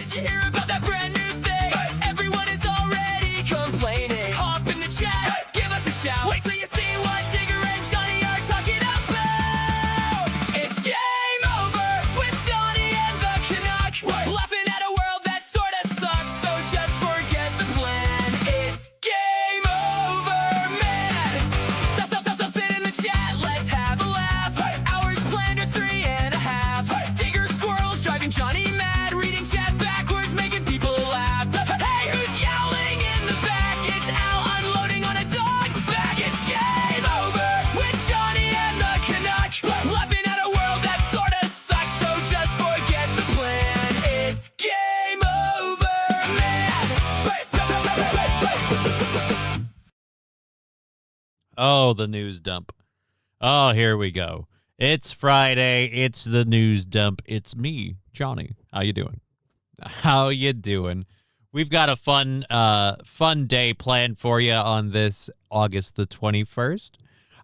Did you hear about that brand new thing? Everyone is already complaining. Hop in the chat, give us a shout. Wait till you see what Digger and Johnny are talking about. It's game over with Johnny and the Canuck. Laughing at a world that sorta sucks, so just forget the plan. It's game over, man. So sit in the chat, let's have a laugh. Hours planned are 3.5. Digger squirrels driving Johnny mad, reading chat backwards, making people laugh. Hey, who's yelling in the back? It's Al unloading on a dog's back. It's game over with Johnny and the Canuck. Laughing at a world that sorta sucks, so just forget the plan. It's game over, man. Oh, the news dump. Oh, here we go. It's Friday. It's the news dump. It's me, Johnny. How you doing? How you doing? We've got a fun day planned for you on this August the 21st.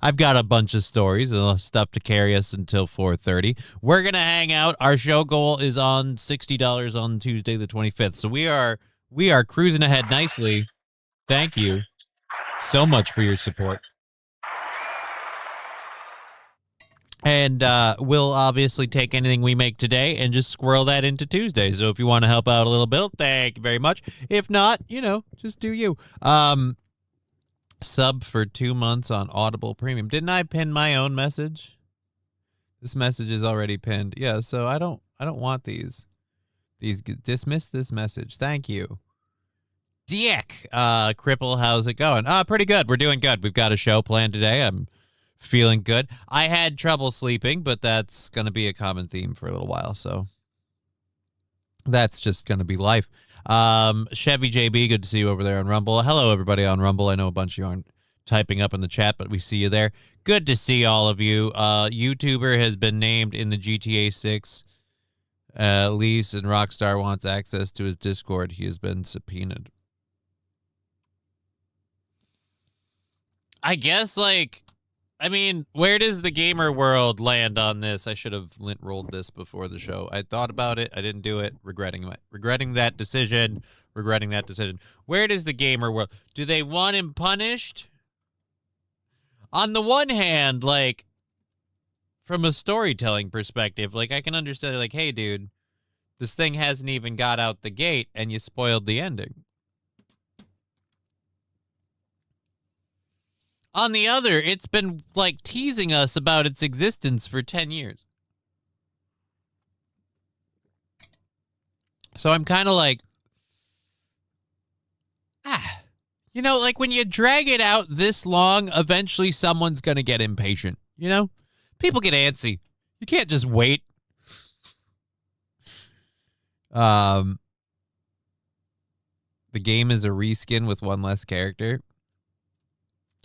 I've got a bunch of stories and stuff to carry us until 4:30. We're going to hang out. Our show goal is on $60 on Tuesday the 25th. So we are cruising ahead nicely. Thank you so much for your support. And we'll obviously take anything we make today and just squirrel that into Tuesday. So if you want to help out a little bit, thank you very much. If not, just do you. Sub for 2 months on Audible Premium. Didn't I pin my own message? This message is already pinned. Yeah, so I don't want these. Dismiss this message. Thank you. Dick. Cripple, how's it going? Pretty good. We're doing good. We've got a show planned today. I'm feeling good. I had trouble sleeping, but that's going to be a common theme for a little while, so that's just going to be life. Chevy JB, good to see you over there on Rumble. Hello, everybody on Rumble. I know a bunch of you aren't typing up in the chat, but we see you there. Good to see all of you. YouTuber has been named in the GTA 6 lease, and Rockstar wants access to his Discord. He has been subpoenaed. I guess, where does the gamer world land on this? I should have lint rolled this before the show. I thought about it. I didn't do it. Regretting that decision. Where does the gamer world? Do they want him punished? On the one hand, from a storytelling perspective, I can understand, hey, dude, this thing hasn't even got out the gate and you spoiled the ending. On the other, it's been, teasing us about its existence for 10 years. So I'm kind of when you drag it out this long, eventually someone's going to get impatient, People get antsy. You can't just wait. The game is a reskin with one less character.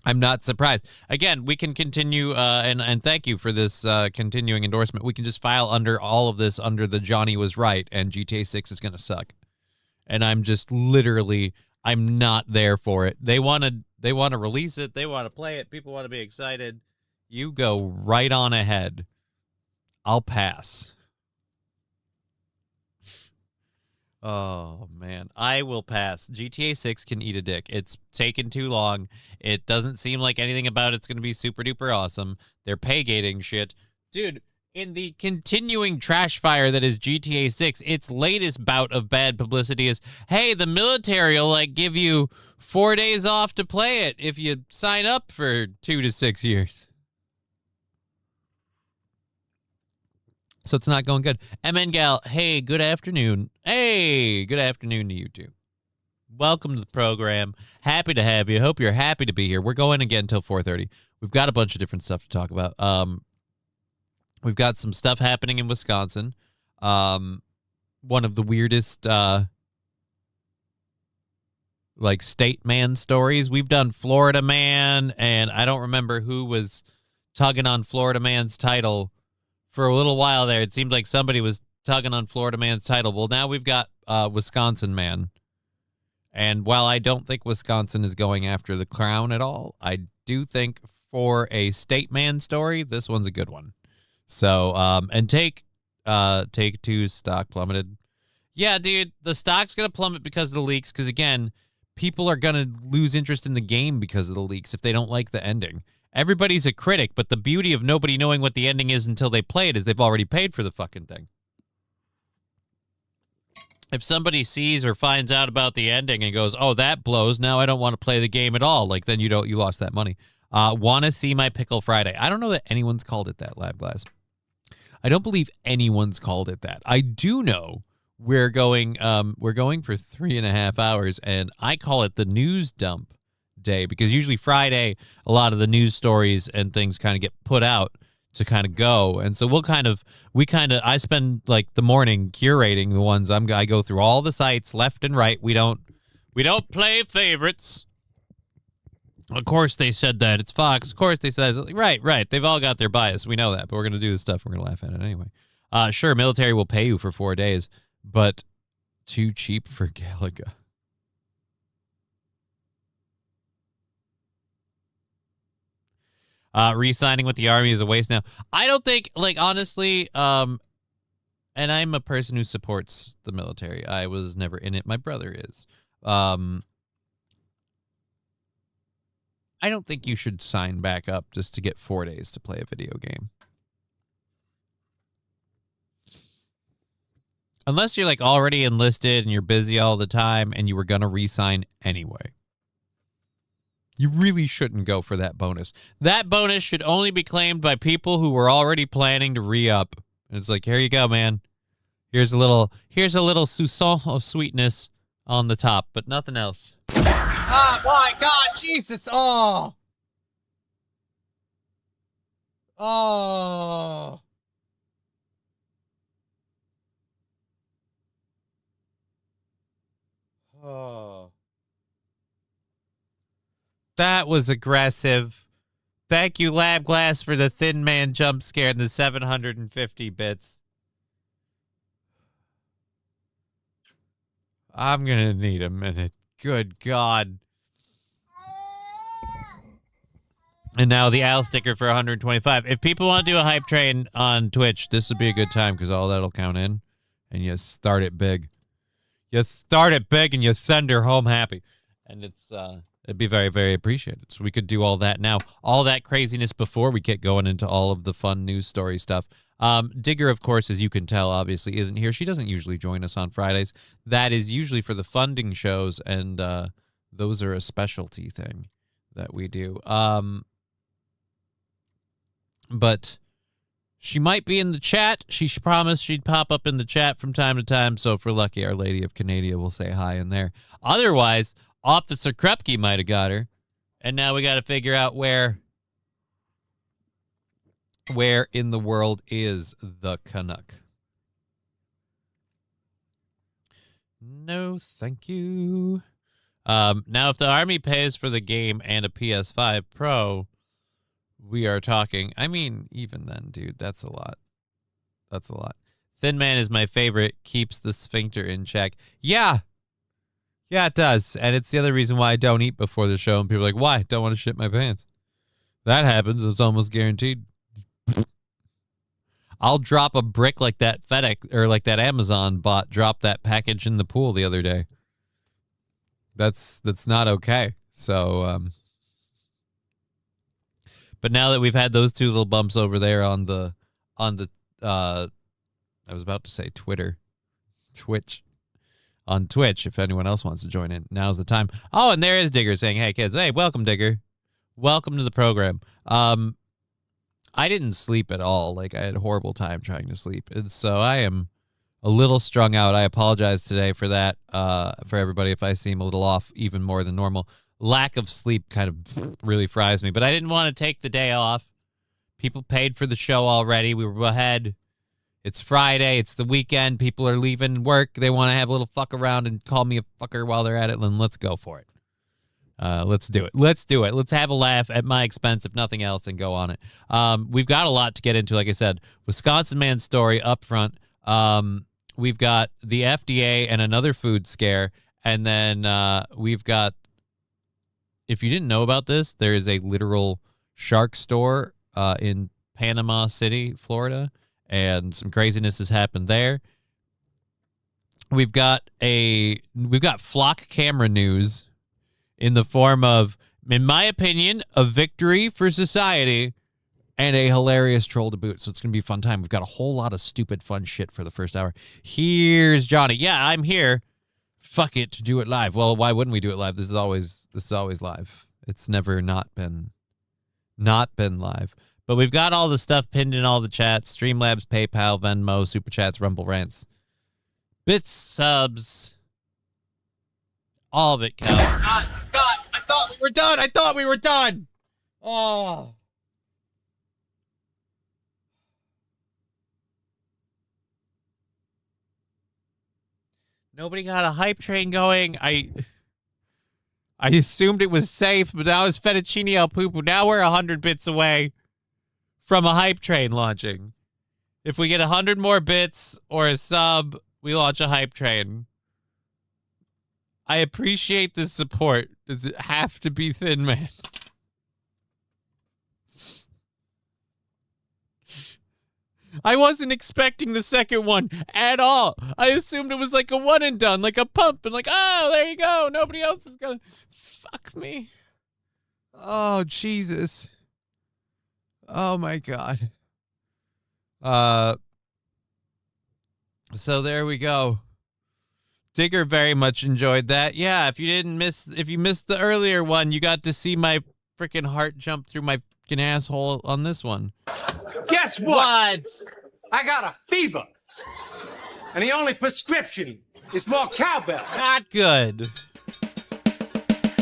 I'm not surprised. Again, we can continue, and thank you for this continuing endorsement. We can just file under all of this under the Johnny was right, and GTA 6 is going to suck. And I'm just literally, I'm not there for it. They want to release it. They want to play it. People want to be excited. You go right on ahead. I'll pass. Oh, man. I will pass. GTA 6 can eat a dick. It's taken too long. It doesn't seem like anything about it's going to be super duper awesome. They're pay-gating shit. Dude, in the continuing trash fire that is GTA 6, its latest bout of bad publicity is, hey, the military will, give you 4 days off to play it if you sign up for 2 to 6 years. So it's not going good. MN Gal, hey, good afternoon. Hey, good afternoon to you too. Welcome to the program. Happy to have you. Hope you're happy to be here. We're going again until 4:30. We've got a bunch of different stuff to talk about. We've got some stuff happening in Wisconsin. One of the weirdest state man stories. We've done Florida Man, and I don't remember who was tugging on Florida Man's title. For a little while there, it seemed like somebody was tugging on Florida Man's title. Well, now we've got Wisconsin Man. And while I don't think Wisconsin is going after the crown at all, I do think for a state man story, this one's a good one. So, and Take Two's stock plummeted. Yeah, dude, the stock's going to plummet because of the leaks because, again, people are going to lose interest in the game because of the leaks if they don't like the ending. Everybody's a critic, but the beauty of nobody knowing what the ending is until they play it is they've already paid for the fucking thing. If somebody sees or finds out about the ending and goes, oh, that blows, now I don't want to play the game at all, like, then you lost that money. Want to see my Pickle Friday. I don't know that anyone's called it that, Lab Glass. I don't believe anyone's called it that. I do know we're going for 3.5 hours, and I call it the news dump day because usually Friday, a lot of the news stories and things kind of get put out to kind of go. And so I spend like the morning curating the ones I go through all the sites left and right. We don't play favorites. Of course they said that it's Fox. Of course they said right. They've all got their bias. We know that, but we're going to do this stuff. We're going to laugh at it anyway. Sure, military will pay you for 4 days, but too cheap for Galaga. Re-signing with the Army is a waste now. I don't think, like, honestly, and I'm a person who supports the military. I was never in it. My brother is. I don't think you should sign back up just to get 4 days to play a video game. Unless you're, like, already enlisted and you're busy all the time and you were going to re-sign anyway. You really shouldn't go for that bonus. That bonus should only be claimed by people who were already planning to re-up. And it's like, here you go, man. Here's a little soupçon of sweetness on the top, but nothing else. Oh, my God, Jesus. Oh. Oh. Oh. That was aggressive. Thank you, Lab Glass, for the Thin Man jump scare and the 750 bits. I'm going to need a minute. Good God. And now the Al sticker for 125. If people want to do a hype train on Twitch, this would be a good time because all that'll count in. And you start it big. You start it big and you send her home happy. And it'd be very, very appreciated. So we could do all that now. All that craziness before we get going into all of the fun news story stuff. Digger, of course, as you can tell, obviously isn't here. She doesn't usually join us on Fridays. That is usually for the funding shows, and those are a specialty thing that we do. But she might be in the chat. She promised she'd pop up in the chat from time to time, so if we're lucky, Our Lady of Canada will say hi in there. Otherwise, Officer Krupke might have got her, and now we got to figure out where in the world is the Canuck. No, thank you. Now, if the Army pays for the game and a PS5 Pro, we are talking. I mean, even then, dude, that's a lot. That's a lot. Thin Man is my favorite. Keeps the sphincter in check. Yeah. Yeah, it does. And it's the other reason why I don't eat before the show. And people are like, why? Don't want to shit my pants. That happens. It's almost guaranteed. I'll drop a brick like that FedEx or like that Amazon bot dropped that package in the pool the other day. That's not okay. So, but now that we've had those two little bumps over there on the I was about to say Twitch. On Twitch, if anyone else wants to join in, now's the time. Oh, and there is Digger saying, hey, kids. Hey, welcome, Digger. Welcome to the program. I didn't sleep at all. Like, I had a horrible time trying to sleep. And so I am a little strung out. I apologize today for that, for everybody if I seem a little off even more than normal. Lack of sleep kind of really fries me. But I didn't want to take the day off. People paid for the show already. We were ahead. It's Friday. It's the weekend. People are leaving work. They want to have a little fuck around and call me a fucker while they're at it. Then let's go for it. Let's do it. Let's do it. Let's have a laugh at my expense, if nothing else, and go on it. We've got a lot to get into. Like I said, Wisconsin man story up front. We've got the FDA and another food scare. And then we've got, if you didn't know about this, there is a literal shark store in Panama City, Florida. And some craziness has happened there. we've got flock camera news in the form of, in my opinion, a victory for society and a hilarious troll to boot. So it's going to be a fun time. We've got a whole lot of stupid fun shit for the first hour. Here's Johnny. Yeah, I'm here. Fuck it, to do it live. Well, why wouldn't we do it live? This is always live. It's never not been live. But we've got all the stuff pinned in all the chats. Streamlabs, PayPal, Venmo, Super Chats, Rumble Rants. Bits, subs. All of it counts. God, I thought we were done. Oh. Nobody got a hype train going. I assumed it was safe, but now it's fettuccine al pupu. Now we're 100 bits away from a hype train launching. If we get 100 more bits or a sub, we launch a hype train. I appreciate the support. Does it have to be Thin Man? I wasn't expecting the second one at all. I assumed it was like a one and done, like a pump, and like, oh, there you go. Nobody else is gonna fuck me. Oh, Jesus. Oh my God. So there we go. Digger very much enjoyed that. Yeah, if you missed the earlier one, you got to see my freaking heart jump through my freaking asshole on this one. Guess what? I got a fever. And the only prescription is more cowbell. Not good.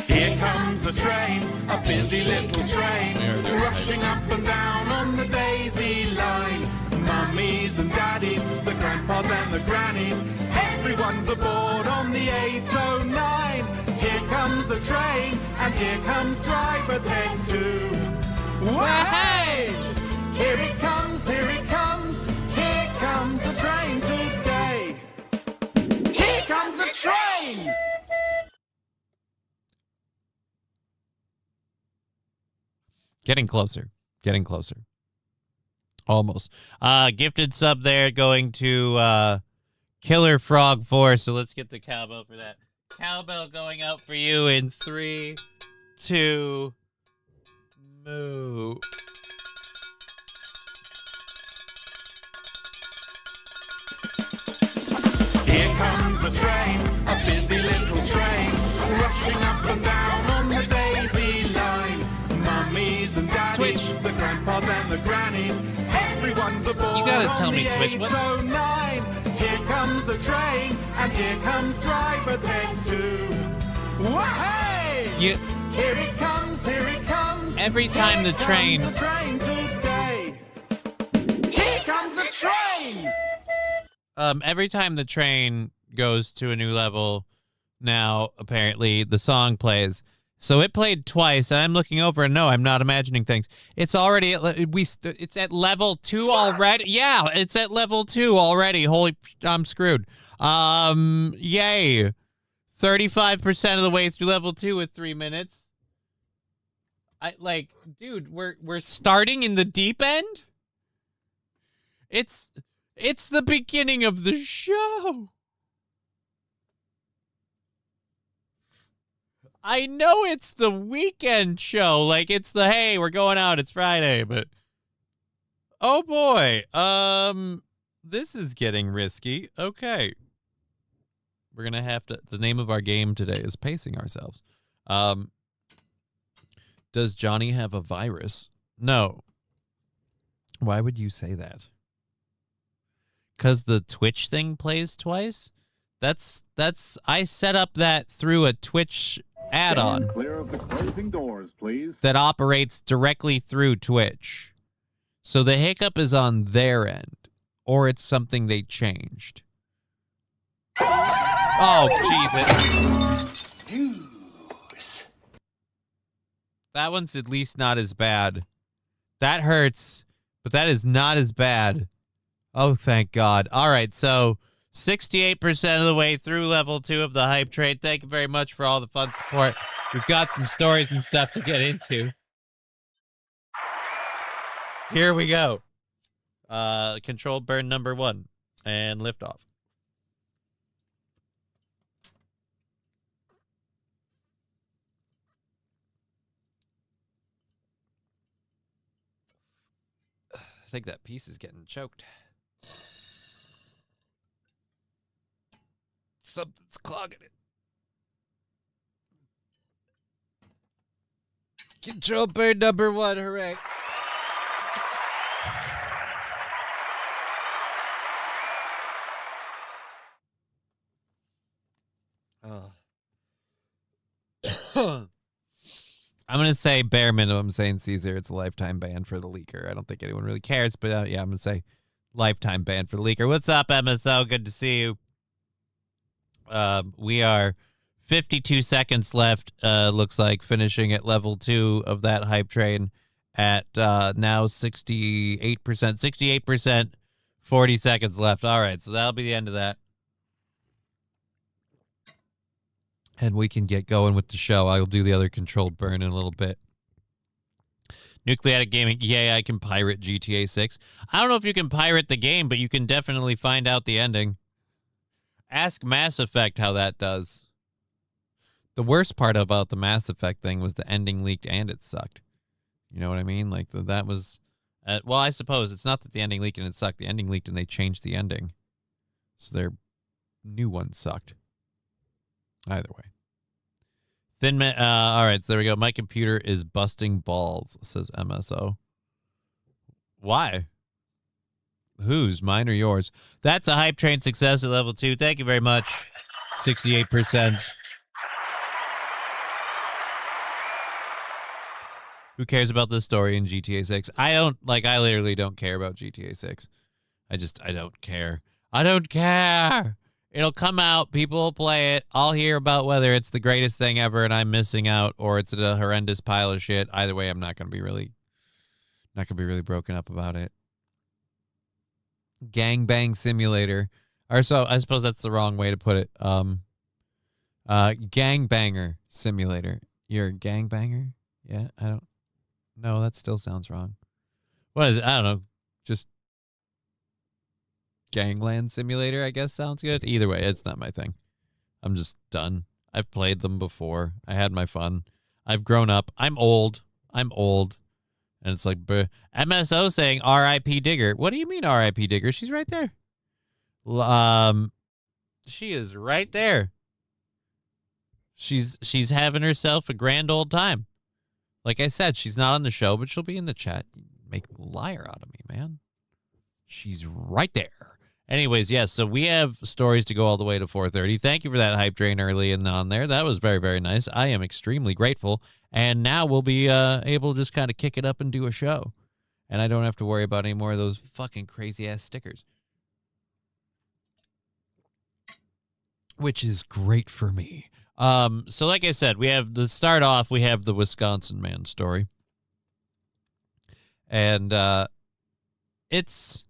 Here comes a train, a busy little train, rushing up and down on the daisy line. Mummies and daddies, the grandpas and the grannies, everyone's aboard on the 809. Here comes the train, and here comes driver 10-2. Way! Here it comes, here it comes, here comes the train today. Here comes the train! Getting closer. Almost. Gifted sub there going to Killer Frog 4. So let's get the cowbell for that. Cowbell going out for you in 3, 2, moo. Here comes a train, a busy little train, rushing up and down on the daisy line. Mummies and daddies, Twitch. The grandpas and the grannies, everyone's aboard. You gotta on tell me, the Twitch, what- 809. Here comes the train, and here comes driver 10-2. Wahey! You, Here it comes, here it comes. every time the Here train... comes the train today. Here comes the train! Every time the train goes to a new level, now apparently the song plays. So it played twice, and I'm looking over, and no, I'm not imagining things. It's already it's at level 2 already. Yeah, it's at level 2 already. Holy, I'm screwed. Yay, 35% of the way through level 2 with 3 minutes. Dude, we're starting in the deep end. It's the beginning of the show. I know it's the weekend show. Like, it's the, hey, we're going out, it's Friday, but oh boy. This is getting risky. Okay. We're going to have to, the name of our game today is pacing ourselves. Does Johnny have a virus? No. Why would you say that? Because the Twitch thing plays twice? That's I set up that through a Twitch add-on Clear of the closing doors, please. that operates directly through Twitch. So the hiccup is on their end, or it's something they changed. Oh, Jesus. That one's at least not as bad. That hurts, but that is not as bad. Oh, thank God. All right, so 68% of the way through level 2 of the hype trade. Thank you very much for all the fun support. We've got some stories and stuff to get into. Here we go. Controlled burn number 1 and liftoff. I think that piece is getting choked. Something's clogging it. Control bird number 1, hooray. I'm going to say bare minimum saying Caesar. It's a lifetime ban for the leaker. I don't think anyone really cares, but yeah, I'm going to say lifetime ban for the leaker. What's up, MSO? Good to see you. We are 52 seconds left, looks like, finishing at level 2 of that hype train at now 68%. 68%, 40 seconds left. All right, so that'll be the end of that. And we can get going with the show. I'll do the other controlled burn in a little bit. Nucleatic Gaming, yeah, I can pirate GTA 6. I don't know if you can pirate the game, but you can definitely find out the ending. Ask Mass Effect how that does. The worst part about the Mass Effect thing was the ending leaked and it sucked. You know what I mean? Like, that was... well, I suppose it's not that the ending leaked and it sucked. The ending leaked and they changed the ending. So their new one sucked. Either way. All right, so there we go. My computer is busting balls, says MSO. Why? Whose? Mine or yours? That's a hype train success at level 2. Thank you very much. 68%. Who cares about this story in GTA 6? I literally don't care about GTA 6. I don't care. I don't care. It'll come out. People will play it. I'll hear about whether it's the greatest thing ever and I'm missing out or it's a horrendous pile of shit. Either way, I'm not going to be really broken up about it. Gangbang Simulator. Or so, I suppose that's the wrong way to put it. Gangbanger Simulator. You're a gangbanger? Yeah, I don't... No, that still sounds wrong. What is it? I don't know. Just Gangland Simulator, I guess, sounds good. Either way, it's not my thing. I'm just done. I've played them before. I had my fun. I've grown up. I'm old. And it's like, MSO saying R.I.P. Digger. What do you mean R.I.P. Digger? She's right there. She is right there. She's having herself a grand old time. Like I said, she's not on the show, but she'll be in the chat. Make a liar out of me, man. She's right there. Anyways, yes, so we have stories to go all the way to 4:30. Thank you for that hype train early and on there. That was very, very nice. I am extremely grateful. And now we'll be able to just kind of kick it up and do a show. And I don't have to worry about any more of those fucking crazy-ass stickers. Which is great for me. So like I said, we have the Wisconsin man story. And it's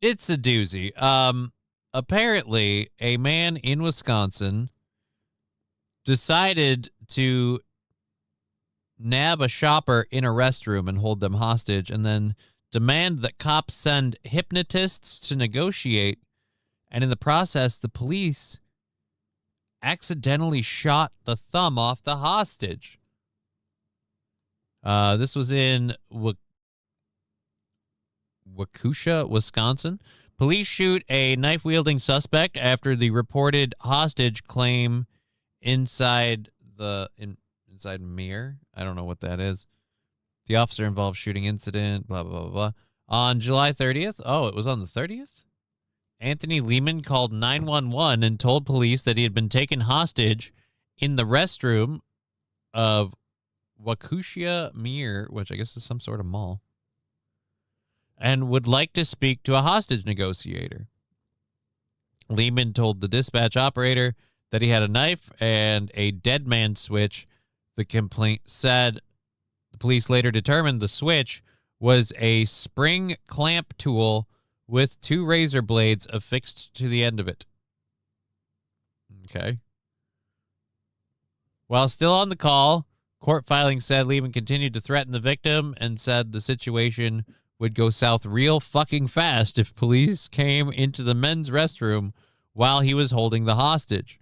a doozy. Apparently, a man in Wisconsin decided to nab a shopper in a restroom and hold them hostage and then demand that cops send hypnotists to negotiate. And in the process, the police accidentally shot the thumb off the hostage. This was in Waukesha, Wisconsin. Police shoot a knife-wielding suspect after the reported hostage claim inside mirror. I don't know what that is. The officer involved shooting incident, blah, blah, blah, blah. On July 30th. Oh, it was on the 30th? Anthony Lehman called 911 and told police that he had been taken hostage in the restroom of Waukesha Mirror, which I guess is some sort of mall, and would like to speak to a hostage negotiator. Lehman told the dispatch operator that he had a knife and a dead man switch. The complaint said the police later determined the switch was a spring clamp tool with 2 razor blades affixed to the end of it. Okay. While still on the call, court filing said Lehman continued to threaten the victim and said the situation would go south real fucking fast if police came into the men's restroom while he was holding the hostage.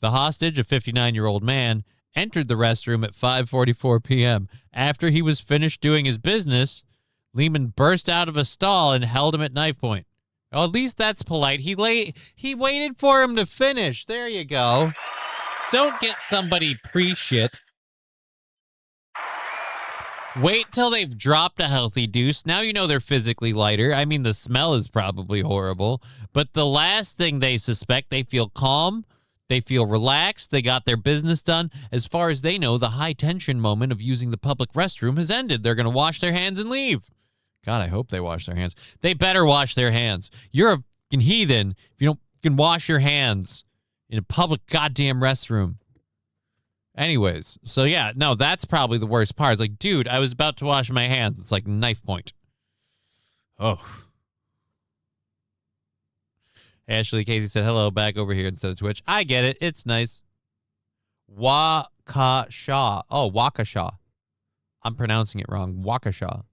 The hostage, a 59-year-old man, entered the restroom at 5:44 p.m. After he was finished doing his business, Lehman burst out of a stall and held him at knife point. Oh, at least that's polite. He waited for him to finish. There you go. Don't get somebody pre-shit. Wait till they've dropped a healthy deuce. Now you know they're physically lighter. I mean, the smell is probably horrible. But the last thing they suspect, they feel calm. They feel relaxed. They got their business done. As far as they know, the high-tension moment of using the public restroom has ended. They're going to wash their hands and leave. God, I hope they wash their hands. They better wash their hands. You're a fucking heathen if you don't can wash your hands in a public goddamn restroom. Anyways, so yeah, no, that's probably the worst part. It's like, dude, I was about to wash my hands. It's like knife point. Oh. Ashley Casey said hello back over here instead of Twitch. I get it. It's nice. Waukesha. Oh, Waukesha. I'm pronouncing it wrong. Waukesha.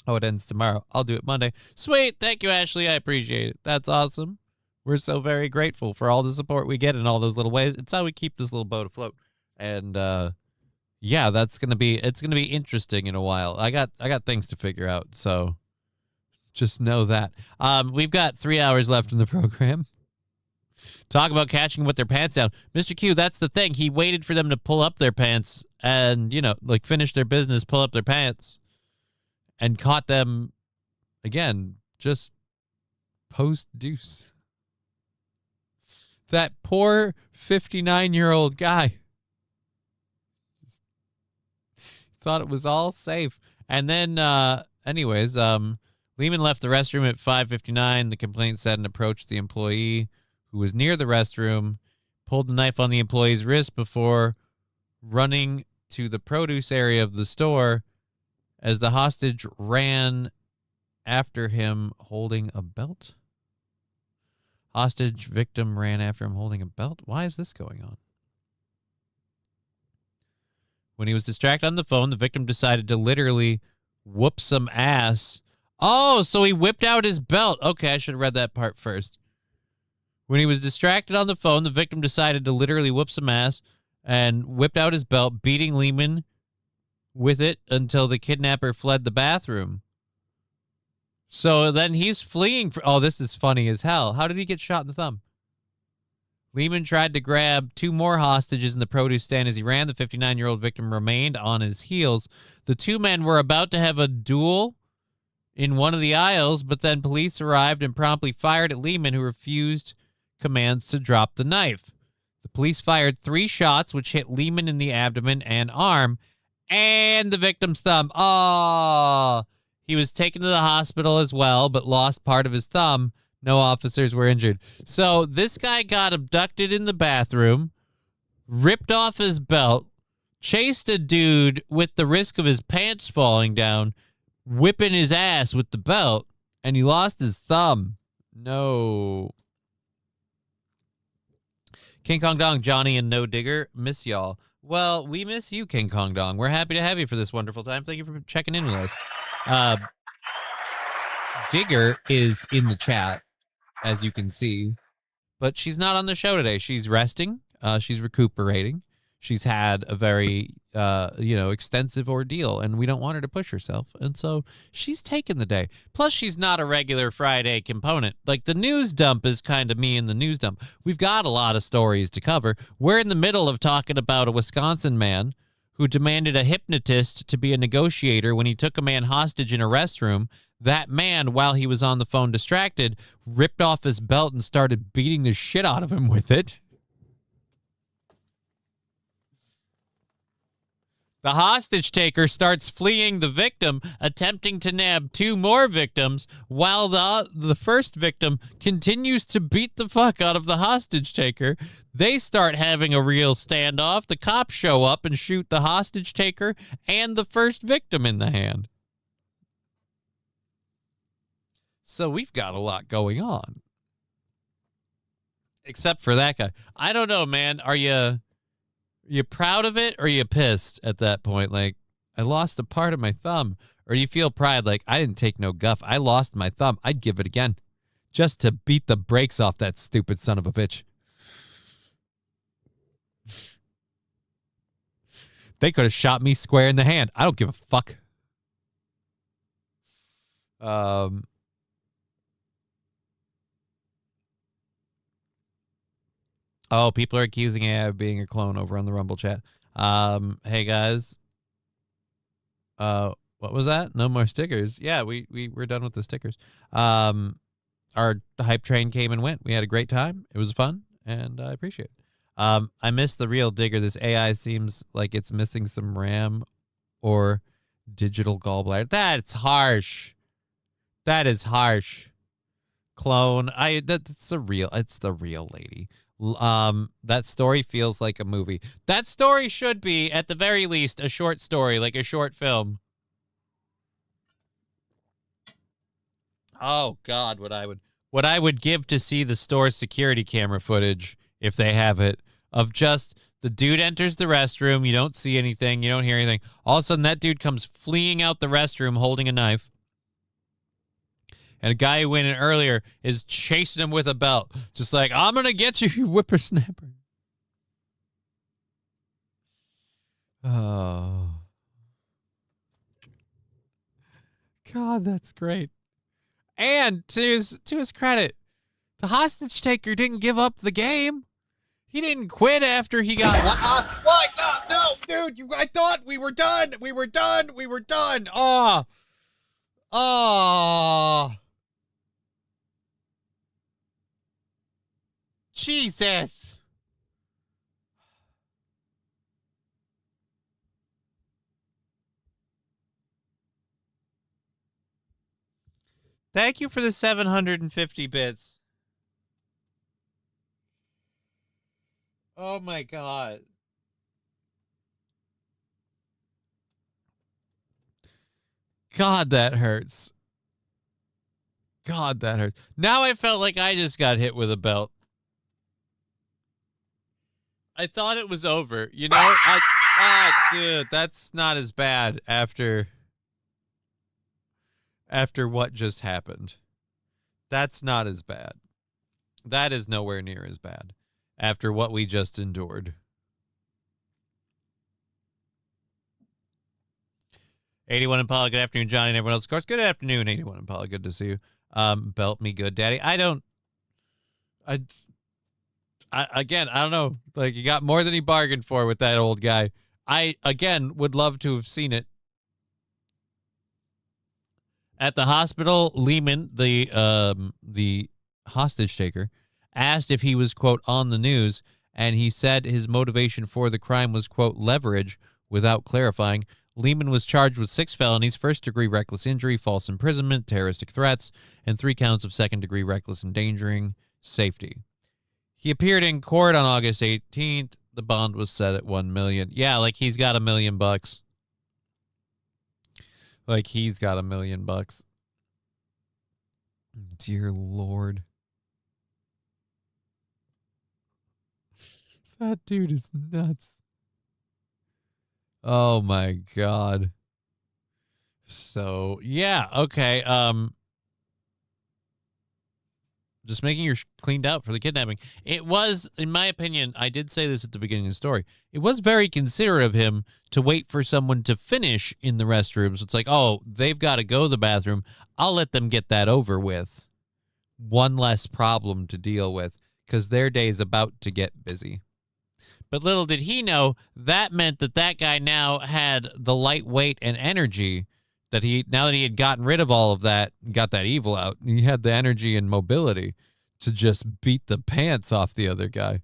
Oh, it ends tomorrow. I'll do it Monday. Sweet. Thank you, Ashley. I appreciate it. That's awesome. We're so very grateful for all the support we get in all those little ways. It's how we keep this little boat afloat. And yeah, it's gonna be interesting in a while. I got things to figure out, so just know that. We've got 3 hours left in the program. Talk about catching with their pants down. Mr. Q, that's the thing. He waited for them to pull up their pants and, like finish their business, pull up their pants. And caught them, again, just post-deuce. That poor 59-year-old guy. Thought it was all safe. And then, anyways, Lehman left the restroom at 5:59. The complaint said and approached the employee who was near the restroom, pulled the knife on the employee's wrist before running to the produce area of the store as the hostage ran after him holding a belt. Hostage victim ran after him holding a belt. Why is this going on? When he was distracted on the phone, the victim decided to literally whoop some ass. Oh, so he whipped out his belt. Okay, I should have read that part first. When he was distracted on the phone, the victim decided to literally whoop some ass and whipped out his belt, beating Lehman with it until the kidnapper fled the bathroom. So then he's fleeing. Oh, this is funny as hell. How did he get shot in the thumb? Lehman tried to grab 2 more hostages in the produce stand as he ran. The 59-year-old victim remained on his heels. The 2 men were about to have a duel in one of the aisles, but then police arrived and promptly fired at Lehman, who refused commands to drop the knife. The police fired 3 shots, which hit Lehman in the abdomen and arm, and the victim's thumb. Oh, he was taken to the hospital as well, but lost part of his thumb. No officers were injured. So this guy got abducted in the bathroom, ripped off his belt, chased a dude with the risk of his pants falling down, whipping his ass with the belt, and he lost his thumb. No. King Kong Dong, Johnny, and No Digger, miss y'all. Well, we miss you, King Kong Dong. We're happy to have you for this wonderful time. Thank you for checking in with us. Digger is in the chat, as you can see, but she's not on the show today. She's resting. She's recuperating. She's had a very, extensive ordeal, and we don't want her to push herself. And so she's taken the day. Plus, she's not a regular Friday component. Like, the news dump is kind of me in the news dump. We've got a lot of stories to cover. We're in the middle of talking about a Wisconsin man who demanded a hypnotist to be a negotiator when he took a man hostage in a restroom. That man, while he was on the phone distracted, ripped off his belt and started beating the shit out of him with it. The hostage taker starts fleeing the victim, attempting to nab 2 more victims, while the first victim continues to beat the fuck out of the hostage taker. They start having a real standoff. The cops show up and shoot the hostage taker and the first victim in the hand. So we've got a lot going on. Except for that guy. I don't know, man. Are you proud of it, or are you pissed at that point? Like, I lost a part of my thumb. Or you feel pride, like, I didn't take no guff. I lost my thumb. I'd give it again. Just to beat the brakes off that stupid son of a bitch. They could have shot me square in the hand. I don't give a fuck. Oh, people are accusing AI of being a clone over on the Rumble chat. Hey guys. What was that? No more stickers. Yeah, we're done with the stickers. Our hype train came and went. We had a great time. It was fun, and I appreciate it. I missed the real Digger. This AI seems like it's missing some RAM or digital gallbladder. That's harsh. That is harsh. Clone. It's the real lady. That story feels like a movie. That story should be, at the very least, a short story, like a short film. Oh God, what I would give to see the store security camera footage, if they have it, of just the dude enters the restroom, you don't see anything, you don't hear anything. All of a sudden, that dude comes fleeing out the restroom holding a knife. And a guy who went in earlier is chasing him with a belt. Just like, I'm going to get you, you whippersnapper. Oh. God, that's great. And to his credit, the hostage taker didn't give up the game. He didn't quit after he got... What? No, dude. I thought we were done. We were done. Oh. Jesus. Thank you for the 750 bits. Oh my God. God, that hurts. God, that hurts. Now I felt like I just got hit with a belt. I thought it was over. You know? Dude, that's not as bad after what just happened. That's not as bad. That is nowhere near as bad after what we just endured. 81 Impala, good afternoon, Johnny, and everyone else. Of course, good afternoon, 81 Impala. Good to see you. Belt me good, Daddy. I don't know. Like, you got more than he bargained for with that old guy. I, again, would love to have seen it. At the hospital, Lehman, the hostage taker, asked if he was, quote, on the news, and he said his motivation for the crime was, quote, leverage, without clarifying. Lehman was charged with 6 felonies, first-degree reckless injury, false imprisonment, terroristic threats, and 3 counts of second-degree reckless endangering safety. He appeared in court on August 18th. The bond was set at $1 million. Yeah, like he's got $1 million. Like he's got $1 million. Dear Lord. That dude is nuts. Oh my God. So, yeah, okay. Just making her cleaned out for the kidnapping. It was, in my opinion, I did say this at the beginning of the story, it was very considerate of him to wait for someone to finish in the restroom. So it's like, oh, they've got to go to the bathroom. I'll let them get that over with. One less problem to deal with, because their day is about to get busy. But little did he know, that meant that that guy now had the lightweight and energy that now that he had gotten rid of all of that, got that evil out, he had the energy and mobility to just beat the pants off the other guy.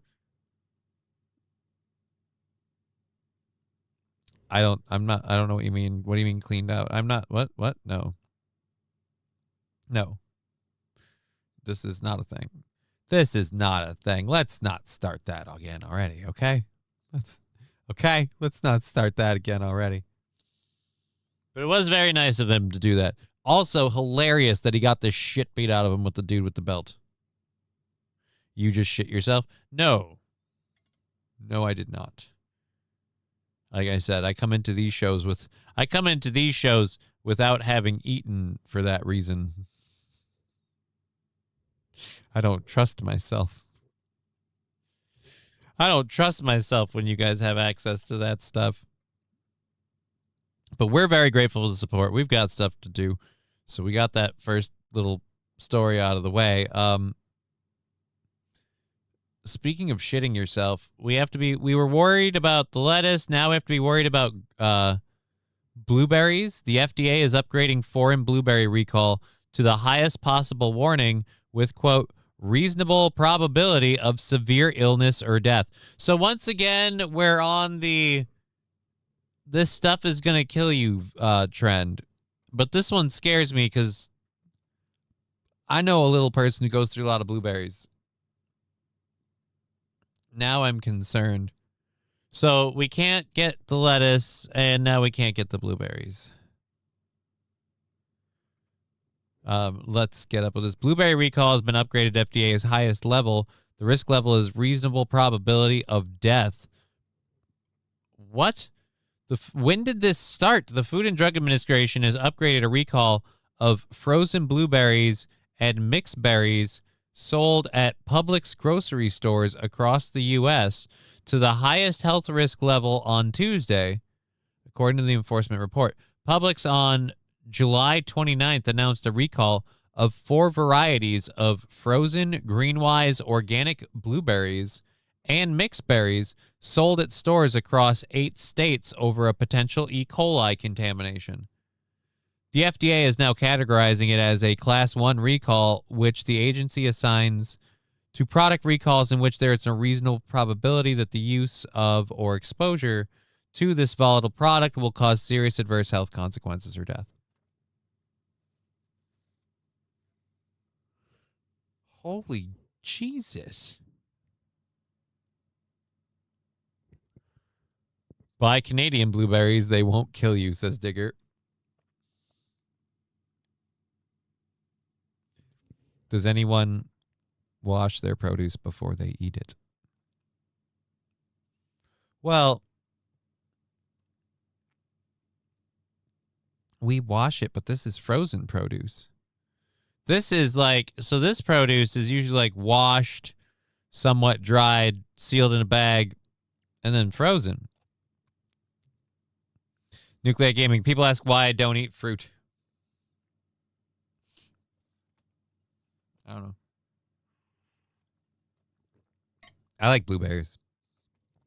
I don't know what you mean. What do you mean cleaned out? I'm not, what? No. This is not a thing. This is not a thing. Let's not start that again already, okay? Let's not start that again already. But it was very nice of him to do that. Also hilarious that he got the shit beat out of him with the dude with the belt. You just shit yourself? No. No, I did not. Like I said, I come into these shows without having eaten for that reason. I don't trust myself. I don't trust myself when you guys have access to that stuff. But we're very grateful for the support. We've got stuff to do. So we got that first little story out of the way. Speaking of shitting yourself, we were worried about the lettuce. Now we have to be worried about blueberries. The FDA is upgrading foreign blueberry recall to the highest possible warning with, quote, reasonable probability of severe illness or death. So once again, we're on the this stuff is going to kill you trend. But this one scares me because I know a little person who goes through a lot of blueberries. Now I'm concerned. So we can't get the lettuce, and now we can't get the blueberries. Let's get up with this. Blueberry recall has been upgraded to FDA's highest level. The risk level is reasonable probability of death. What? When did this start? The Food and Drug Administration has upgraded a recall of frozen blueberries and mixed berries sold at Publix grocery stores across the U.S. to the highest health risk level on Tuesday, according to the enforcement report. Publix on July 29th announced a recall of 4 varieties of frozen Greenwise organic blueberries and mixed berries sold at stores across 8 states over a potential E. coli contamination. The FDA is now categorizing it as a Class 1 recall, which the agency assigns to product recalls in which there is a reasonable probability that the use of or exposure to this volatile product will cause serious adverse health consequences or death. Holy Jesus. Buy Canadian blueberries, they won't kill you, says Digger. Does anyone wash their produce before they eat it? Well, we wash it, but this is frozen produce. This is like, so this produce is usually like washed, somewhat dried, sealed in a bag, and then frozen. Nuclear Gaming. People ask why I don't eat fruit. I don't know. I like blueberries.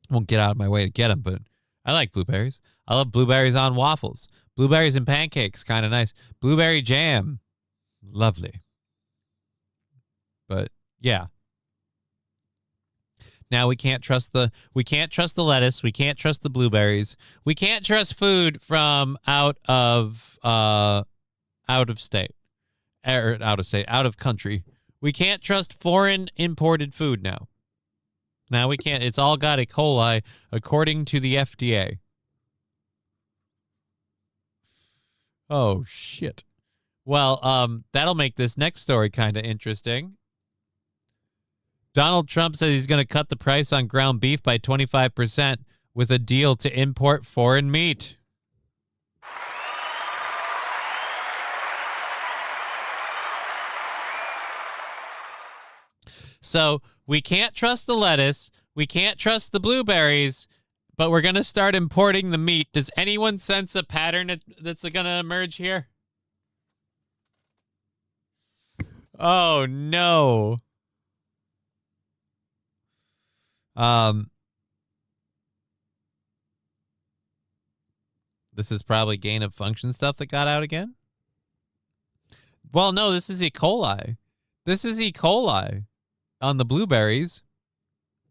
Won't get out of my way to get them, but I like blueberries. I love blueberries on waffles. Blueberries and pancakes, kind of nice. Blueberry jam, lovely. But yeah. Now we can't trust the lettuce. We can't trust the blueberries. We can't trust food from out of state, or out of country. We can't trust foreign imported food now. Now we can't. It's all got E. coli, according to the FDA. Oh shit. Well, that'll make this next story kind of interesting. Donald Trump says he's going to cut the price on ground beef by 25% with a deal to import foreign meat. So we can't trust the lettuce. We can't trust the blueberries, but we're going to start importing the meat. Does anyone sense a pattern that's going to emerge here? Oh, no. This is probably gain of function stuff that got out again. Well, no, this is E. coli. This is E. coli on the blueberries.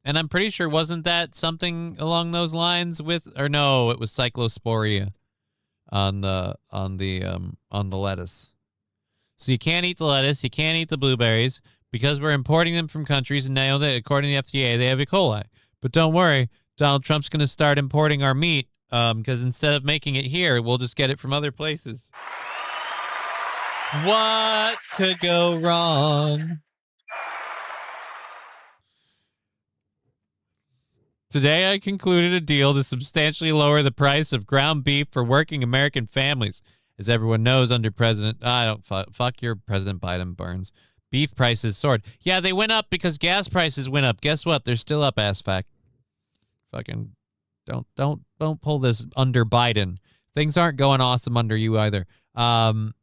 And I'm pretty sure, wasn't that something along those lines with, or no, it was cyclosporia on the lettuce. So you can't eat the lettuce, you can't eat the blueberries because we're importing them from countries, and now that according to the FDA, they have E. coli. But don't worry, Donald Trump's going to start importing our meat because instead of making it here, we'll just get it from other places. What could go wrong? Today, I concluded a deal to substantially lower the price of ground beef for working American families. As everyone knows, under fuck your President Biden, Burns. Beef prices soared. Yeah, they went up because gas prices went up. Guess what? They're still up, ass fact. Fucking don't pull this under Biden. Things aren't going awesome under you either. And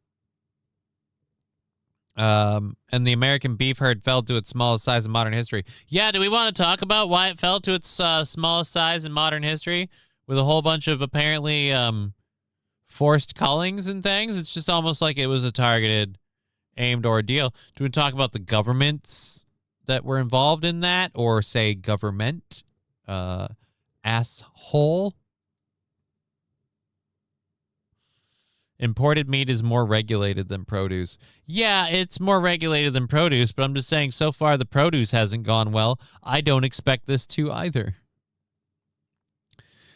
the American beef herd fell to its smallest size in modern history. Yeah, do we want to talk about why it fell to its smallest size in modern history with a whole bunch of apparently forced cullings and things? It's just almost like it was a targeted, aimed ordeal. Do we talk about the governments that were involved in that, or say government asshole? Imported meat is more regulated than produce. Yeah, it's more regulated than produce, but I'm just saying so far the produce hasn't gone well. I don't expect this to either.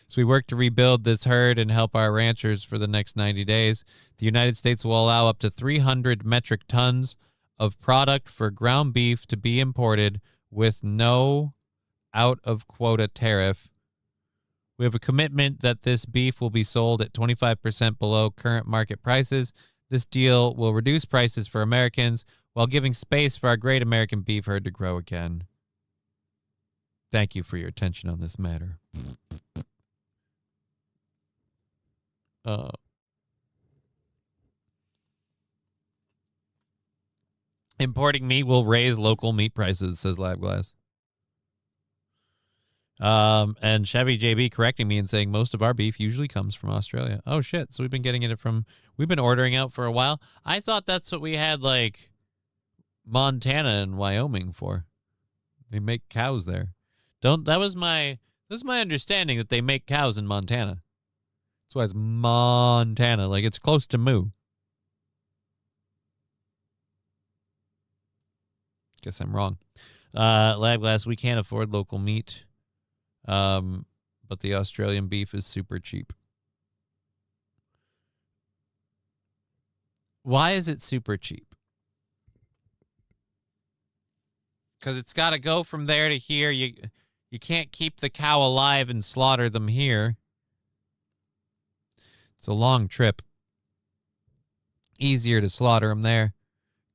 So we work to rebuild this herd and help our ranchers for the next 90 days. The United States will allow up to 300 metric tons of product for ground beef to be imported with no out-of-quota tariff. We have a commitment that this beef will be sold at 25% below current market prices. This deal will reduce prices for Americans while giving space for our great American beef herd to grow again. Thank you for your attention on this matter. Importing meat will raise local meat prices, says LabGlass. And Chevy JB correcting me and saying most of our beef usually comes from Australia. Oh shit. So we've been getting it we've been ordering out for a while. I thought that's what we had like Montana and Wyoming for. They make cows there. That was my understanding that they make cows in Montana. That's why it's Montana. Like it's close to Moo. Guess I'm wrong. LabGlass, we can't afford local meat. But the Australian beef is super cheap. Why is it super cheap? Because it's got to go from there to here. You can't keep the cow alive and slaughter them here. It's a long trip. Easier to slaughter them there.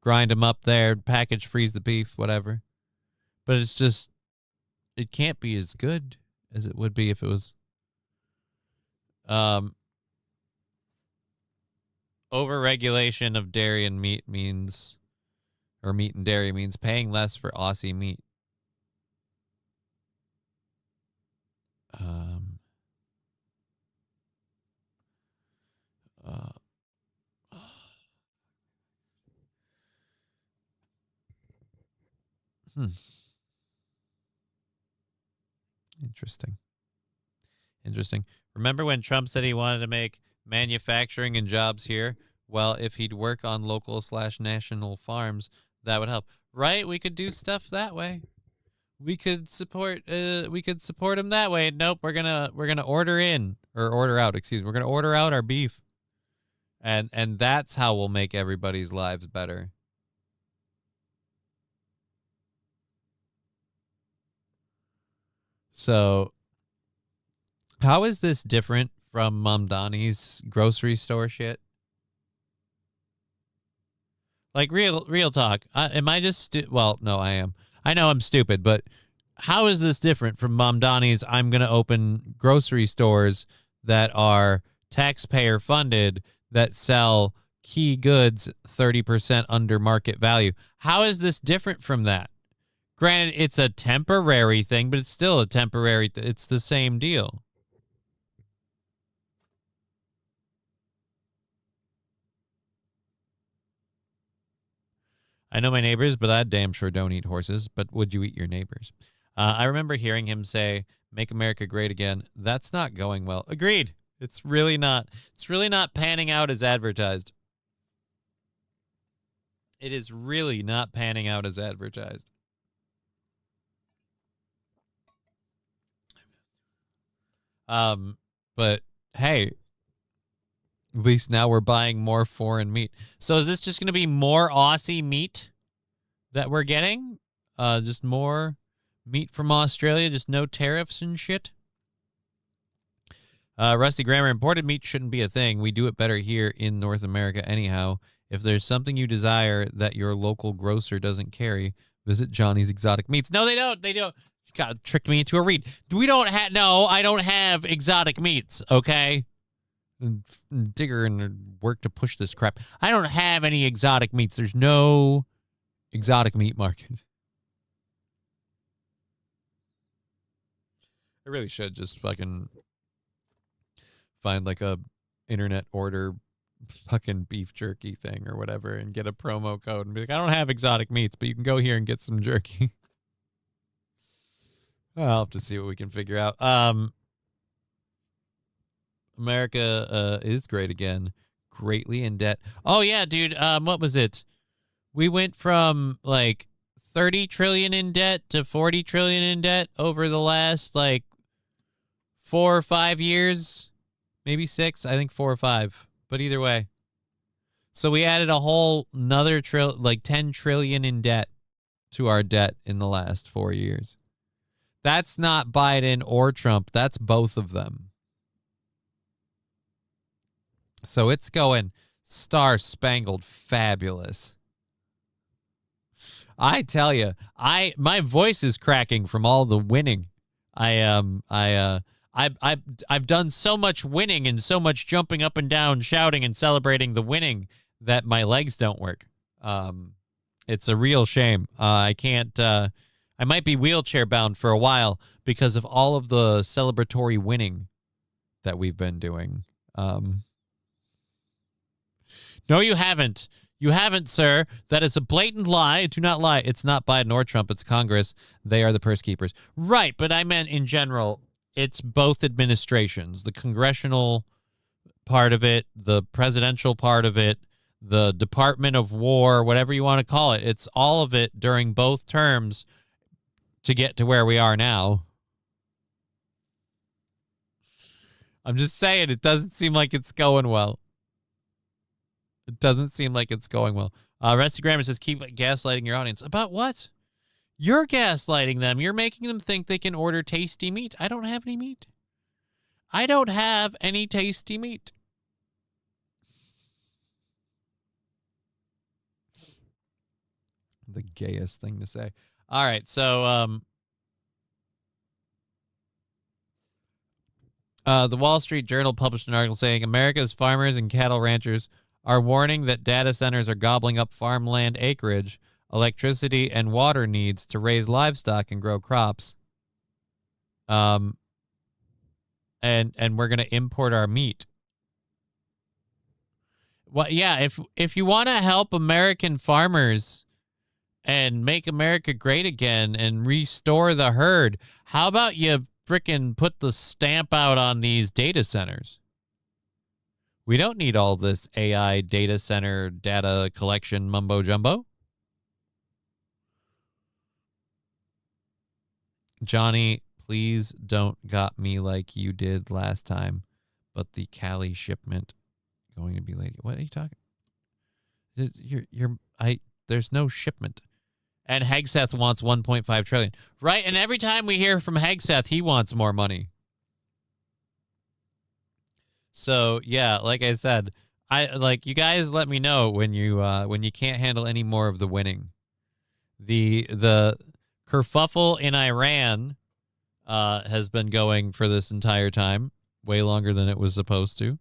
Grind them up there, package, freeze the beef, whatever. But it's just, it can't be as good as it would be if it was. Overregulation of dairy and meat means, or meat and dairy means paying less for Aussie meat. Interesting. Remember when Trump said he wanted to make manufacturing and jobs here? Well, if he'd work on local/national farms, that would help. Right? We could do stuff that way. We could support him that way. Nope, we're gonna order in or order out, excuse me. We're gonna order out our beef. And that's how we'll make everybody's lives better. So, how is this different from Mamdani's grocery store shit? Like, real talk. Am I just well, no, I am. I know I'm stupid, but how is this different from Mamdani's I'm going to open grocery stores that are taxpayer funded that sell key goods 30% under market value? How is this different from that? Granted, it's a temporary thing, but it's still a temporary it's the same deal. I know my neighbors, but I damn sure don't eat horses. But would you eat your neighbors? I remember hearing him say, "Make America great again." That's not going well. Agreed. It's really not. It's really not panning out as advertised. It is really not panning out as advertised. But hey, at least now we're buying more foreign meat. So is this just going to be more Aussie meat that we're getting? Just more meat from Australia, just no tariffs and shit? Rusty Grammar, imported meat shouldn't be a thing. We do it better here in North America anyhow. If there's something you desire that your local grocer doesn't carry, visit Johnny's Exotic Meats. No, they don't. They don't. God, tricked me into a read. We don't have, no, I don't have exotic meats, okay? and Digger and work to push this crap. I don't have any exotic meats. There's no exotic meat market. I really should just fucking find like a internet order fucking beef jerky thing or whatever and get a promo code and be like, I don't have exotic meats, but you can go here and get some jerky. I'll have to see what we can figure out. America is great again. Greatly in debt. Oh yeah, dude. What was it? We went from like 30 trillion in debt to 40 trillion in debt over the last like 4 or 5 years, maybe 6. I think 4 or 5. But either way, so we added a whole another 10 trillion in debt to our debt in the last 4 years. That's not Biden or Trump. That's both of them. So it's going star-spangled fabulous. I tell you, my voice is cracking from all the winning. I've done so much winning and so much jumping up and down, shouting and celebrating the winning that my legs don't work. It's a real shame. I can't. I might be wheelchair bound for a while because of all of the celebratory winning that we've been doing. No, you haven't. You haven't, sir. That is a blatant lie. Do not lie. It's not Biden or Trump. It's Congress. They are the purse keepers. Right, but I meant in general, it's both administrations. The congressional part of it, the presidential part of it, the Department of War, whatever you want to call it. It's all of it during both terms to get to where we are now. I'm just saying, it doesn't seem like it's going well. It doesn't seem like it's going well. Rusty Grammar says, keep gaslighting your audience. About what? You're gaslighting them. You're making them think they can order tasty meat. I don't have any meat. I don't have any tasty meat. The gayest thing to say. All right, so the Wall Street Journal published an article saying America's farmers and cattle ranchers are warning that data centers are gobbling up farmland acreage, electricity, and water needs to raise livestock and grow crops. And we're going to import our meat. Well, yeah, if you want to help American farmers and make America great again and restore the herd, how about you frickin' put the stamp out on these data centers? We don't need all this AI data center data collection mumbo jumbo. Johnny, please don't got me like you did last time. But the Cali shipment going to be late. What are you talking? There's no shipment. And Hegseth wants 1.5 trillion. Right, and every time we hear from Hegseth, he wants more money. So, yeah, like I said, you guys let me know when you can't handle any more of the winning. The kerfuffle in Iran has been going for this entire time, way longer than it was supposed to.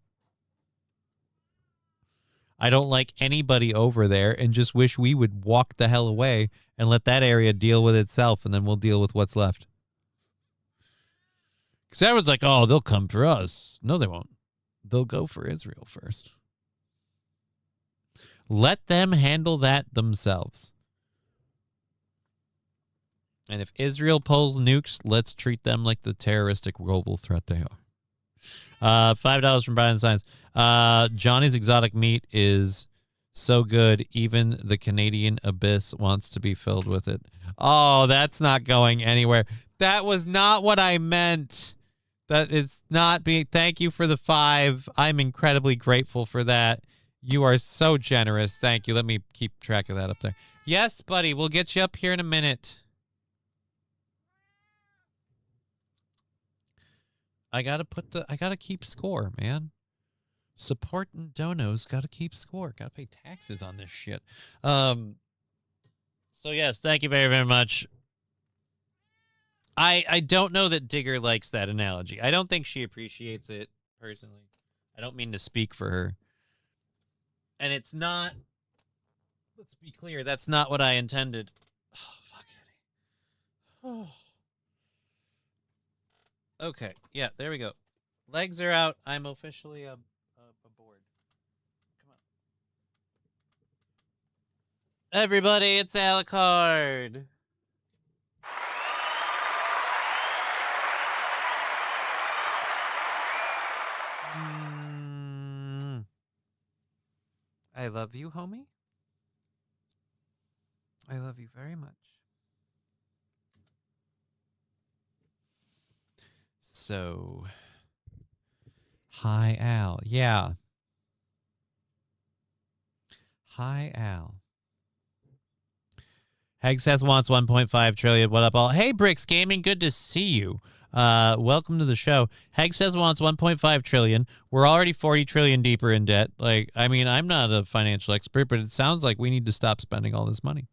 I don't like anybody over there and just wish we would walk the hell away and let that area deal with itself, and then we'll deal with what's left. Because everyone's like, oh, they'll come for us. No, they won't. They'll go for Israel first. Let them handle that themselves. And if Israel pulls nukes, let's treat them like the terroristic global threat they are. $5 from Brian Science. Johnny's exotic meat is so good, even the Canadian abyss wants to be filled with it. Oh, that's not going anywhere. That was not what I meant. That is not being... Thank you for the 5. I'm incredibly grateful for that. You are so generous. Thank you. Let me keep track of that up there. Yes, buddy. We'll get you up here in a minute. I gotta keep score, man. Support and donos gotta keep score. Gotta pay taxes on this shit. So yes, thank you very, very much. I don't know that Digger likes that analogy. I don't think she appreciates it personally. I don't mean to speak for her. And it's not, let's be clear, that's not what I intended. Oh, fuck Eddie. Oh. Okay, yeah, there we go. Legs are out. I'm officially aboard. Come on. Everybody, it's Alucard. I love you, homie. I love you very much. So, hi, Al. Yeah. Hi, Al. Hegseth wants 1.5 trillion. What up, all? Hey, Bricks Gaming. Good to see you. Welcome to the show. Hegseth wants 1.5 trillion. We're already 40 trillion deeper in debt. Like, I mean, I'm not a financial expert, but it sounds like we need to stop spending all this money.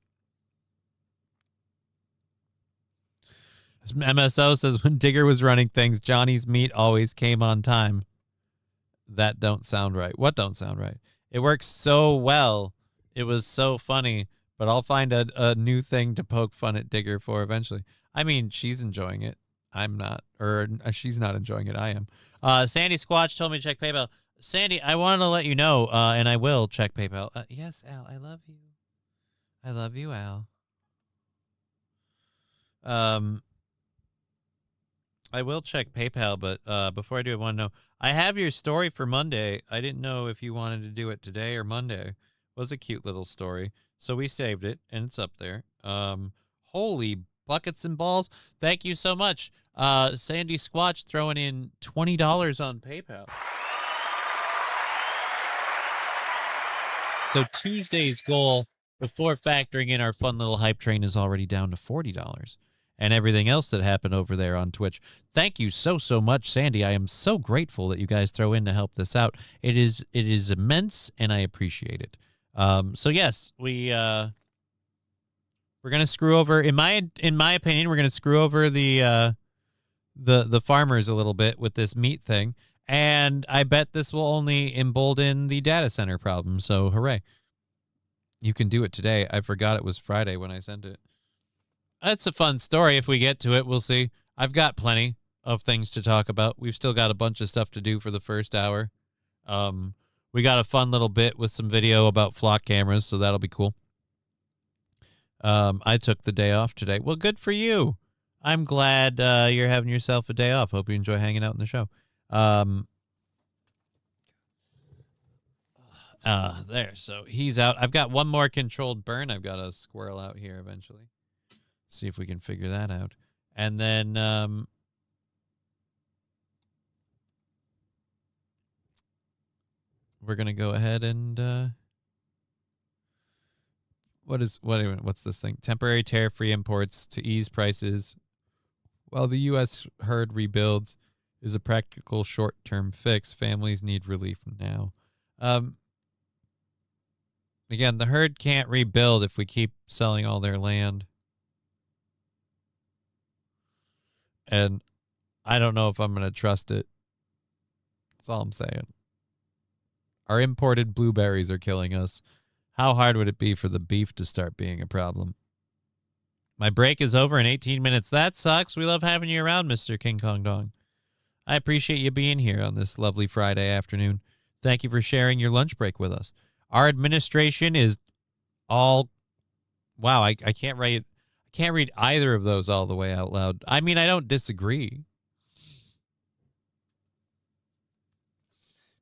MSO says, when Digger was running things, Johnny's meat always came on time. That don't sound right. What don't sound right? It works so well. It was so funny, but I'll find a new thing to poke fun at Digger for eventually. I mean, she's enjoying it. I'm not, or she's not enjoying it. I am. Sandy Squatch told me to check PayPal. Sandy, I wanted to let you know, and I will check PayPal. Yes, Al, I love you. I love you, Al. I will check PayPal, but before I do, I want to know, I have your story for Monday. I didn't know if you wanted to do it today or Monday. It was a cute little story. So we saved it, and it's up there. Holy buckets and balls. Thank you so much. Sandy Squatch throwing in $20 on PayPal. So Tuesday's goal, before factoring in our fun little hype train, is already down to $40. And everything else that happened over there on Twitch. Thank you so much, Sandy. I am so grateful that you guys throw in to help this out. It is immense, and I appreciate it. So yes, we're gonna screw over. In my opinion, we're gonna screw over the farmers a little bit with this meat thing, and I bet this will only embolden the data center problem. So hooray! You can do it today. I forgot it was Friday when I sent it. That's a fun story. If we get to it, we'll see. I've got plenty of things to talk about. We've still got a bunch of stuff to do for the first hour. We got a fun little bit with some video about flock cameras, so that'll be cool. I took the day off today. Well, good for you. I'm glad you're having yourself a day off. Hope you enjoy hanging out in the show. There. So he's out. I've got one more controlled burn. I've got a squirrel out here eventually. See if we can figure that out. And then we're going to go ahead and what's this thing? Temporary tariff-free imports to ease prices while the U.S. herd rebuilds is a practical short-term fix. Families need relief now. Again, the herd can't rebuild if we keep selling all their land. And I don't know if I'm going to trust it. That's all I'm saying. Our imported blueberries are killing us. How hard would it be for the beef to start being a problem? My break is over in 18 minutes. That sucks. We love having you around, Mr. King Kong Dong. I appreciate you being here on this lovely Friday afternoon. Thank you for sharing your lunch break with us. Our administration is all... Wow, I can't write... Can't read either of those all the way out loud. I mean, I don't disagree.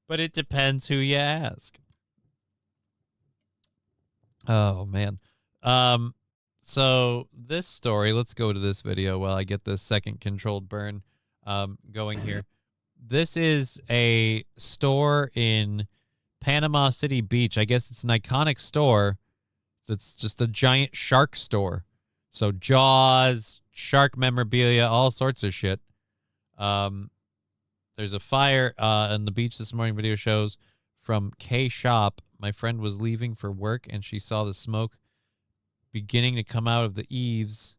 But it depends who you ask. Oh, man. So this story, let's go to this video while I get this second controlled burn going here. This is a store in Panama City Beach. I guess it's an iconic store that's just a giant shark store. So Jaws, shark memorabilia, all sorts of shit. There's a fire on the beach this morning, video shows from K Shop. My friend was leaving for work, and she saw the smoke beginning to come out of the eaves.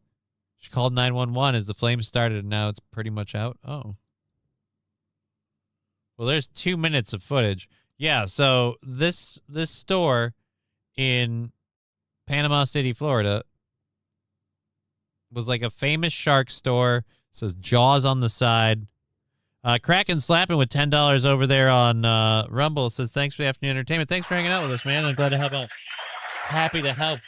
She called 911 as the flames started, and now it's pretty much out. Oh. Well, there's 2 minutes of footage. Yeah, so this store in Panama City, Florida was like a famous shark store. It says Jaws on the side. Kraken Slapping with $10 over there on Rumble says, thanks for the afternoon entertainment. Thanks for hanging out with us, man. I'm glad to help out. Happy to help.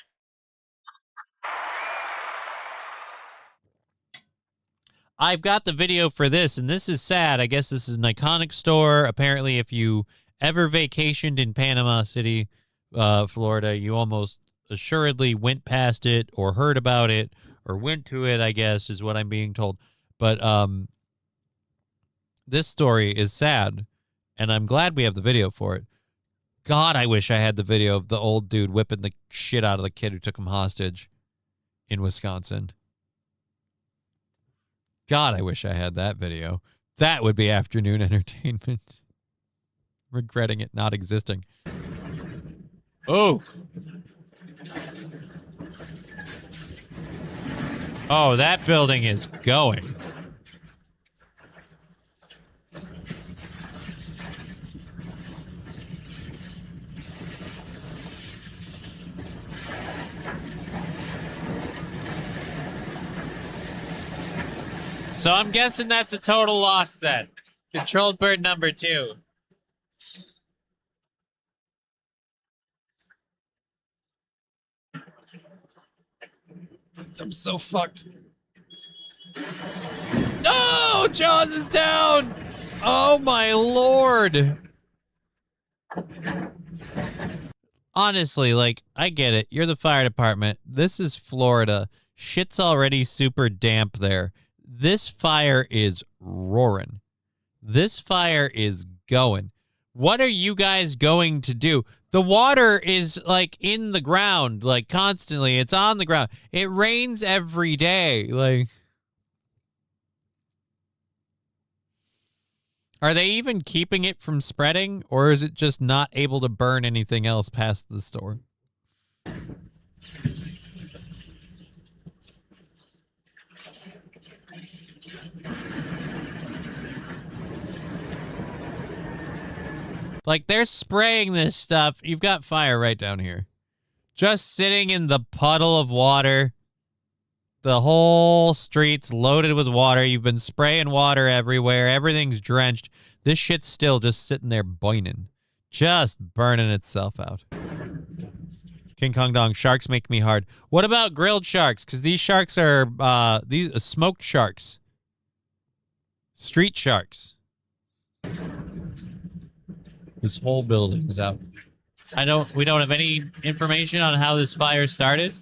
I've got the video for this, and this is sad. I guess this is an iconic store. Apparently, if you ever vacationed in Panama City, Florida, you almost assuredly went past it or heard about it or went to it, I guess, is what I'm being told. But this story is sad, and I'm glad we have the video for it. God, I wish I had the video of the old dude whipping the shit out of the kid who took him hostage in Wisconsin. God, I wish I had that video. That would be afternoon entertainment. Regretting it not existing. Oh. Oh, that building is going. So I'm guessing that's a total loss then. Controlled bird number 2. I'm so fucked. No! Jaws is down! Oh my lord! Honestly, like, I get it. You're the fire department. This is Florida. Shit's already super damp there. This fire is roaring. This fire is going. What are you guys going to do? The water is, like, in the ground, like, constantly. It's on the ground. It rains every day. Like, are they even keeping it from spreading, or is it just not able to burn anything else past the store? Like, they're spraying this stuff. You've got fire right down here. Just sitting in the puddle of water. The whole street's loaded with water. You've been spraying water everywhere. Everything's drenched. This shit's still just sitting there boiling. Just burning itself out. King Kong Dong, sharks make me hard. What about grilled sharks? Because these sharks are these smoked sharks. Street sharks. This whole building is out. We don't have any information on how this fire started.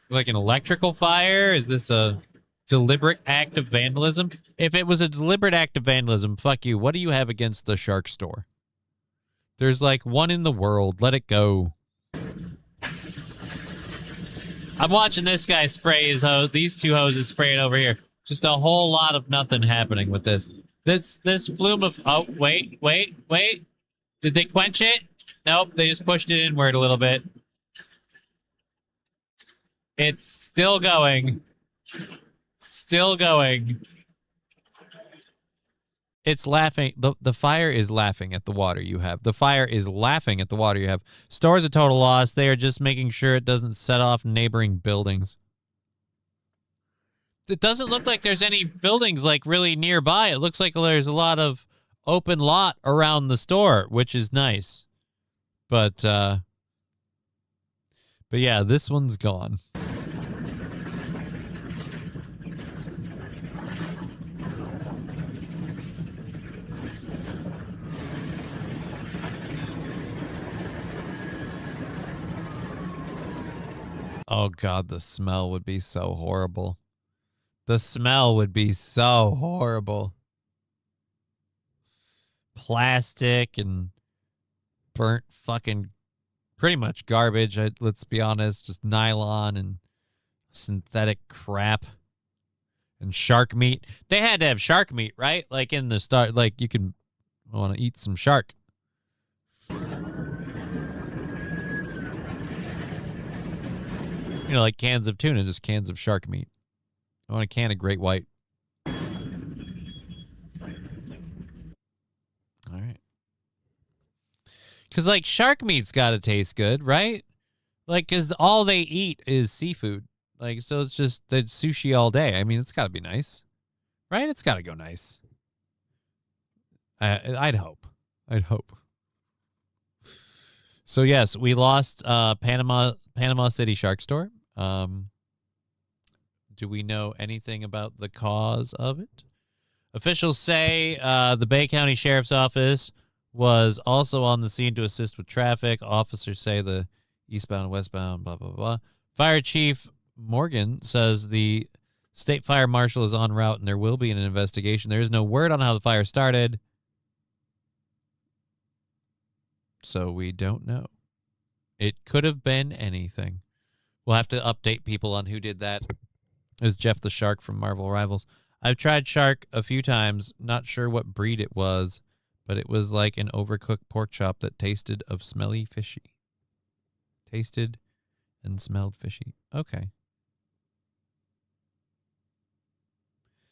Like an electrical fire? Is this a deliberate act of vandalism? If it was a deliberate act of vandalism, fuck you. What do you have against the shark store? There's like one in the world. Let it go. I'm watching this guy spray his hose. These two hoses spraying over here. Just a whole lot of nothing happening with this. This flume of... Oh, wait. Did they quench it? Nope, they just pushed it inward a little bit. It's still going. Still going. It's laughing. The fire is laughing at the water you have. The fire is laughing at the water you have. Store's a total loss. They are just making sure it doesn't set off neighboring buildings. It doesn't look like there's any buildings like really nearby. It looks like there's a lot of open lot around the store, which is nice. But yeah, this one's gone. Oh God, the smell would be so horrible. The smell would be so horrible. Plastic and burnt fucking pretty much garbage. Let's be honest, just nylon and synthetic crap and shark meat. They had to have shark meat, right? Like in the start, like you can want to eat some shark. You know, like cans of tuna, just cans of shark meat. I want a can of great white. Because, like, shark meat's got to taste good, right? Like, because all they eat is seafood. Like, so it's just the sushi all day. I mean, it's got to be nice, right? It's got to go nice. I'd hope. I'd hope. So, yes, we lost Panama City Shark Store. Do we know anything about the cause of it? Officials say the Bay County Sheriff's Office was also on the scene to assist with traffic. Officers say the eastbound and westbound, blah, blah, blah. Fire Chief Morgan says the state fire marshal is en route and there will be an investigation. There is no word on how the fire started, so we don't know. It could have been anything. We'll have to update people on who did that. It was Jeff the Shark from Marvel Rivals. I've tried shark a few times. Not sure what breed it was, but it was like an overcooked pork chop that tasted of smelly fishy. Tasted and smelled fishy. Okay.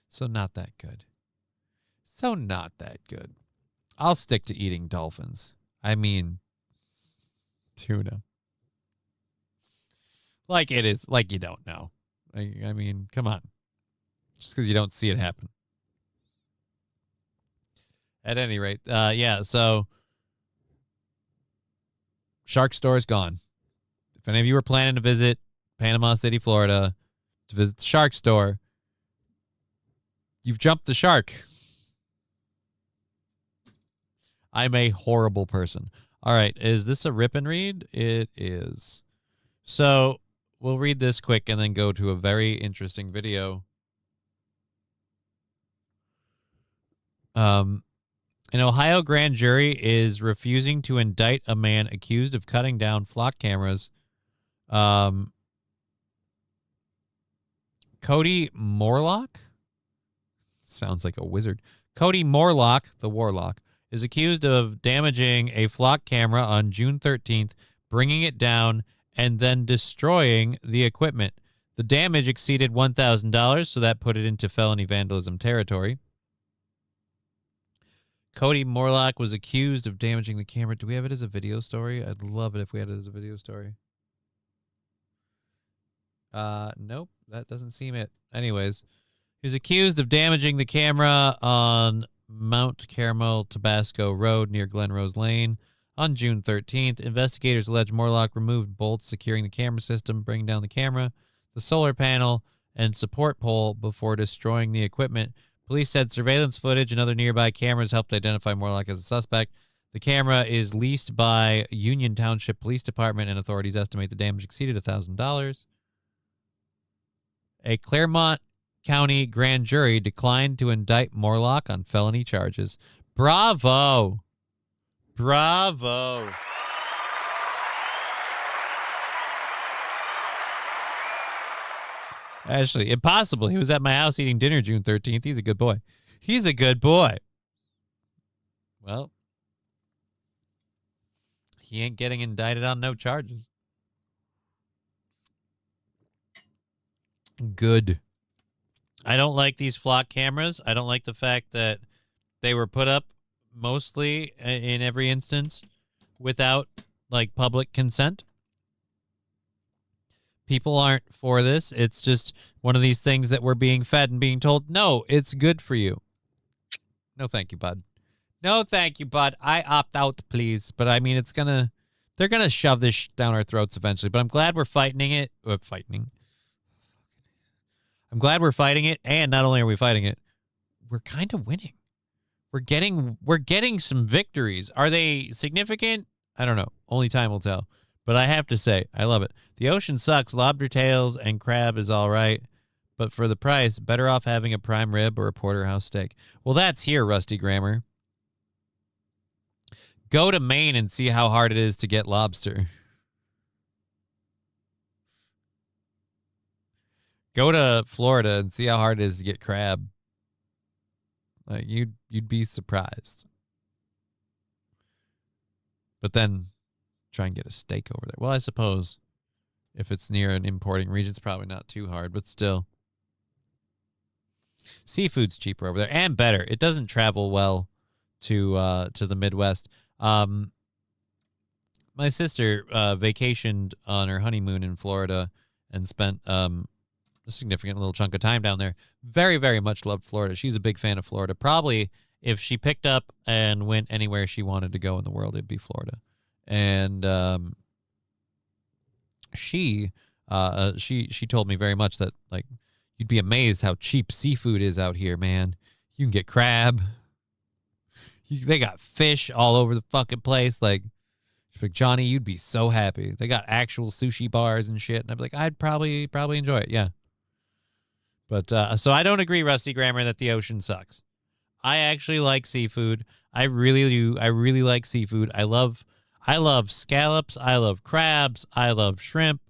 So not that good. So not that good. I'll stick to eating dolphins. I mean, tuna. Like it is, like you don't know. I mean, come on. Just because you don't see it happen. At any rate, yeah, so Shark Store is gone. If any of you were planning to visit Panama City, Florida, to visit the Shark Store, you've jumped the shark. I'm a horrible person. All right, is this a rip and read? It is. So we'll read this quick and then go to a very interesting video. An Ohio grand jury is refusing to indict a man accused of cutting down flock cameras. Cody Morlock? Sounds like a wizard. Cody Morlock, the warlock, is accused of damaging a flock camera on June 13th, bringing it down, and then destroying the equipment. The damage exceeded $1,000, so that put it into felony vandalism territory. Cody Morlock was accused of damaging the camera. Do we have it as a video story? I'd love it if we had it as a video story. Nope, that doesn't seem it. Anyways, he was accused of damaging the camera on Mount Carmel Tabasco Road near Glen Rose Lane on June 13th. Investigators allege Morlock removed bolts securing the camera system, bringing down the camera, the solar panel, and support pole before destroying the equipment. Police said surveillance footage and other nearby cameras helped identify Morlock as a suspect. The camera is leased by Union Township Police Department, and authorities estimate the damage exceeded $1,000. A Claremont County grand jury declined to indict Morlock on felony charges. Bravo! Bravo! Actually, impossible. He was at my house eating dinner June 13th. He's a good boy. He's a good boy. Well, he ain't getting indicted on no charges. Good. I don't like these flock cameras. I don't like the fact that they were put up mostly in every instance without like public consent. People aren't for this. It's just one of these things that we're being fed and being told, no, it's good for you. No, thank you, bud. No, thank you, bud. I opt out, please. But I mean, they're going to shove this down our throats eventually. But I'm glad we're fighting it. I'm glad we're fighting it. And not only are we fighting it, we're kind of winning. We're getting some victories. Are they significant? I don't know. Only time will tell. But I have to say, I love it. The ocean sucks. Lobster tails and crab is all right. But for the price, better off having a prime rib or a porterhouse steak. Well, that's here, Rusty Grammar. Go to Maine and see how hard it is to get lobster. Go to Florida and see how hard it is to get crab. Like you'd be surprised. But then try and get a steak over there. Well, I suppose if it's near an importing region, it's probably not too hard, but still. Seafood's cheaper over there and better. It doesn't travel well to the Midwest. my sister vacationed on her honeymoon in Florida and spent a significant little chunk of time down there. Very, very much loved Florida. She's a big fan of Florida. Probably if she picked up and went anywhere she wanted to go in the world, it'd be Florida. And she told me very much that, like, you'd be amazed how cheap seafood is out here, man. You can get crab. They got fish all over the fucking place. Like, Johnny, you'd be so happy. They got actual sushi bars and shit. And I'd be like, I'd probably enjoy it. Yeah. But so I don't agree, Rusty Grammar, that the ocean sucks. I actually like seafood. I really do. I really like seafood. I love scallops. I love crabs. I love shrimp.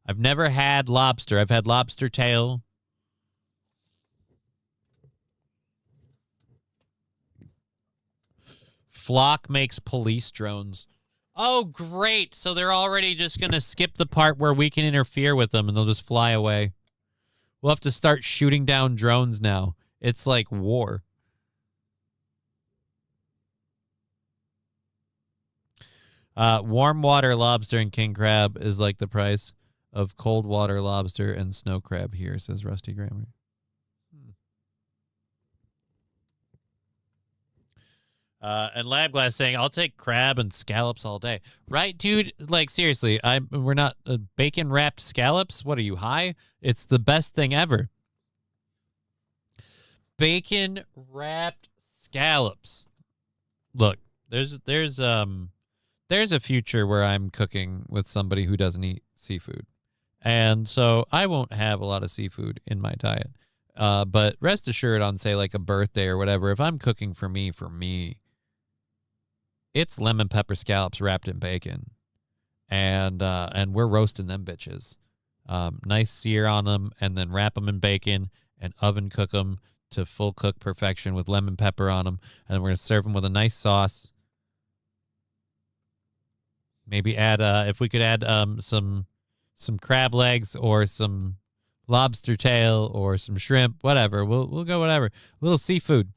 I've never had lobster. I've had lobster tail. Flock makes police drones. Oh, great. So they're already just going to skip the part where we can interfere with them and they'll just fly away. We'll have to start shooting down drones now. It's like war. Warm water lobster and king crab is like the price of cold water lobster and snow crab here, says Rusty Grammar. And Labglass saying, I'll take crab and scallops all day. Right, dude? Like, seriously, we're not bacon-wrapped scallops? What are you, high? It's the best thing ever. Bacon-wrapped scallops. Look, there's a future where I'm cooking with somebody who doesn't eat seafood. And so I won't have a lot of seafood in my diet. But rest assured on, say, like a birthday or whatever, if I'm cooking for me, it's lemon pepper scallops wrapped in bacon. And we're roasting them bitches. Nice sear on them, and then wrap them in bacon and oven cook them to full cook perfection with lemon pepper on them. And then we're going to serve them with a nice sauce. Maybe add, if we could add some crab legs or some lobster tail or some shrimp, whatever. We'll go whatever. Little seafood,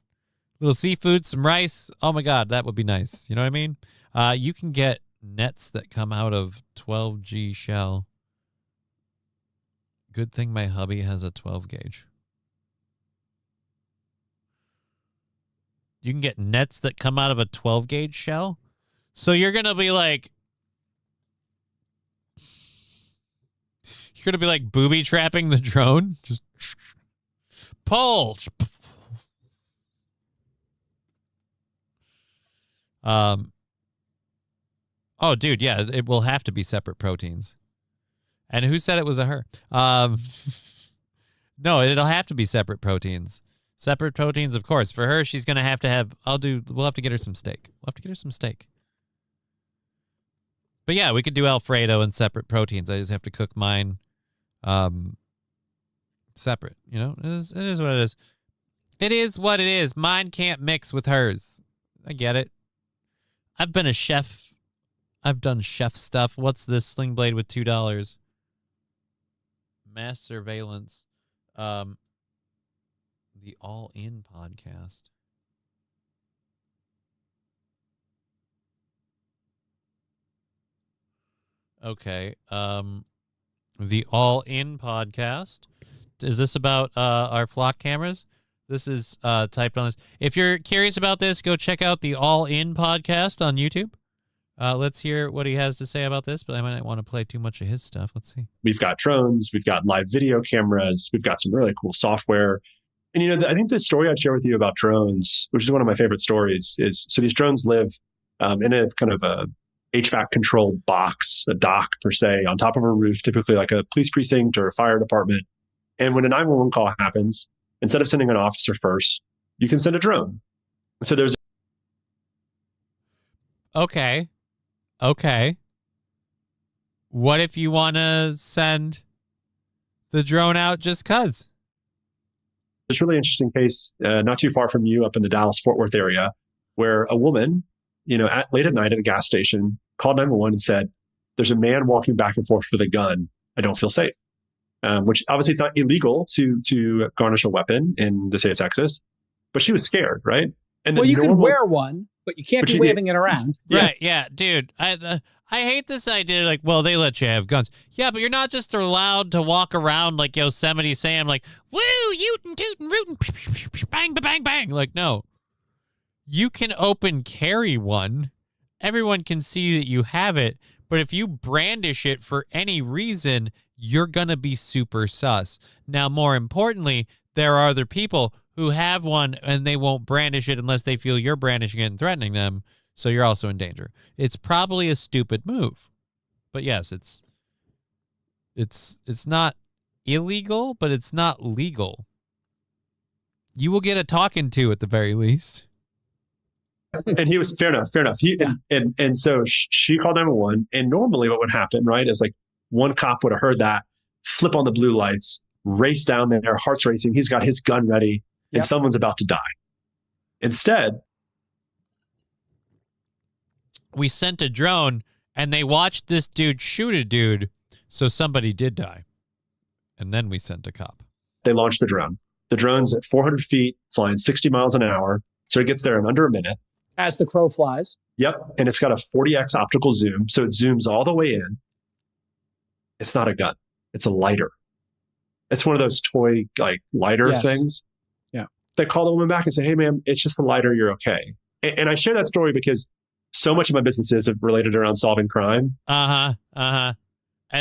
some rice. Oh my God, that would be nice. You know what I mean? You can get nets that come out of 12G shell. Good thing my hubby has a 12 gauge. You can get nets that come out of a 12 gauge shell. So you're going to be like, booby trapping the drone. Just pull. Oh, dude, yeah, it will have to be separate proteins. And who said it was a her? No, it'll have to be separate proteins. Separate proteins, of course. For her, she's gonna have to have. We'll have to get her some steak. But yeah, we could do Alfredo and separate proteins. I just have to cook mine separate. You know, it is what it is. It is what it is. Mine can't mix with hers. I get it. I've been a chef. I've done chef stuff. What's this sling blade with $2? Mass surveillance. The All In podcast. Okay. The All In podcast. Is this about our Flock cameras? This is typed on this. If you're curious about this, go check out the All In podcast on YouTube. Let's hear what he has to say about this, but I might not want to play too much of his stuff. Let's see. We've got drones. We've got live video cameras. We've got some really cool software. And, you know, I think the story I'd share with you about drones, which is one of my favorite stories, is so these drones live in a kind of a HVAC controlled box, a dock per se, on top of a roof, typically like a police precinct or a fire department. And when a 911 call happens, instead of sending an officer first, you can send a drone. So there's. Okay. What if you want to send the drone out just cuz? This really interesting case not too far from you up in the Dallas-Fort Worth area where a woman, you know, late at night at a gas station called 911 and said, there's a man walking back and forth with a gun. I don't feel safe. Which obviously it's not illegal to garnish a weapon in the state of Texas, but she was scared, right? And well, you can wear one, but you can't be waving it around. Right? Yeah, dude. I hate this idea. Like, well, they let you have guns. Yeah, but you're not just allowed to walk around like Yosemite Sam, like, woo, uten, tootin', rootin', bang, bang, bang. Like, no. You can open carry one. Everyone can see that you have it. But if you brandish it for any reason, you're going to be super sus. Now, more importantly, there are other people who have one and they won't brandish it unless they feel you're brandishing it and threatening them. So you're also in danger. It's probably a stupid move. But yes, it's not illegal, but it's not legal. You will get a talking to at the very least. And he was fair enough. And so she called 911. And normally what would happen, right, is like one cop would have heard that, flip on the blue lights, race down there, heart's racing. He's got his gun ready, and someone's about to die. Instead, we sent a drone, and they watched this dude shoot a dude, so somebody did die. And then we sent a cop. They launched the drone. The drone's at 400 feet, flying 60 miles an hour, so it gets there in under a minute. As the crow flies. Yep, and it's got a 40x optical zoom, so it zooms all the way in. It's not a gun. It's a lighter. It's one of those toy, like, lighter things. Yeah. They call the woman back and say, hey, ma'am, it's just a lighter. You're okay. And I share that story because so much of my businesses have related around solving crime. And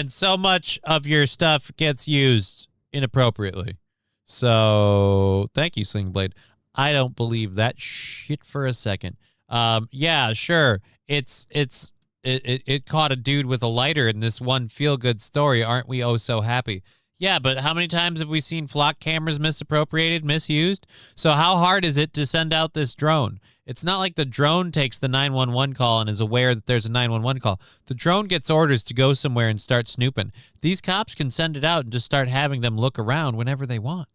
so much of your stuff gets used inappropriately. So thank you, Sling Blade. I don't believe that shit for a second. Yeah, sure. It caught a dude with a lighter in this one feel-good story. Aren't we oh so happy? Yeah, but how many times have we seen flock cameras misappropriated, misused? So how hard is it to send out this drone? It's not like the drone takes the 911 call and is aware that there's a 911 call. The drone gets orders to go somewhere and start snooping. These cops can send it out and just start having them look around whenever they want.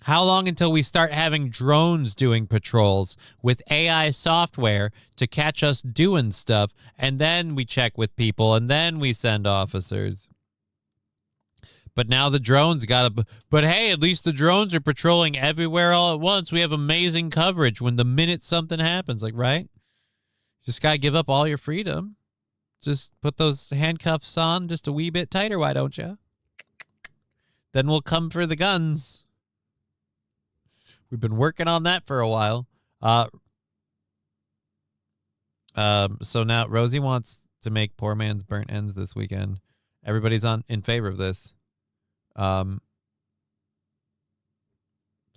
How long until we start having drones doing patrols with AI software to catch us doing stuff, and then we check with people, and then we send officers? But now the drones but hey, at least the drones are patrolling everywhere all at once. We have amazing coverage when the minute something happens, like, right? Just got to give up all your freedom. Just put those handcuffs on just a wee bit tighter, why don't you? Then we'll come for the guns. We've been working on that for a while. So now Rosie wants to make Poor Man's Burnt Ends this weekend. Everybody's in favor of this. So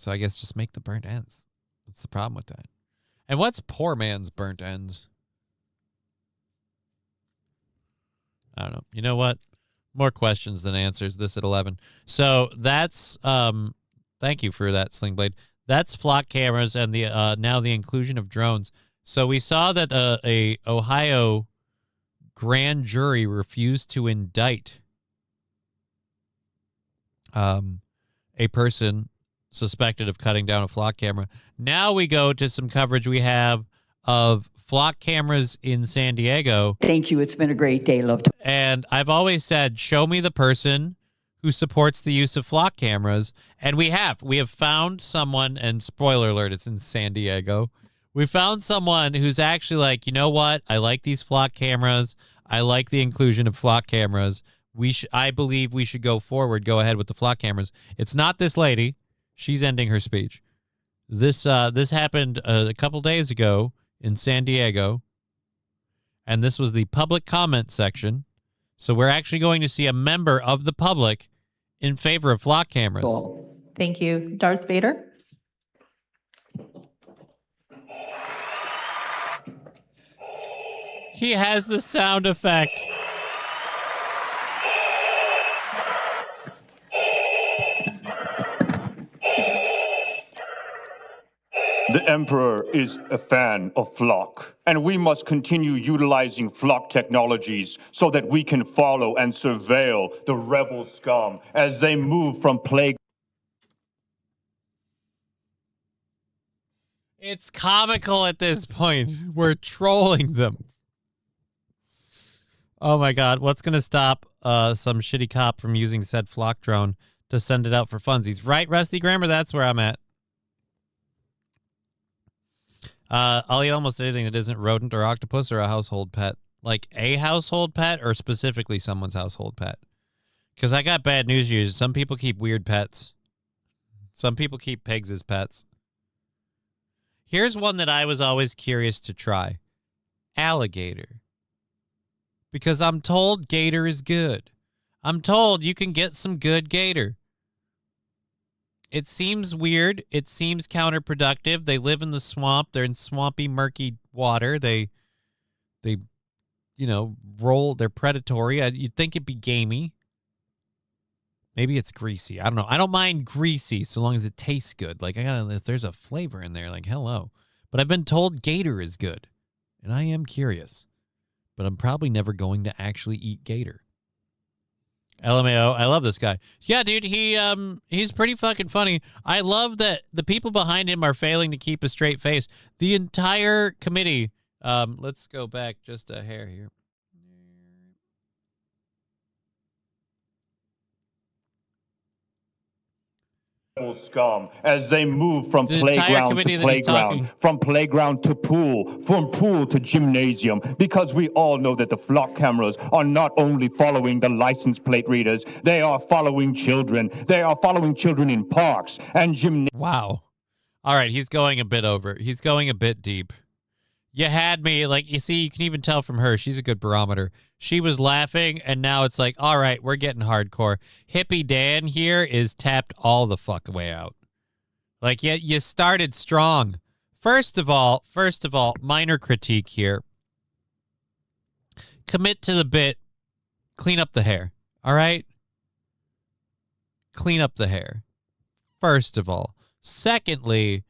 I guess just make the burnt ends. What's the problem with that? And what's Poor Man's Burnt Ends? I don't know. You know what? More questions than answers. This at 11. So that's thank you for that, Sling Blade. That's flock cameras and the now the inclusion of drones. So we saw that a Ohio grand jury refused to indict a person suspected of cutting down a flock camera. Now we go to some coverage we have of flock cameras in San Diego. Thank you. It's been a great day. Loved. And I've always said, show me the person who supports the use of flock cameras. And we have found someone, and spoiler alert, it's in San Diego. We found someone who's actually like, you know what? I like these flock cameras. I like the inclusion of flock cameras. I believe we should go ahead with the flock cameras. It's not this lady. She's ending her speech. This happened a couple days ago in San Diego. And this was the public comment section. So we're actually going to see a member of the public in favor of flock cameras. Cool. Thank you. Darth Vader. He has the sound effect. The Emperor is a fan of flock, and we must continue utilizing flock technologies so that we can follow and surveil the rebel scum as they move from plague. It's comical at this point. We're trolling them. Oh my God. What's going to stop some shitty cop from using said flock drone to send it out for funsies? Right, Rusty Grammar? That's where I'm at. I'll eat almost anything that isn't rodent or octopus or a household pet. Like a household pet or specifically someone's household pet. Because I got bad news for you. Some people keep weird pets. Some people keep pigs as pets. Here's one that I was always curious to try. Alligator. Because I'm told gator is good. I'm told you can get some good gator. It seems weird. It seems counterproductive. They live in the swamp. They're in swampy, murky water. They roll. They're predatory. You'd think it'd be gamey. Maybe it's greasy. I don't know. I don't mind greasy so long as it tastes good. Like, if there's a flavor in there, like, hello. But I've been told gator is good. And I am curious. But I'm probably never going to actually eat gator. LMAO, I love this guy. Yeah, dude, he's pretty fucking funny. I love that the people behind him are failing to keep a straight face. The entire committee, let's go back just a hair here. Scum as they move from The entire playground committee to that he's playground, talking. from playground to pool, from pool to gymnasium, because we all know that the flock cameras are not only following the license plate readers, they are following children. They are following children in parks and gymnasiums. Wow. All right, he's going a bit over. He's going a bit deep. You had me. Like, you see, you can even tell from her. She's a good barometer. She was laughing, and now it's like, all right, we're getting hardcore. Hippie Dan here is tapped all the fuck way out. Like, you started strong. First of all, minor critique here. Commit to the bit. Clean up the hair. All right? Clean up the hair. First of all. Secondly,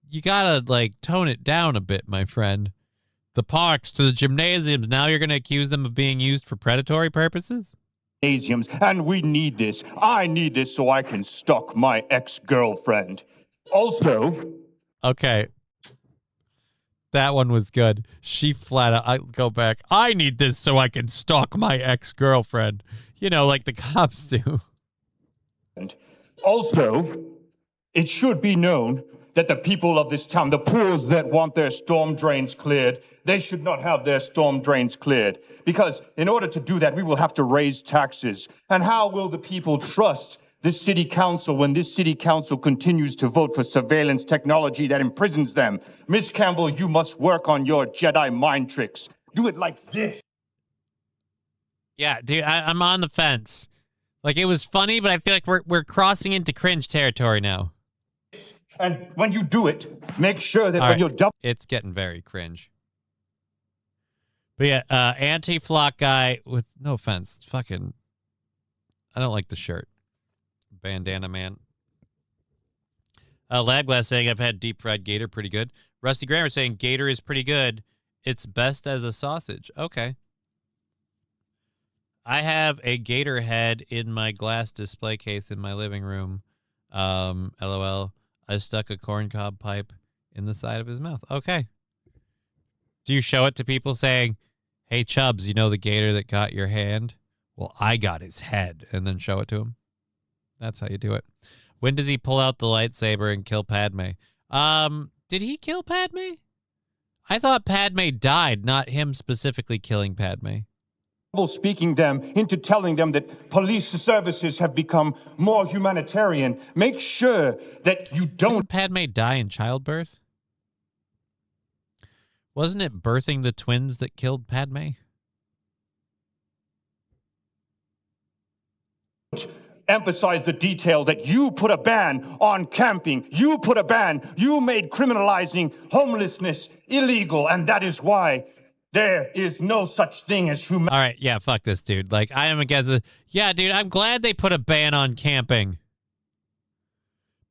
you gotta, like, tone it down a bit, my friend. The parks to the gymnasiums, now you're gonna accuse them of being used for predatory purposes? And we need this. I need this so I can stalk my ex-girlfriend. Also, Okay. That one was good. She flat out, I go back. I need this so I can stalk my ex-girlfriend. You know, like the cops do. Also, it should be known that the people of this town, the pools that want their storm drains cleared, they should not have their storm drains cleared. Because in order to do that, we will have to raise taxes. And how will the people trust this city council when this city council continues to vote for surveillance technology that imprisons them? Miss Campbell, you must work on your Jedi mind tricks. Do it like this. Yeah, dude, I'm on the fence. Like, it was funny, but I feel like we're crossing into cringe territory now. And when you do it, make sure that All when right. you're done. It's getting very cringe. But yeah, anti-flock guy with, no offense, fucking, I don't like the shirt. Bandana man. Labglass saying, I've had deep fried gator, pretty good. Rusty Grammar saying, gator is pretty good. It's best as a sausage. Okay. I have a gator head in my glass display case in my living room. LOL. I stuck a corncob pipe in the side of his mouth. Okay. Do you show it to people saying, hey, Chubbs, you know the gator that got your hand? Well, I got his head. And then show it to him. That's how you do it. When does he pull out the lightsaber and kill Padme? Did he kill Padme? I thought Padme died, not him specifically killing Padme. Speaking them into telling them that police services have become more humanitarian. Make sure that you don't. Didn't Padme die in childbirth? Wasn't it birthing the twins that killed Padme? Emphasize the detail that you put a ban on camping. You put a ban. You made criminalizing homelessness illegal, and that is why there is no such thing as human. All right, yeah, fuck this dude. Like, I am against it. Yeah, dude, I'm glad they put a ban on camping.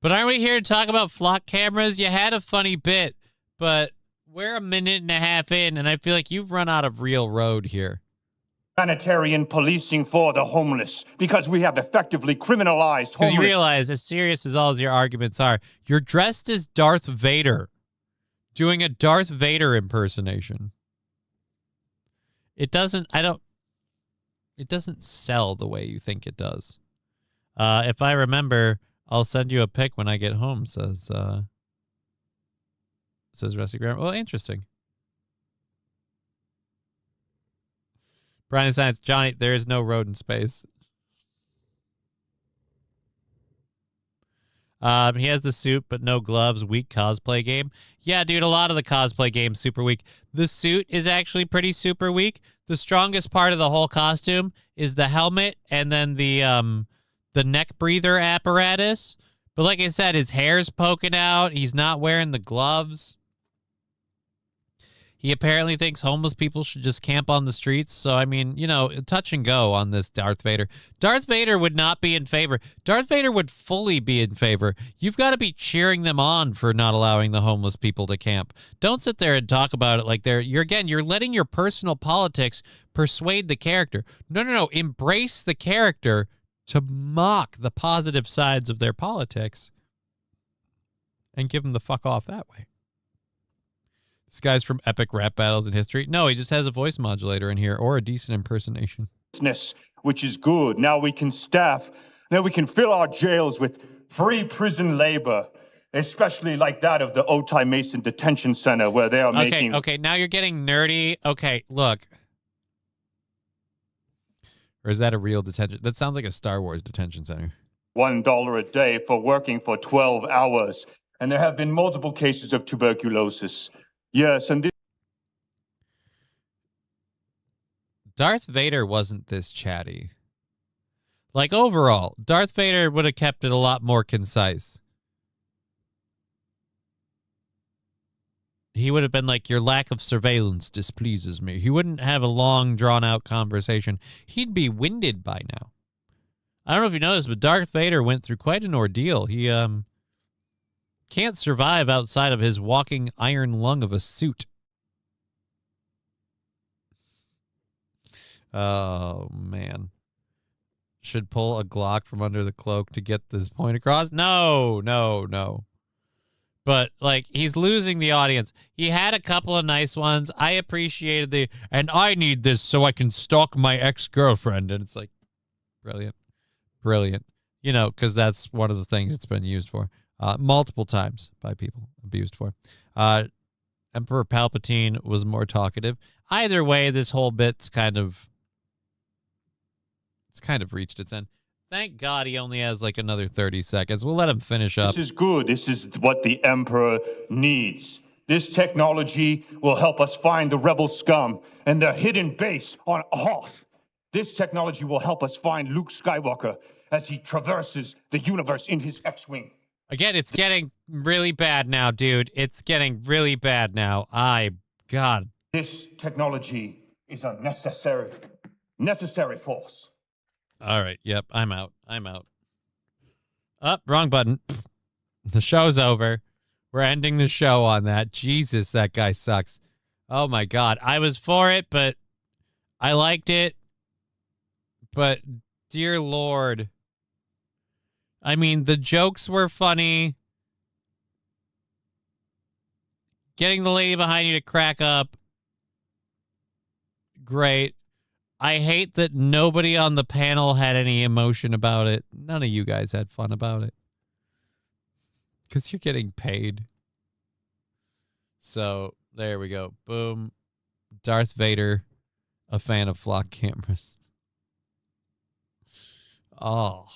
But aren't we here to talk about flock cameras? You had a funny bit, but we're a minute and a half in, and I feel like you've run out of real road here. Humanitarian policing for the homeless, because we have effectively criminalized Because homeless. you realize, as serious as all of your arguments are, you're dressed as Darth Vader, doing a Darth Vader impersonation. It doesn't sell the way you think it does. If I remember, I'll send you a pic when I get home, says says Rusty Graham. Well, interesting. Brian Science, Johnny, there is no road in space. He has the suit, but no gloves. Weak cosplay game. Yeah, dude, a lot of the cosplay game's super weak. The suit is actually pretty super weak. The strongest part of the whole costume is the helmet and then the neck breather apparatus. But like I said, his hair's poking out. He's not wearing the gloves. He apparently thinks homeless people should just camp on the streets. So, I mean, you know, touch and go on this Darth Vader. Darth Vader would not be in favor. Darth Vader would fully be in favor. You've got to be cheering them on for not allowing the homeless people to camp. Don't sit there and talk about it like you're letting your personal politics persuade the character. No. Embrace the character to mock the positive sides of their politics and give them the fuck off that way. This guy's from Epic Rap Battles in History. No, he just has a voice modulator in here or a decent impersonation. Which is good. Now we can fill our jails with free prison labor, especially like that of the Otay Mason Detention Center, where they are making... Okay, now you're getting nerdy. Okay, look. Or is that a real detention? That sounds like a Star Wars detention center. $1 a day for working for 12 hours. And there have been multiple cases of tuberculosis. Yes, and Darth Vader wasn't this chatty. Like, overall, Darth Vader would have kept it a lot more concise. He would have been like, your lack of surveillance displeases me. He wouldn't have a long, drawn-out conversation. He'd be winded by now. I don't know if you know this, but Darth Vader went through quite an ordeal. He, can't survive outside of his walking iron lung of a suit. Oh, man. Should pull a Glock from under the cloak to get this point across? No. But, like, he's losing the audience. He had a couple of nice ones. I appreciated and I need this so I can stalk my ex-girlfriend. And it's like, brilliant. You know, because that's one of the things it's been used for. Multiple times by people, abused for. Emperor Palpatine was more talkative. Either way, this whole bit's kind of reached its end. Thank God he only has like another 30 seconds. We'll let him finish up. This is good. This is what the Emperor needs. This technology will help us find the rebel scum and their hidden base on Hoth. This technology will help us find Luke Skywalker as he traverses the universe in his X-Wing. Again, it's getting really bad now, dude. It's getting really bad now. God. This technology is a necessary force. All right. Yep. I'm out. Wrong button. The show's over. We're ending the show on that. Jesus, that guy sucks. Oh my God. I was for it, but I liked it. But dear Lord. I mean, the jokes were funny. Getting the lady behind you to crack up. Great. I hate that nobody on the panel had any emotion about it. None of you guys had fun about it. Because you're getting paid. So, there we go. Boom. Darth Vader, a fan of flock cameras. Oh.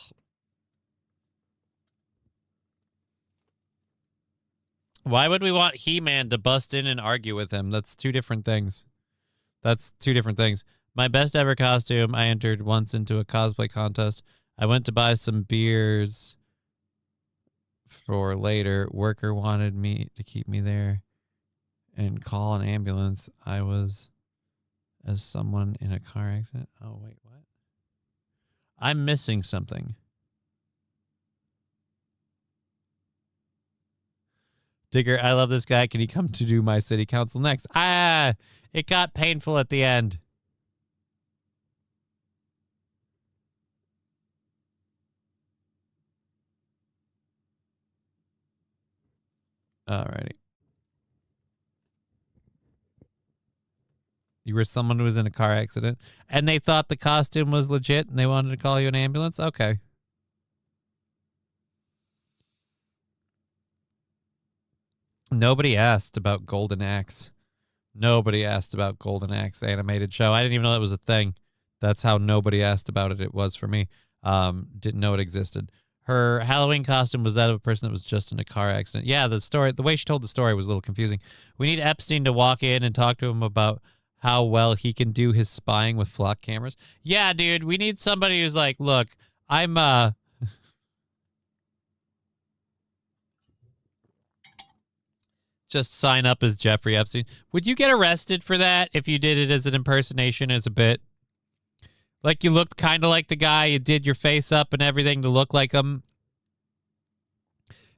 Why would we want He-Man to bust in and argue with him? That's two different things. My best ever costume, I entered once into a cosplay contest. I went to buy some beers for later. Worker wanted me to keep me there and call an ambulance. I was as someone in a car accident. Oh, wait, what? I'm missing something. Digger, I love this guy. Can he come to do my city council next? It got painful at the end. Alrighty. You were someone who was in a car accident, and they thought the costume was legit, and they wanted to call you an ambulance? Okay. Nobody asked about Golden Axe. Nobody asked about Golden Axe animated show. I didn't even know that was a thing. That's how nobody asked about it. It was for me. Didn't know it existed. Her Halloween costume was that of a person that was just in a car accident. Yeah, the way she told the story was a little confusing. We need Epstein to walk in and talk to him about how well he can do his spying with flock cameras. Yeah, dude, we need somebody who's like, look, I'm just sign up as Jeffrey Epstein. Would you get arrested for that if you did it as an impersonation, as a bit? Like you looked kind of like the guy, you did your face up and everything to look like him.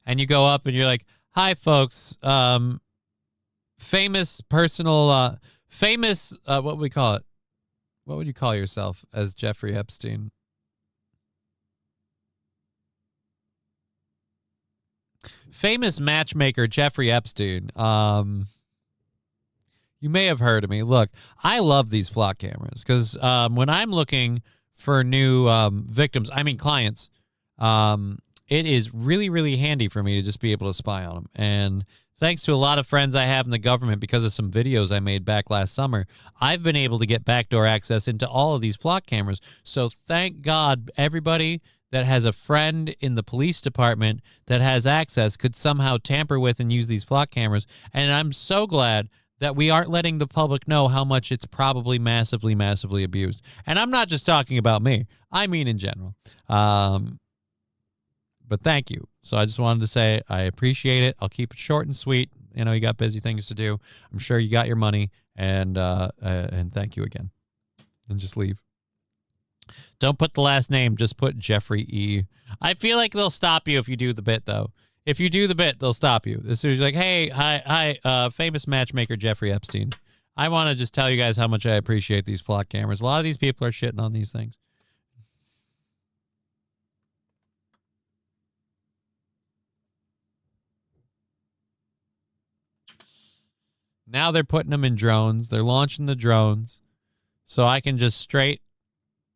And you go up and you're like, hi, folks. Famous personal, what would we call it? What would you call yourself as Jeffrey Epstein? Famous matchmaker Jeffrey Epstein. You may have heard of me. Look, I love these flock cameras because when I'm looking for new victims, I mean clients, it is really, really handy for me to just be able to spy on them. And thanks to a lot of friends I have in the government, because of some videos I made back last summer, I've been able to get backdoor access into all of these flock cameras. So thank God everybody that has a friend in the police department that has access could somehow tamper with and use these flock cameras. And I'm so glad that we aren't letting the public know how much it's probably massively, massively abused. And I'm not just talking about me. I mean in general. But thank you. So I just wanted to say I appreciate it. I'll keep it short and sweet. You know, you got busy things to do. I'm sure you got your money. And thank you again. And just leave. Don't put the last name. Just put Jeffrey E. I feel like they'll stop you if you do the bit, though. If you do the bit, they'll stop you. As soon as you're like, hey, hi, famous matchmaker Jeffrey Epstein. I want to just tell you guys how much I appreciate these flock cameras. A lot of these people are shitting on these things. Now they're putting them in drones. They're launching the drones so I can just straight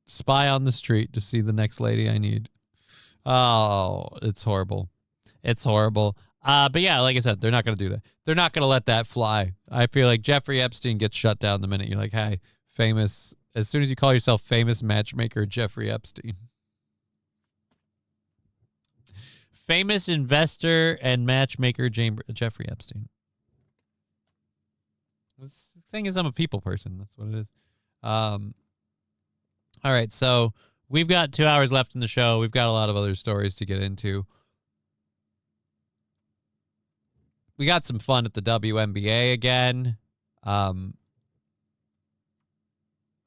spy on the street to see the next lady I need. Oh, it's horrible. It's horrible. But yeah, like I said, they're not going to do that. They're not going to let that fly. I feel like Jeffrey Epstein gets shut down the minute you're like, hey, famous. As soon as you call yourself famous matchmaker Jeffrey Epstein. Famous investor and matchmaker Jeffrey Epstein. The thing is, I'm a people person. That's what it is. All right, so we've got 2 hours left in the show. We've got a lot of other stories to get into. We got some fun at the WNBA again. Oh,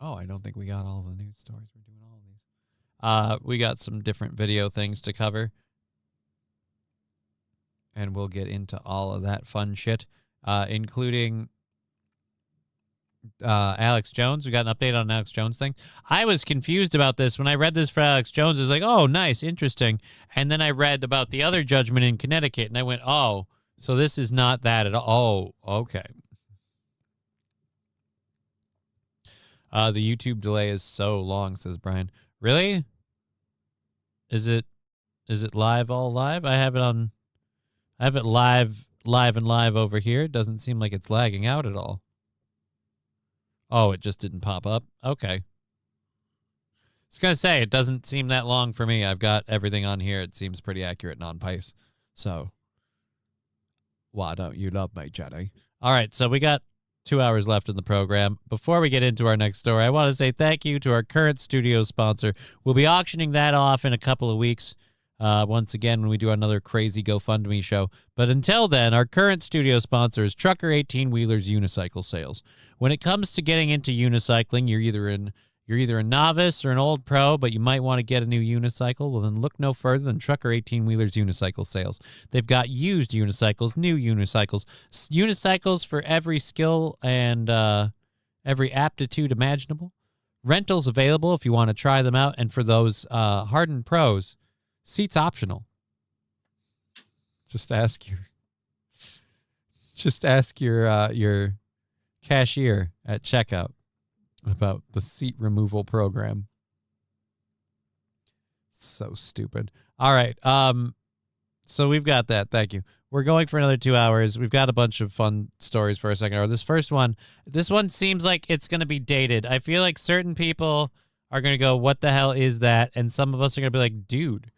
I don't think we got all the news stories. We're doing all of these. We got some different video things to cover. And we'll get into all of that fun shit, including Alex Jones. We got an update on Alex Jones thing. I was confused about this when I read this for Alex Jones. I was like, oh, nice, interesting. And then I read about the other judgment in Connecticut, and I went, oh, so this is not that at all. Oh, okay. The YouTube delay is so long, says Brian. Really? Is it live, all live? I have it live and live over here. It doesn't seem like it's lagging out at all. Oh, it just didn't pop up? Okay. I was going to say, it doesn't seem that long for me. I've got everything on here. It seems pretty accurate and on pace. So, why don't you love me, Jenny? All right, so we got 2 hours left in the program. Before we get into our next story, I want to say thank you to our current studio sponsor. We'll be auctioning that off in a couple of weeks. Once again, when we do another crazy GoFundMe show. But until then, our current studio sponsor is Trucker 18-Wheelers Unicycle Sales. When it comes to getting into unicycling, you're either a novice or an old pro, but you might want to get a new unicycle. Well, then look no further than Trucker 18-Wheelers Unicycle Sales. They've got used unicycles, new unicycles, unicycles for every skill and every aptitude imaginable. Rentals available if you want to try them out, and for those hardened pros, seats optional. Just ask your cashier at checkout about the seat removal program. So stupid. All right. So we've got that. Thank you. We're going for another 2 hours. We've got a bunch of fun stories for our second hour. This one seems like it's going to be dated. I feel like certain people are going to go, what the hell is that? And some of us are going to be like, dude.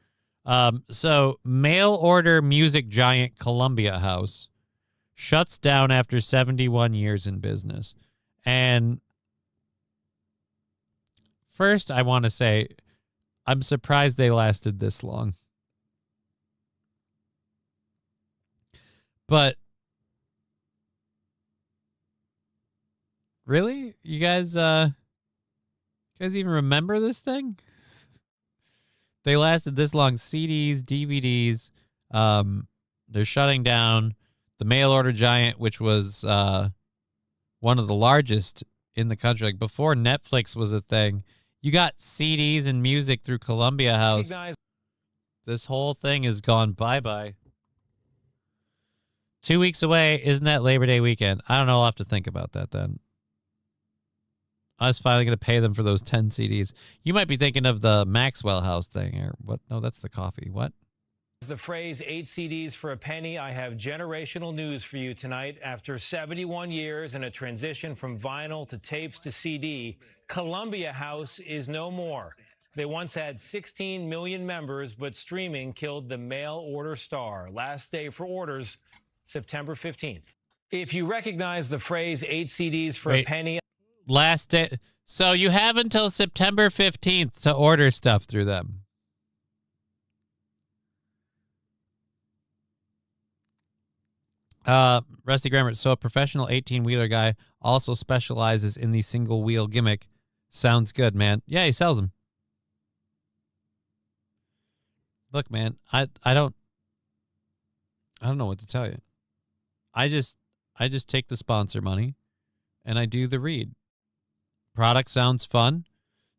So mail order music giant Columbia House shuts down after 71 years in business. And first, I want to say, I'm surprised they lasted this long. But really? You guys even remember this thing? They lasted this long. CDs, DVDs, they're shutting down. The mail order giant, which was one of the largest in the country, like before Netflix was a thing, you got CDs and music through Columbia House. This whole thing has gone bye-bye. 2 weeks away. Isn't that Labor Day weekend? I don't know. I'll have to think about that then. I was finally going to pay them for those 10 CDs. You might be thinking of the Maxwell House thing or what? No, that's the coffee. What? The phrase 8 CDs for a penny. I have generational news for you tonight. After 71 years and a transition from vinyl to tapes to CD, Columbia House is no more. They once had 16 million members, but streaming killed the mail order star. Last day for orders, September 15th. If you recognize the phrase 8 CDs for a penny. Last day. So you have until September 15th to order stuff through them. Rusty Grammar. So a professional 18-wheeler guy also specializes in the single-wheel gimmick. Sounds good, man. Yeah, he sells them. Look, man, I don't know what to tell you. I just take the sponsor money and I do the read. Product sounds fun.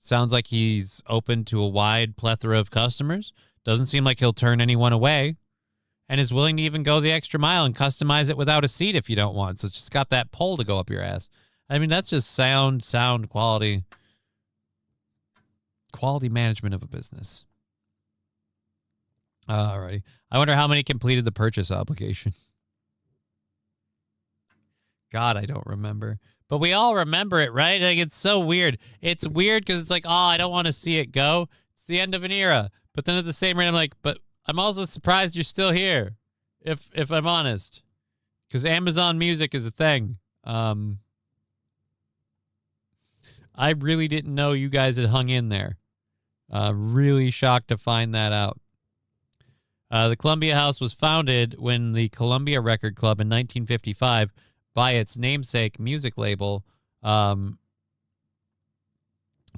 Sounds like he's open to a wide plethora of customers. Doesn't seem like he'll turn anyone away. And is willing to even go the extra mile and customize it without a seat if you don't want. So it's just got that pole to go up your ass. I mean, that's just sound quality management of a business. Alrighty. I wonder how many completed the purchase obligation. God, I don't remember. But we all remember it, right? Like, it's so weird. It's weird because it's like, oh, I don't want to see it go. It's the end of an era. But then at the same rate, I'm like, but I'm also surprised you're still here, if I'm honest. Because Amazon Music is a thing. I really didn't know you guys had hung in there. Really shocked to find that out. The Columbia House was founded when the Columbia Record Club in 1955 by its namesake music label to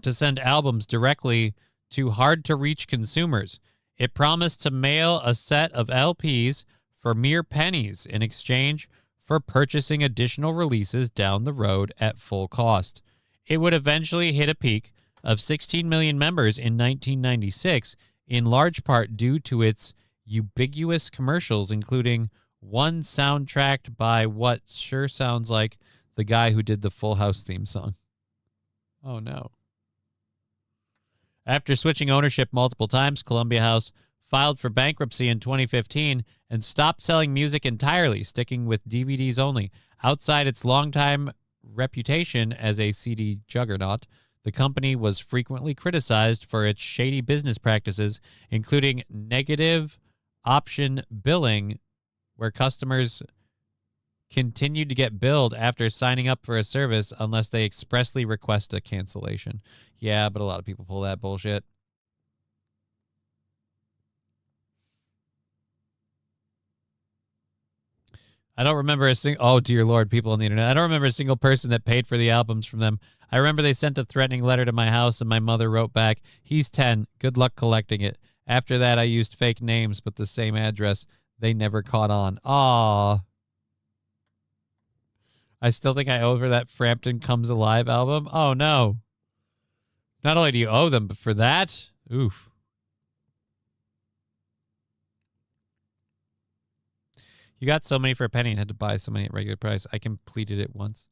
send albums directly to hard-to-reach consumers. It promised to mail a set of LPs for mere pennies in exchange for purchasing additional releases down the road at full cost. It would eventually hit a peak of 16 million members in 1996, in large part due to its ubiquitous commercials, including one soundtracked by what sure sounds like the guy who did the Full House theme song. Oh, no. After switching ownership multiple times, Columbia House filed for bankruptcy in 2015 and stopped selling music entirely, sticking with DVDs only. Outside its longtime reputation as a CD juggernaut, the company was frequently criticized for its shady business practices, including negative option billing, where customers continued to get billed after signing up for a service unless they expressly request a cancellation. Yeah, but a lot of people pull that bullshit. I don't remember a single... Oh, dear Lord, people on the internet. I don't remember a single person that paid for the albums from them. I remember they sent a threatening letter to my house, and my mother wrote back, "He's 10. Good luck collecting it." After that, I used fake names, but the same address. They never caught on. Aww. I still think I owe her that Frampton Comes Alive album. Oh, no. Not only do you owe them, but for that? Oof. You got so many for a penny and had to buy so many at regular price. I completed it once.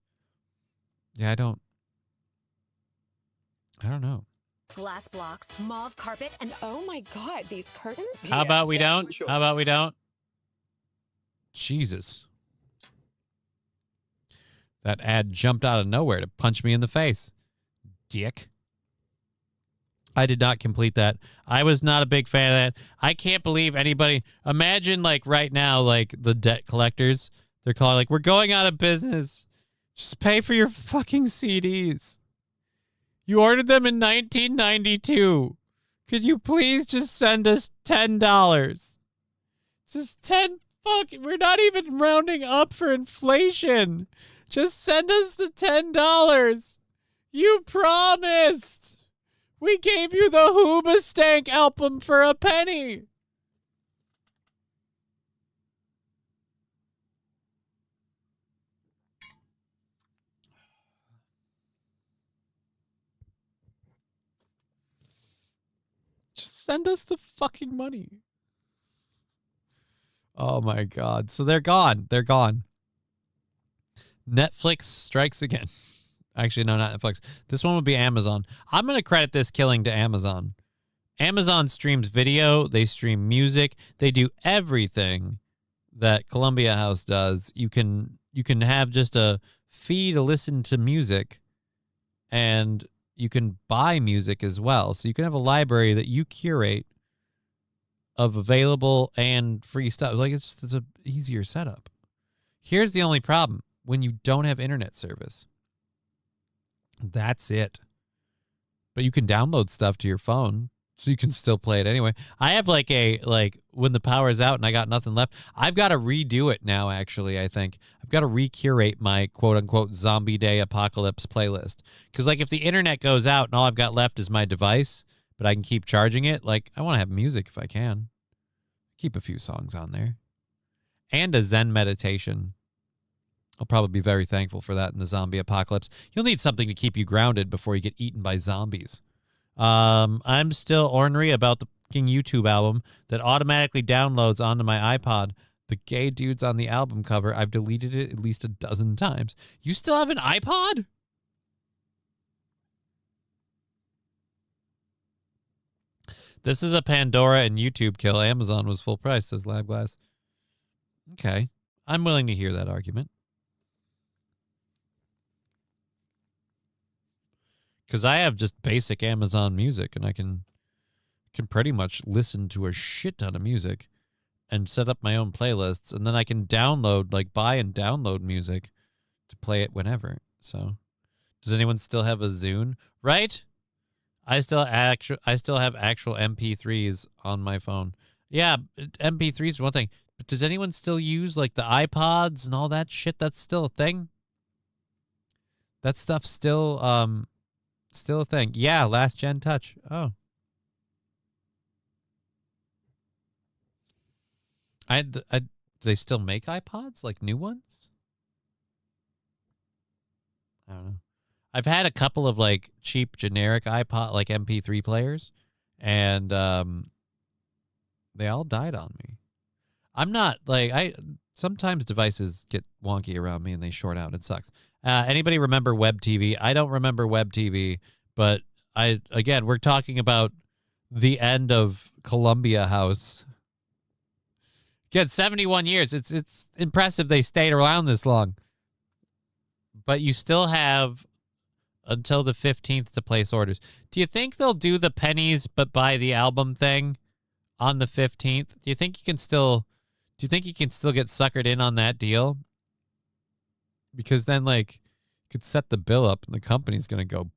Yeah, I don't know. glass blocks, mauve carpet, and oh my god, these curtains? How about we don't? How about we don't? Jesus. That ad jumped out of nowhere to punch me in the face. Dick. I did not complete that. I was not a big fan of that. I can't believe anybody. Imagine, like, right now, like, the debt collectors. They're calling, like, we're going out of business. Just pay for your fucking CDs. You ordered them in 1992. Could you please just send us $10? Just 10 fucking. We're not even rounding up for inflation. Just send us the $10. You promised. We gave you the Hoobastank album for a penny. Just send us the fucking money. Oh my God. So they're gone. They're gone. Netflix strikes again. Actually, no, not Netflix. This one would be Amazon. I'm going to credit this killing to Amazon. Amazon streams video. They stream music. They do everything that Columbia House does. You can have just a fee to listen to music, and you can buy music as well. So you can have a library that you curate of available and free stuff. Like, it's a easier setup. Here's the only problem. When you don't have internet service, that's it. But you can download stuff to your phone, so you can still play it anyway. I have like when the power is out and I got nothing left, I've got to redo it now, actually, I think. I've got to recurate my quote-unquote Zombie Day Apocalypse playlist. Because, like, if the internet goes out and all I've got left is my device, but I can keep charging it, like, I want to have music if I can. Keep a few songs on there. And a Zen meditation. I'll probably be very thankful for that in the zombie apocalypse. You'll need something to keep you grounded before you get eaten by zombies. I'm still ornery about the fucking YouTube album that automatically downloads onto my iPod. The gay dudes on the album cover, I've deleted it at least a dozen times. You still have an iPod? This is a Pandora and YouTube kill. Amazon was full price, says LabGlass. Okay. I'm willing to hear that argument. Because I have just basic Amazon Music, and I can pretty much listen to a shit ton of music and set up my own playlists, and then I can download, like, buy and download music to play it whenever. So, does anyone still have a Zune? Right? I still have actual MP3s on my phone. Yeah, MP3s is one thing, but does anyone still use, like, the iPods and all that shit? That's still a thing? That stuff's still a thing. Yeah, last gen touch. Oh. Do they still make iPods? Like new ones? I don't know. I've had a couple of like cheap generic iPod, like MP3 players, and they all died on me. I'm not like sometimes devices get wonky around me and they short out. It sucks. Anybody remember Web TV? I don't remember Web TV, but again, we're talking about the end of Columbia House. Again, 71 years. It's impressive they stayed around this long. But you still have until the 15th to place orders. Do you think they'll do the pennies but buy the album thing on the 15th? Do you think you can still get suckered in on that deal? Because then, like, you could set the bill up and the company's going to go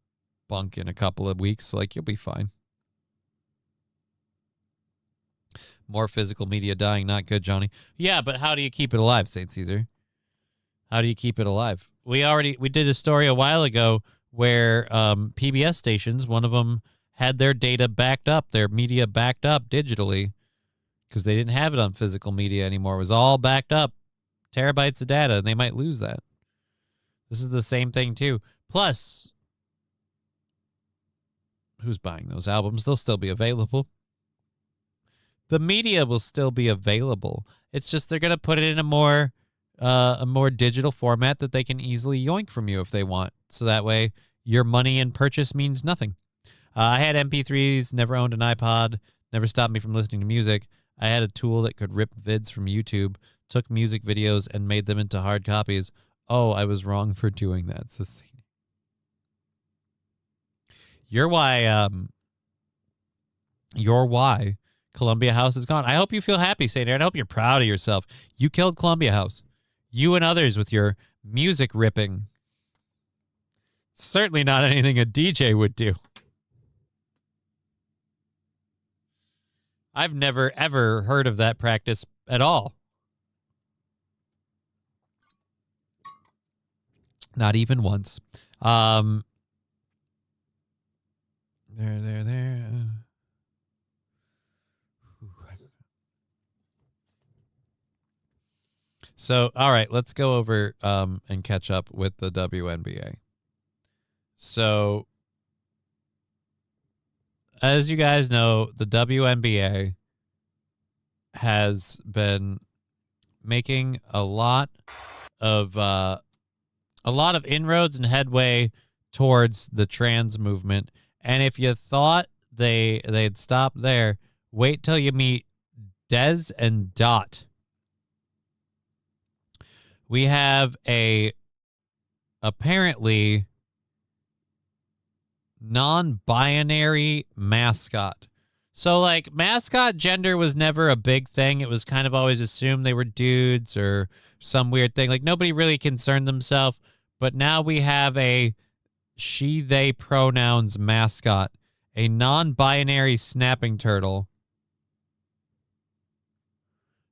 bunk in a couple of weeks. Like, you'll be fine. More physical media dying. Not good, Johnny. Yeah, but how do you keep it alive, St. Caesar? How do you keep it alive? We did a story a while ago where PBS stations, one of them had their data backed up, their media backed up digitally because they didn't have it on physical media anymore. It was all backed up, terabytes of data, and they might lose that. This is the same thing, too. Plus, who's buying those albums? They'll still be available. The media will still be available. It's just they're going to put it in a more digital format that they can easily yoink from you if they want. So that way your money in purchase means nothing. I had MP3s, never owned an iPod, never stopped me from listening to music. I had a tool that could rip vids from YouTube, took music videos, and made them into hard copies. Oh, I was wrong for doing that. You're why Columbia House is gone. I hope you feel happy, St. Aaron. I hope you're proud of yourself. You killed Columbia House. You and others with your music ripping. Certainly not anything a DJ would do. I've never, ever heard of that practice at all. Not even once. There. So, all right, let's go over and catch up with the WNBA. So, as you guys know, the WNBA has been making a lot of inroads and headway towards the trans movement. And if you thought they'd stop there, wait till you meet Des and Dot. We have a apparently non-binary mascot. So, like, mascot gender was never a big thing. It was kind of always assumed they were dudes or some weird thing. Like, nobody really concerned themselves. But now we have a she, they pronouns mascot, a non-binary snapping turtle.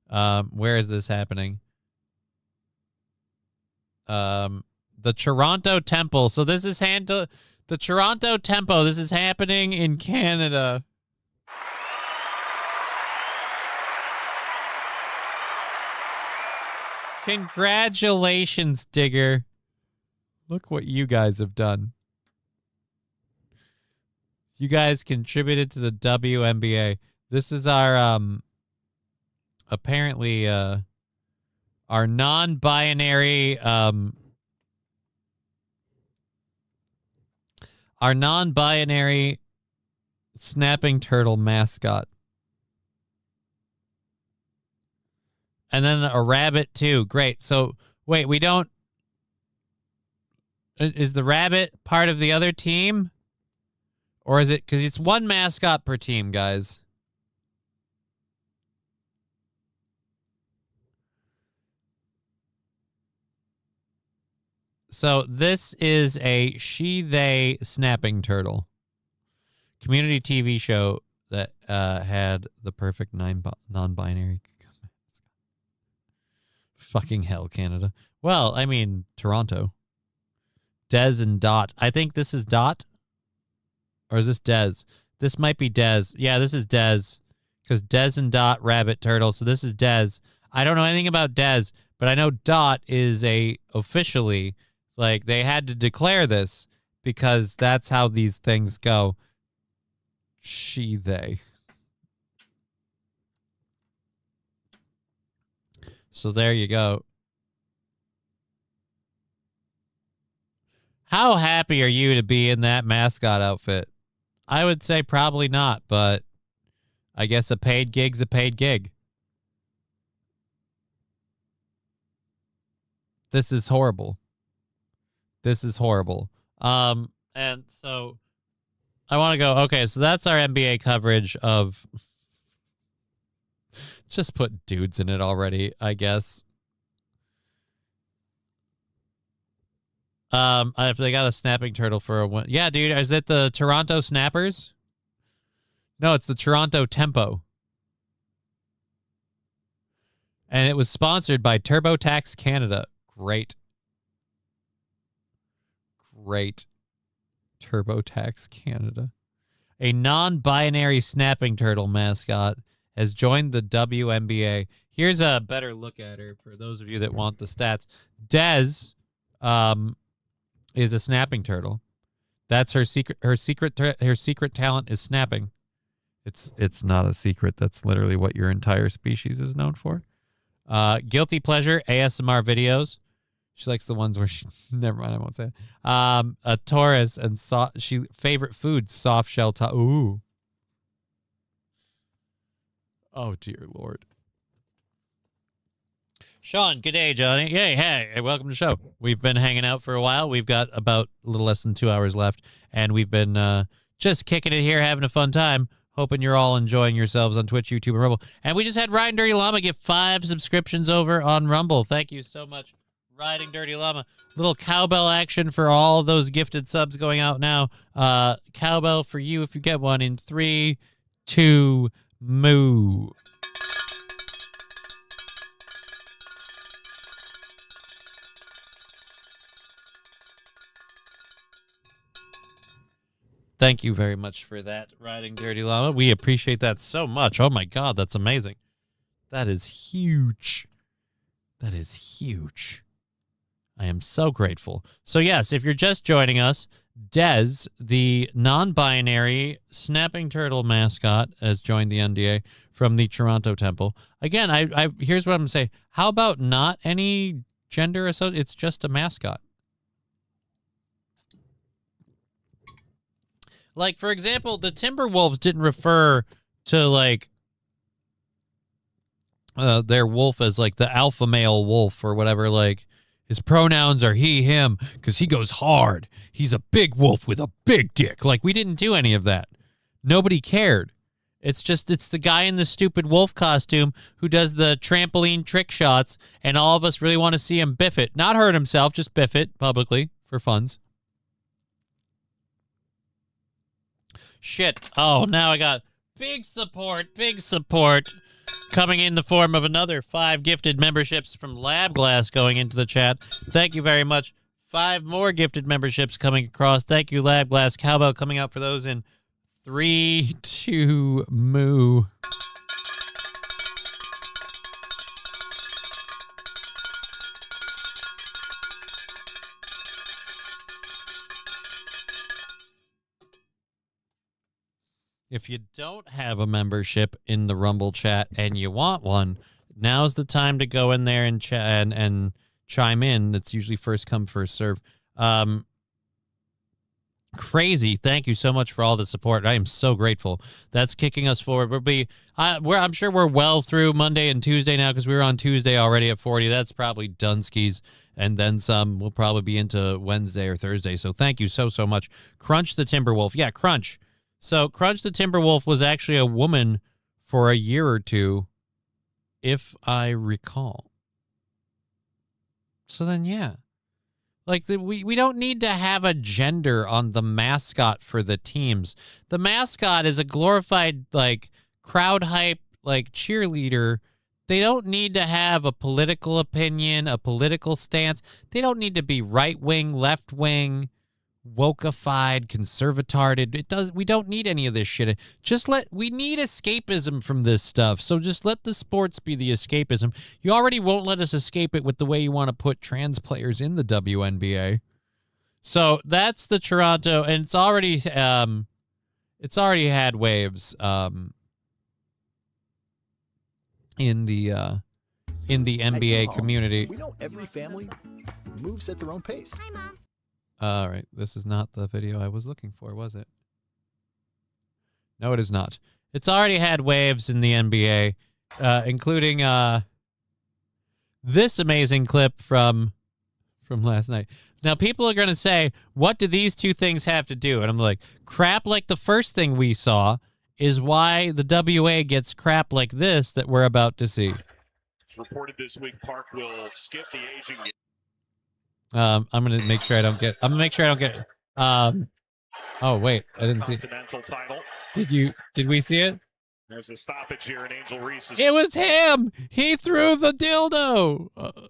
Where is this happening? The Toronto Temple. So this is the Toronto Tempo. This is happening in Canada. Congratulations, Digger. Look what you guys have done. You guys contributed to the WNBA. This is our apparently our non-binary snapping turtle mascot. And then a rabbit too. Great. So wait, we don't. Is the rabbit part of the other team? Or is it, because it's one mascot per team, guys. So this is a she-they snapping turtle. Community TV show that had the perfect non-binary. Fucking hell, Canada. Well, I mean, Toronto. Des and Dot. I think this is Dot. Or is this Des? This might be Des. Yeah, this is Des. Because Des and Dot, rabbit, turtle. So this is Des. I don't know anything about Des, but I know Dot is officially, like, they had to declare this because that's how these things go. She, they. So there you go. How happy are you to be in that mascot outfit? I would say probably not, but I guess a paid gig's a paid gig. This is horrible. This is horrible. And so I want to go, okay, so that's our NBA coverage of... Just put dudes in it already, I guess. If they got a snapping turtle for a win. Yeah, dude, is it the Toronto Snappers? No, it's the Toronto Tempo. And it was sponsored by TurboTax Canada. Great. Great. TurboTax Canada. A non-binary snapping turtle mascot has joined the WNBA. Here's a better look at her for those of you that want the stats. Des is a snapping turtle. That's her secret. Her secret talent is snapping. It's not a secret. That's literally what your entire species is known for. Guilty pleasure ASMR videos. She likes the ones where she. Never mind, I won't say it. A Taurus and she favorite food soft shell. Ooh. Oh dear Lord. Sean, good day, Johnny. Hey, welcome to the show. We've been hanging out for a while. We've got about a little less than 2 hours left, and we've been just kicking it here, having a fun time. Hoping you're all enjoying yourselves on Twitch, YouTube, and Rumble. And we just had Riding Dirty Llama give 5 subscriptions over on Rumble. Thank you so much, Riding Dirty Llama. Little cowbell action for all those gifted subs going out now. Cowbell for you if you get one in 3, 2, moo. Thank you very much for that, Riding Dirty Llama. We appreciate that so much. Oh, my God, that's amazing. That is huge. That is huge. I am so grateful. So, yes, if you're just joining us, Dez, the non-binary snapping turtle mascot, has joined the NDA from the Toronto Temple. Again, I here's what I'm going to say. How about not any gender association? It's just a mascot. Like, for example, the Timberwolves didn't refer to, like, their wolf as, like, the alpha male wolf or whatever. Like, his pronouns are he, him, because he goes hard. He's a big wolf with a big dick. Like, we didn't do any of that. Nobody cared. It's just, it's the guy in the stupid wolf costume who does the trampoline trick shots, and all of us really want to see him biff it. Not hurt himself, just biff it publicly for funds. Shit. Oh, now I got big support coming in the form of another 5 gifted memberships from LabGlass going into the chat. Thank you very much. 5 more gifted memberships coming across. Thank you, LabGlass. Cowbell coming out for those in 3, 2, moo. If you don't have a membership in the Rumble chat and you want one, now's the time to go in there and and chime in. It's usually first come, first serve. Crazy. Thank you so much for all the support. I am so grateful. That's kicking us forward. I'm sure we're well through Monday and Tuesday now because we were on Tuesday already at 40. That's probably Dunskies. And then some. We'll probably be into Wednesday or Thursday. So thank you so much. Crunch the Timberwolf. Yeah, Crunch. So Crunch the Timberwolf was actually a woman for a year or two, if I recall. So then, yeah. Like, we don't need to have a gender on the mascot for the teams. The mascot is a glorified, like, crowd hype, like, cheerleader. They don't need to have a political opinion, a political stance. They don't need to be right-wing, left-wing, wokeified, conservatarded. We don't need any of this shit. We need escapism from this stuff. So just let the sports be the escapism. You already won't let us escape it with the way you want to put trans players in the WNBA. So that's the Toronto, and it's already had waves in the NBA community. We know every family moves at their own pace. Hi, Mom. All right, this is not the video I was looking for, was it? No, it is not. It's already had waves in the NBA, including this amazing clip from last night. Now, people are going to say, what do these two things have to do? And I'm like, crap like the first thing we saw is why the WA gets crap like this that we're about to see. It's reported this week Park will skip the Asian game. I'm gonna make sure I don't get. Oh wait, I didn't see. Continental title. Did we see it? There's a stoppage here, and Angel Reese is. It was him. He threw the dildo.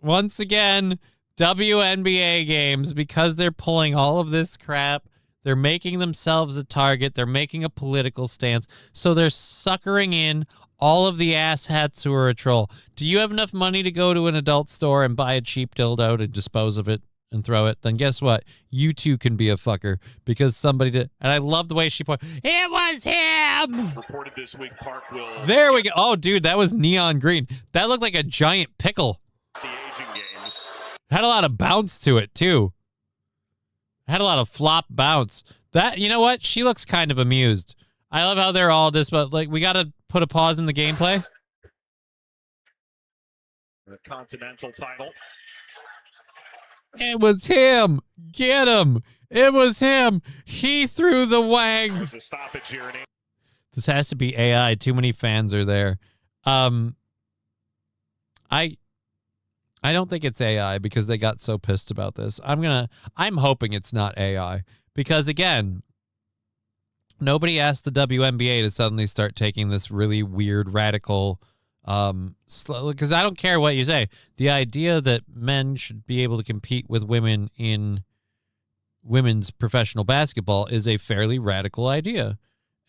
Once again, WNBA games, because they're pulling all of this crap. They're making themselves a target. They're making a political stance. So they're suckering in all of the asshats who are a troll. Do you have enough money to go to an adult store and buy a cheap dildo to dispose of it and throw it? Then guess what? You too can be a fucker because somebody did. And I love the way she pointed. It was him! It's reported this week Park will. There we go. Oh, dude, that was neon green. That looked like a giant pickle. The Asian games. Had a lot of bounce to it, too. Had a lot of flop bounce. That, you know what? She looks kind of amused. I love how they're all just, but like, we got to put a pause in the gameplay. The Continental title. It was him. Get him. It was him. He threw the wang. There's a stoppage here. This has to be AI. Too many fans are there. I don't think it's AI because they got so pissed about this. I'm hoping it's not AI because, again, nobody asked the WNBA to suddenly start taking this really weird, radical, because I don't care what you say. The idea that men should be able to compete with women in women's professional basketball is a fairly radical idea.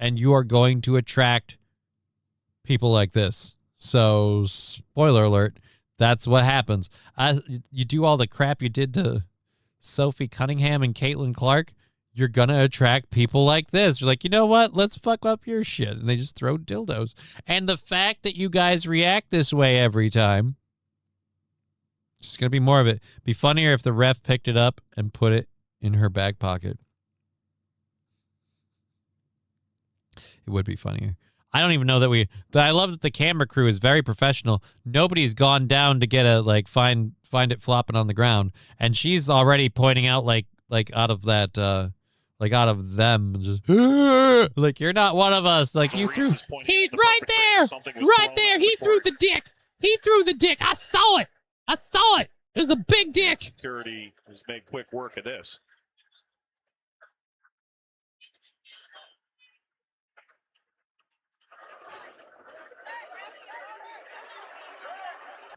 And you are going to attract people like this. So, spoiler alert, that's what happens. You do all the crap you did to Sophie Cunningham and Caitlin Clark, you're going to attract people like this. You're like, you know what? Let's fuck up your shit. And they just throw dildos. And the fact that you guys react this way every time, it's going to be more of it. Be funnier if the ref picked it up and put it in her back pocket. It would be funnier. I don't even know that I love that the camera crew is very professional. Nobody's gone down to get find it flopping on the ground. And she's already pointing out like out of that, out of them, just like, you're not one of us. Like, you threw, he right there. He threw the dick. I saw it. It was a big dick. Security has made quick work of this.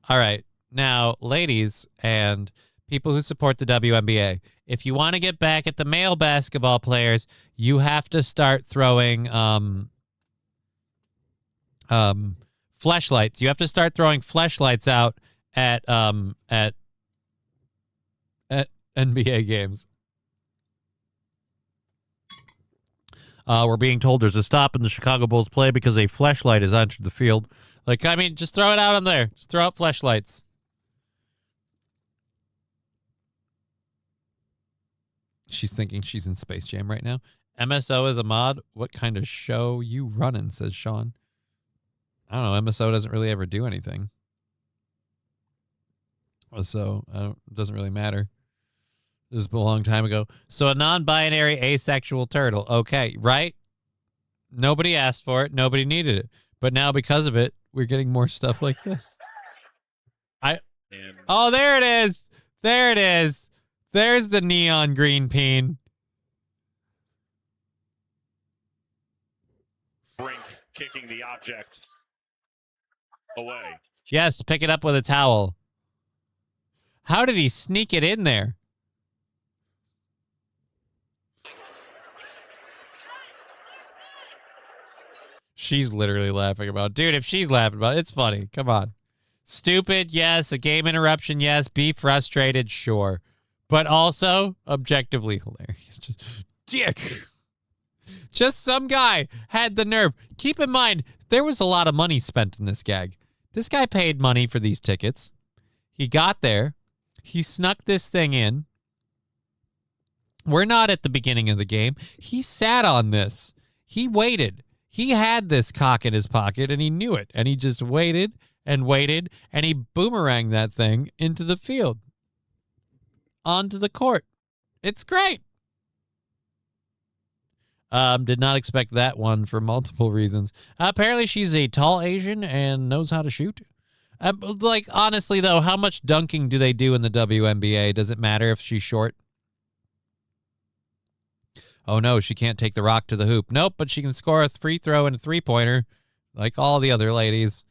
All right. Now, ladies and people who support the WNBA, if you want to get back at the male basketball players, you have to start throwing fleshlights. You have to start throwing fleshlights out at NBA games. We're being told there's a stop in the Chicago Bulls play because a fleshlight has entered the field. Like, I mean, just throw it out on there. Just throw out fleshlights. She's thinking she's in Space Jam right now. MSO is a mod. What kind of show you running, says Sean. I don't know. MSO doesn't really ever do anything. So it doesn't really matter. This was a long time ago. So a non-binary asexual turtle. Okay, right? Nobody asked for it. Nobody needed it. But now because of it, we're getting more stuff like this. Oh, there it is. There it is. There's the neon green peen. Brink kicking the object away. Yes, pick it up with a towel. How did he sneak it in there? She's literally laughing about it. Dude, if she's laughing about it, it's funny. Come on. Stupid, yes. A game interruption, yes. Be frustrated, sure. But also, objectively hilarious. Just, dick. Just some guy had the nerve. Keep in mind, there was a lot of money spent in this gag. This guy paid money for these tickets. He got there. He snuck this thing in. We're not at the beginning of the game. He sat on this. He waited. He had this cock in his pocket, and he knew it. And he just waited, and he boomeranged that thing into the field. Onto the court. It's great. Did not expect that one for multiple reasons. Apparently, she's a tall Asian and knows how to shoot. Like, honestly, though, how much dunking do they do in the WNBA? Does it matter if she's short? Oh, no, she can't take the rock to the hoop. Nope, but she can score a free throw and a three-pointer like all the other ladies.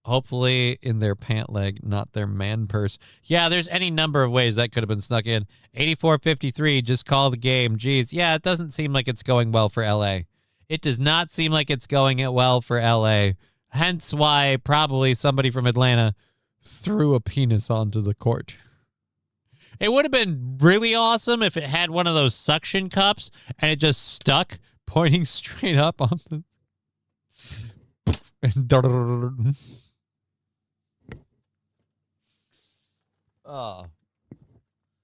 Hopefully in their pant leg, not their man purse. Yeah, there's any number of ways that could have been snuck in. 84-53, just call the game. Jeez, yeah, it doesn't seem like it's going well for L.A. It does not seem like it's going well for L.A., hence why probably somebody from Atlanta threw a penis onto the court. It would have been really awesome if it had one of those suction cups and it just stuck pointing straight up on the... Oh,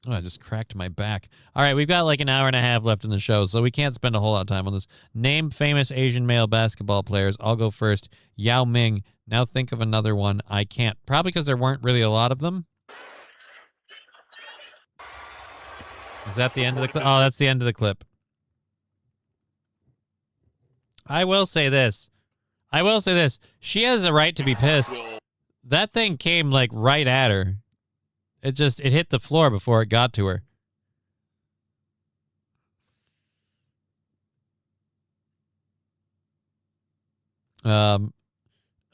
I just cracked my back. All right, we've got like an hour and a half left in the show, so we can't spend a whole lot of time on this. Name famous Asian male basketball players. I'll go first. Yao Ming. Now think of another one. I can't. Probably because there weren't really a lot of them. Is that the end of the clip? Oh, that's the end of the clip. I will say this. She has a right to be pissed. That thing came like right at her. It hit the floor before it got to her.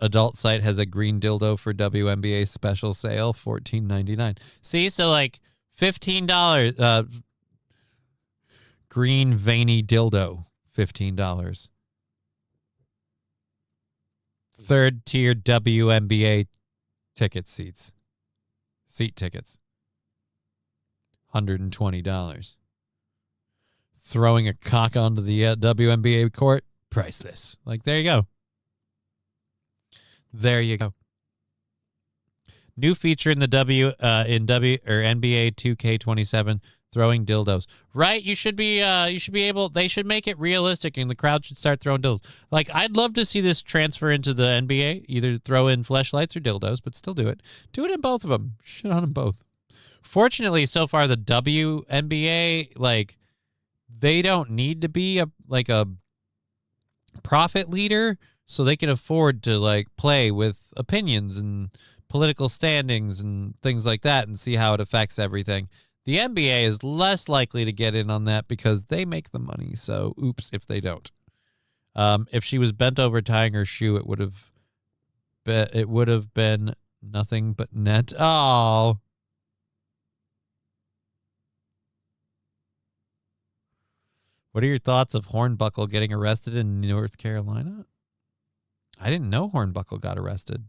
Adult site has a green dildo for WNBA special sale, $14.99. See, so like $15. Green veiny dildo, $15. Third tier WNBA seat tickets, $120. Throwing a cock onto the WNBA court, priceless. Like, there you go. There you go. New feature in the NBA 2K27, throwing dildos. Right? You should be able. They should make it realistic, and the crowd should start throwing dildos. Like, I'd love to see this transfer into the NBA. Either throw in fleshlights or dildos, but still do it. Do it in both of them. Shit on them both. Fortunately, so far the WNBA, like, they don't need to be a profit leader, so they can afford to like play with opinions and political standings and things like that and see how it affects everything. The NBA is less likely to get in on that because they make the money. So oops if they don't. If she was bent over tying her shoe, it would have been nothing but net. Oh. What are your thoughts of Hornbuckle getting arrested in North Carolina? I didn't know Hornbuckle got arrested.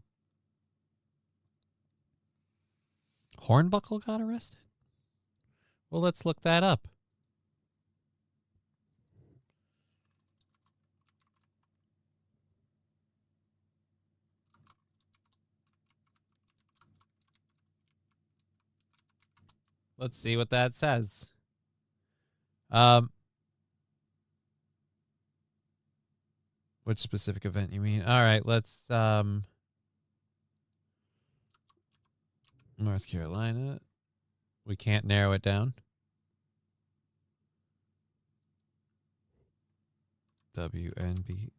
Hornbuckle got arrested? Well, let's look that up. Let's see what that says. Which specific event you mean? All right, let's North Carolina. We can't narrow it down. WNBA.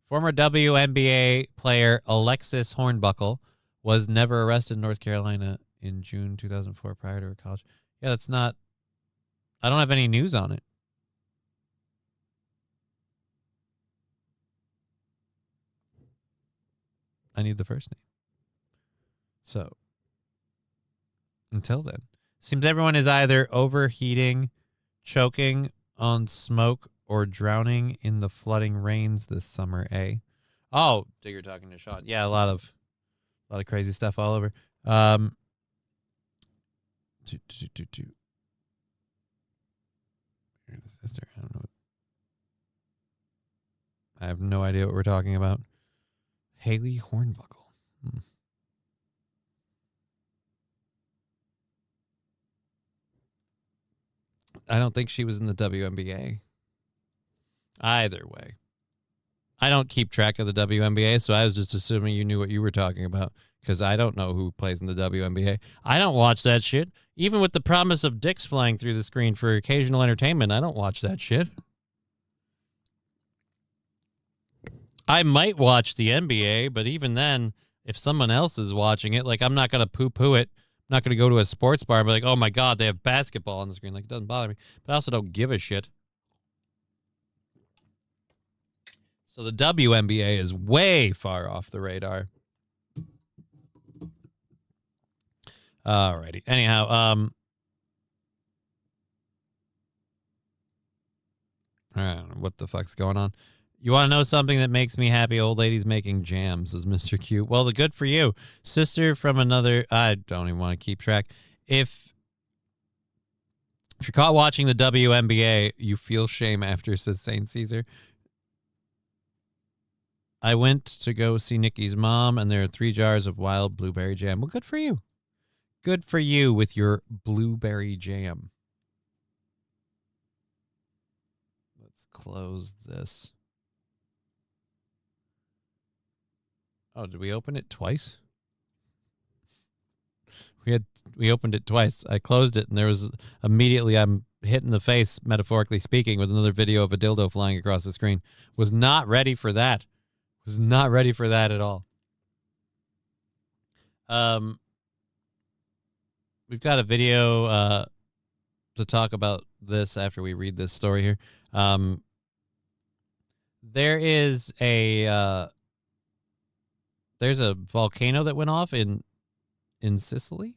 Former WNBA player Alexis Hornbuckle was never arrested in North Carolina in June 2004 prior to her college. Yeah, that's not... I don't have any news on it. I need the first name. So, until then, seems everyone is either overheating, choking on smoke, or drowning in the flooding rains this summer, eh? Oh, Digger talking to Sean. Yeah, a lot of crazy stuff all over. Your sister, I don't know. I have no idea what we're talking about. Haley Hornbuckle. I don't think she was in the WNBA. Either way. I don't keep track of the WNBA, so I was just assuming you knew what you were talking about, because I don't know who plays in the WNBA. I don't watch that shit. Even with the promise of dicks flying through the screen for occasional entertainment, I don't watch that shit. I might watch the NBA, but even then, if someone else is watching it, like, I'm not going to poo-poo it. I'm not going to go to a sports bar and be like, oh my God, they have basketball on the screen. Like, it doesn't bother me. But I also don't give a shit. So the WNBA is way far off the radar. Alrighty. Anyhow, I don't know what the fuck's going on. You want to know something that makes me happy? Old ladies making jams, says Mr. Q. Well, the good for you. Sister from another... I don't even want to keep track. If you're caught watching the WNBA, you feel shame after, says St. Caesar. I went to go see Nikki's mom, and there are 3 jars of wild blueberry jam. Well, good for you. Good for you with your blueberry jam. Let's close this. Oh, did we open it twice? We opened it twice. I closed it, and there was immediately I'm hit in the face, metaphorically speaking, with another video of a dildo flying across the screen. Was not ready for that. Was not ready for that at all. We've got a video to talk about this after we read this story here. There is there's a volcano that went off in Sicily.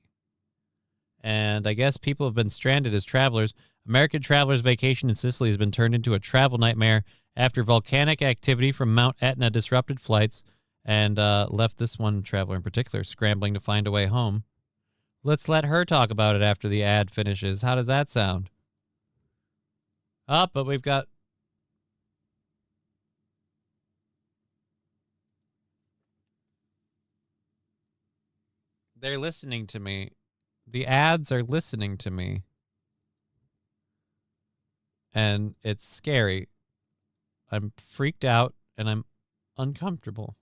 And I guess people have been stranded as travelers. American travelers' vacation in Sicily has been turned into a travel nightmare after volcanic activity from Mount Etna disrupted flights and left this one traveler in particular scrambling to find a way home. Let's let her talk about it after the ad finishes. How does that sound? But we've got... They're listening to me. The ads are listening to me. And it's scary. I'm freaked out and I'm uncomfortable.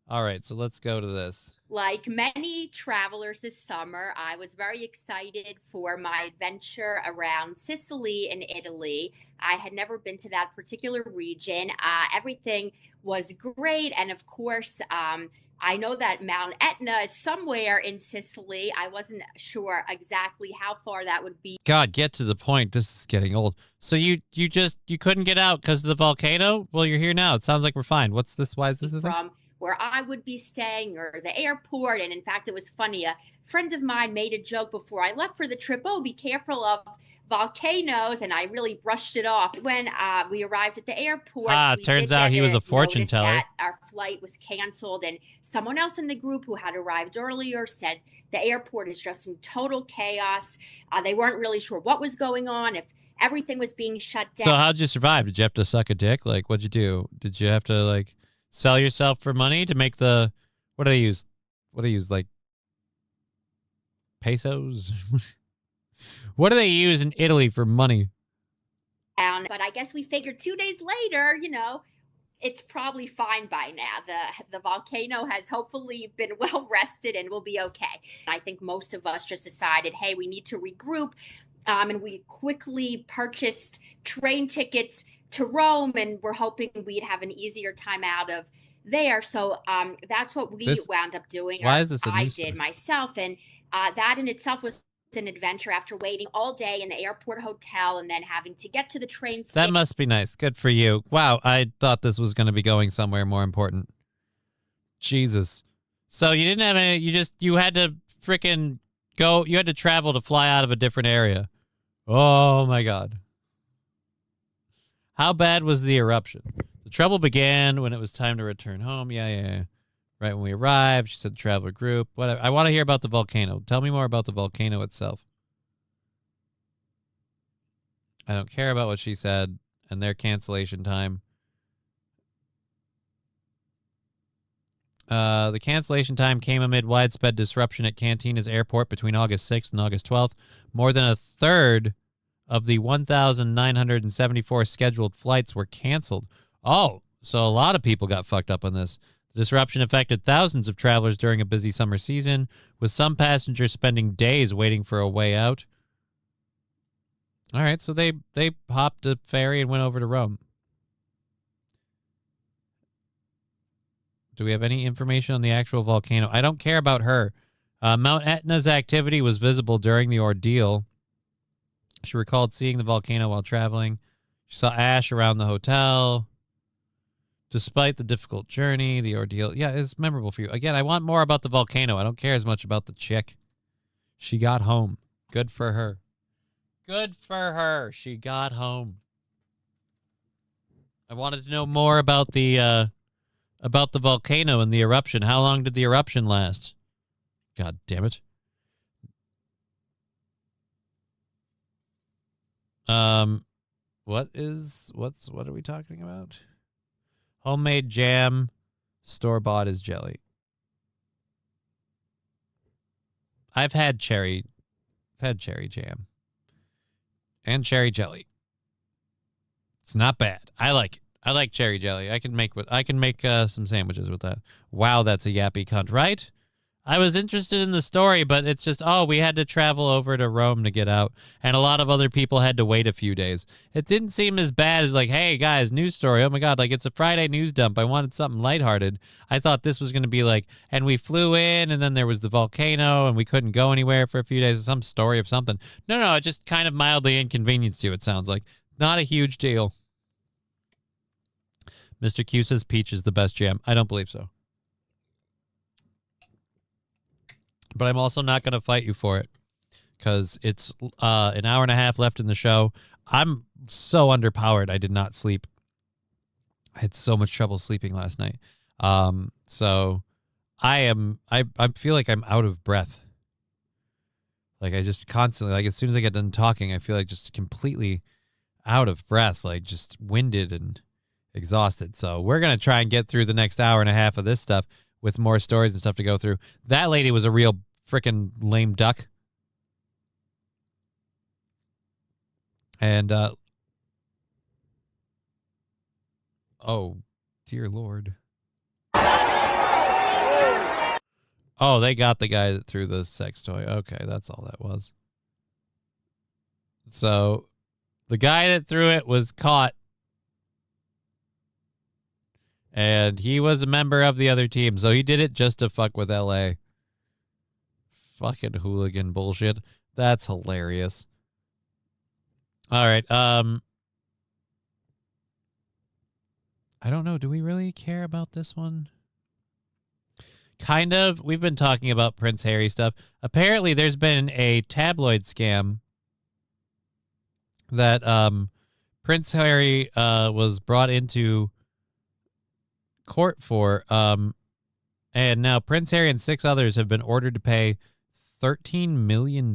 All right, so let's go to this. Like many travelers this summer, I was very excited for my adventure around Sicily and Italy. I had never been to that particular region. Everything was great. And of course, I know that Mount Etna is somewhere in Sicily. I wasn't sure exactly how far that would be. God, get to the point. This is getting old. So you couldn't get out because of the volcano? Well, you're here now. It sounds like we're fine. What's this? Why is this a thing? From where I would be staying or the airport. And in fact, it was funny. A friend of mine made a joke before I left for the trip. Oh, be careful of volcanoes. And I really brushed it off. When we arrived at the airport, turns out he was a fortune teller. That our flight was canceled, and someone else in the group who had arrived earlier said the airport is just in total chaos. They weren't really sure what was going on, if everything was being shut down. So how'd you survive? Did you have to suck a dick? Like, what'd you do? Did you have to, like, sell yourself for money to make the... What do they use? What do they use, like, pesos? What do they use in Italy for money? But I guess we figured 2 days later, it's probably fine by now. The volcano has hopefully been well rested and will be okay. I think most of us just decided, hey, we need to regroup. And we quickly purchased train tickets to Rome, and we're hoping we'd have an easier time out of there. So that's what we wound up doing. Why is this a I news did story? myself. And that in itself was an adventure after waiting all day in the airport hotel and then having to get to the train station. That must be nice. Good for you. Wow, I thought this was going to be going somewhere more important. Jesus. So you didn't have any, you had to freaking go, you had to travel to fly out of a different area. Oh my God. How bad was the eruption? The trouble began when it was time to return home. Yeah. Right when we arrived, she said traveler group. Whatever. I want to hear about the volcano. Tell me more about the volcano itself. I don't care about what she said and their cancellation time. The cancellation time came amid widespread disruption at Cantina's airport between August 6th and August 12th. More than a third of the 1,974 scheduled flights were canceled. Oh, so a lot of people got fucked up on this. The disruption affected thousands of travelers during a busy summer season, with some passengers spending days waiting for a way out. All right, so they hopped a ferry and went over to Rome. Do we have any information on the actual volcano? I don't care about her. Mount Etna's activity was visible during the ordeal. She recalled seeing the volcano while traveling. She saw ash around the hotel. Despite the difficult journey, the ordeal, it's memorable for you. Again, I want more about the volcano. I don't care as much about the chick. She got home. Good for her. Good for her. She got home. I wanted to know more about the volcano and the eruption. How long did the eruption last? God damn it. What are we talking about? Homemade jam, store-bought is jelly. I've had cherry jam and cherry jelly. It's not bad. I like it. I like cherry jelly. I can make some sandwiches with that. Wow, that's a yappy cunt, right? I was interested in the story, but it's just, we had to travel over to Rome to get out, and a lot of other people had to wait a few days. It didn't seem as bad as like, hey, guys, news story. Oh, my God, like it's a Friday news dump. I wanted something lighthearted. I thought this was going to be like, and we flew in, and then there was the volcano, and we couldn't go anywhere for a few days, or some story of something. No, it just kind of mildly inconvenienced you, it sounds like. Not a huge deal. Mr. Q says peach is the best jam. I don't believe so. But I'm also not going to fight you for it because it's an hour and a half left in the show. I'm so underpowered. I did not sleep. I had so much trouble sleeping last night. So I feel like I'm out of breath. Like I just constantly, like as soon as I get done talking, I feel like just completely out of breath, like just winded and exhausted. So we're going to try and get through the next hour and a half of this stuff with more stories and stuff to go through. That lady was a real freaking lame duck. And, oh, dear Lord. Oh, they got the guy that threw the sex toy. Okay, that's all that was. So, the guy that threw it was caught. And he was a member of the other team, so he did it just to fuck with LA. Fucking hooligan bullshit. That's hilarious. All right. I don't know. Do we really care about this one? Kind of. We've been talking about Prince Harry stuff. Apparently, there's been a tabloid scam that Prince Harry was brought into court for, and now Prince Harry and 6 others have been ordered to pay $13 million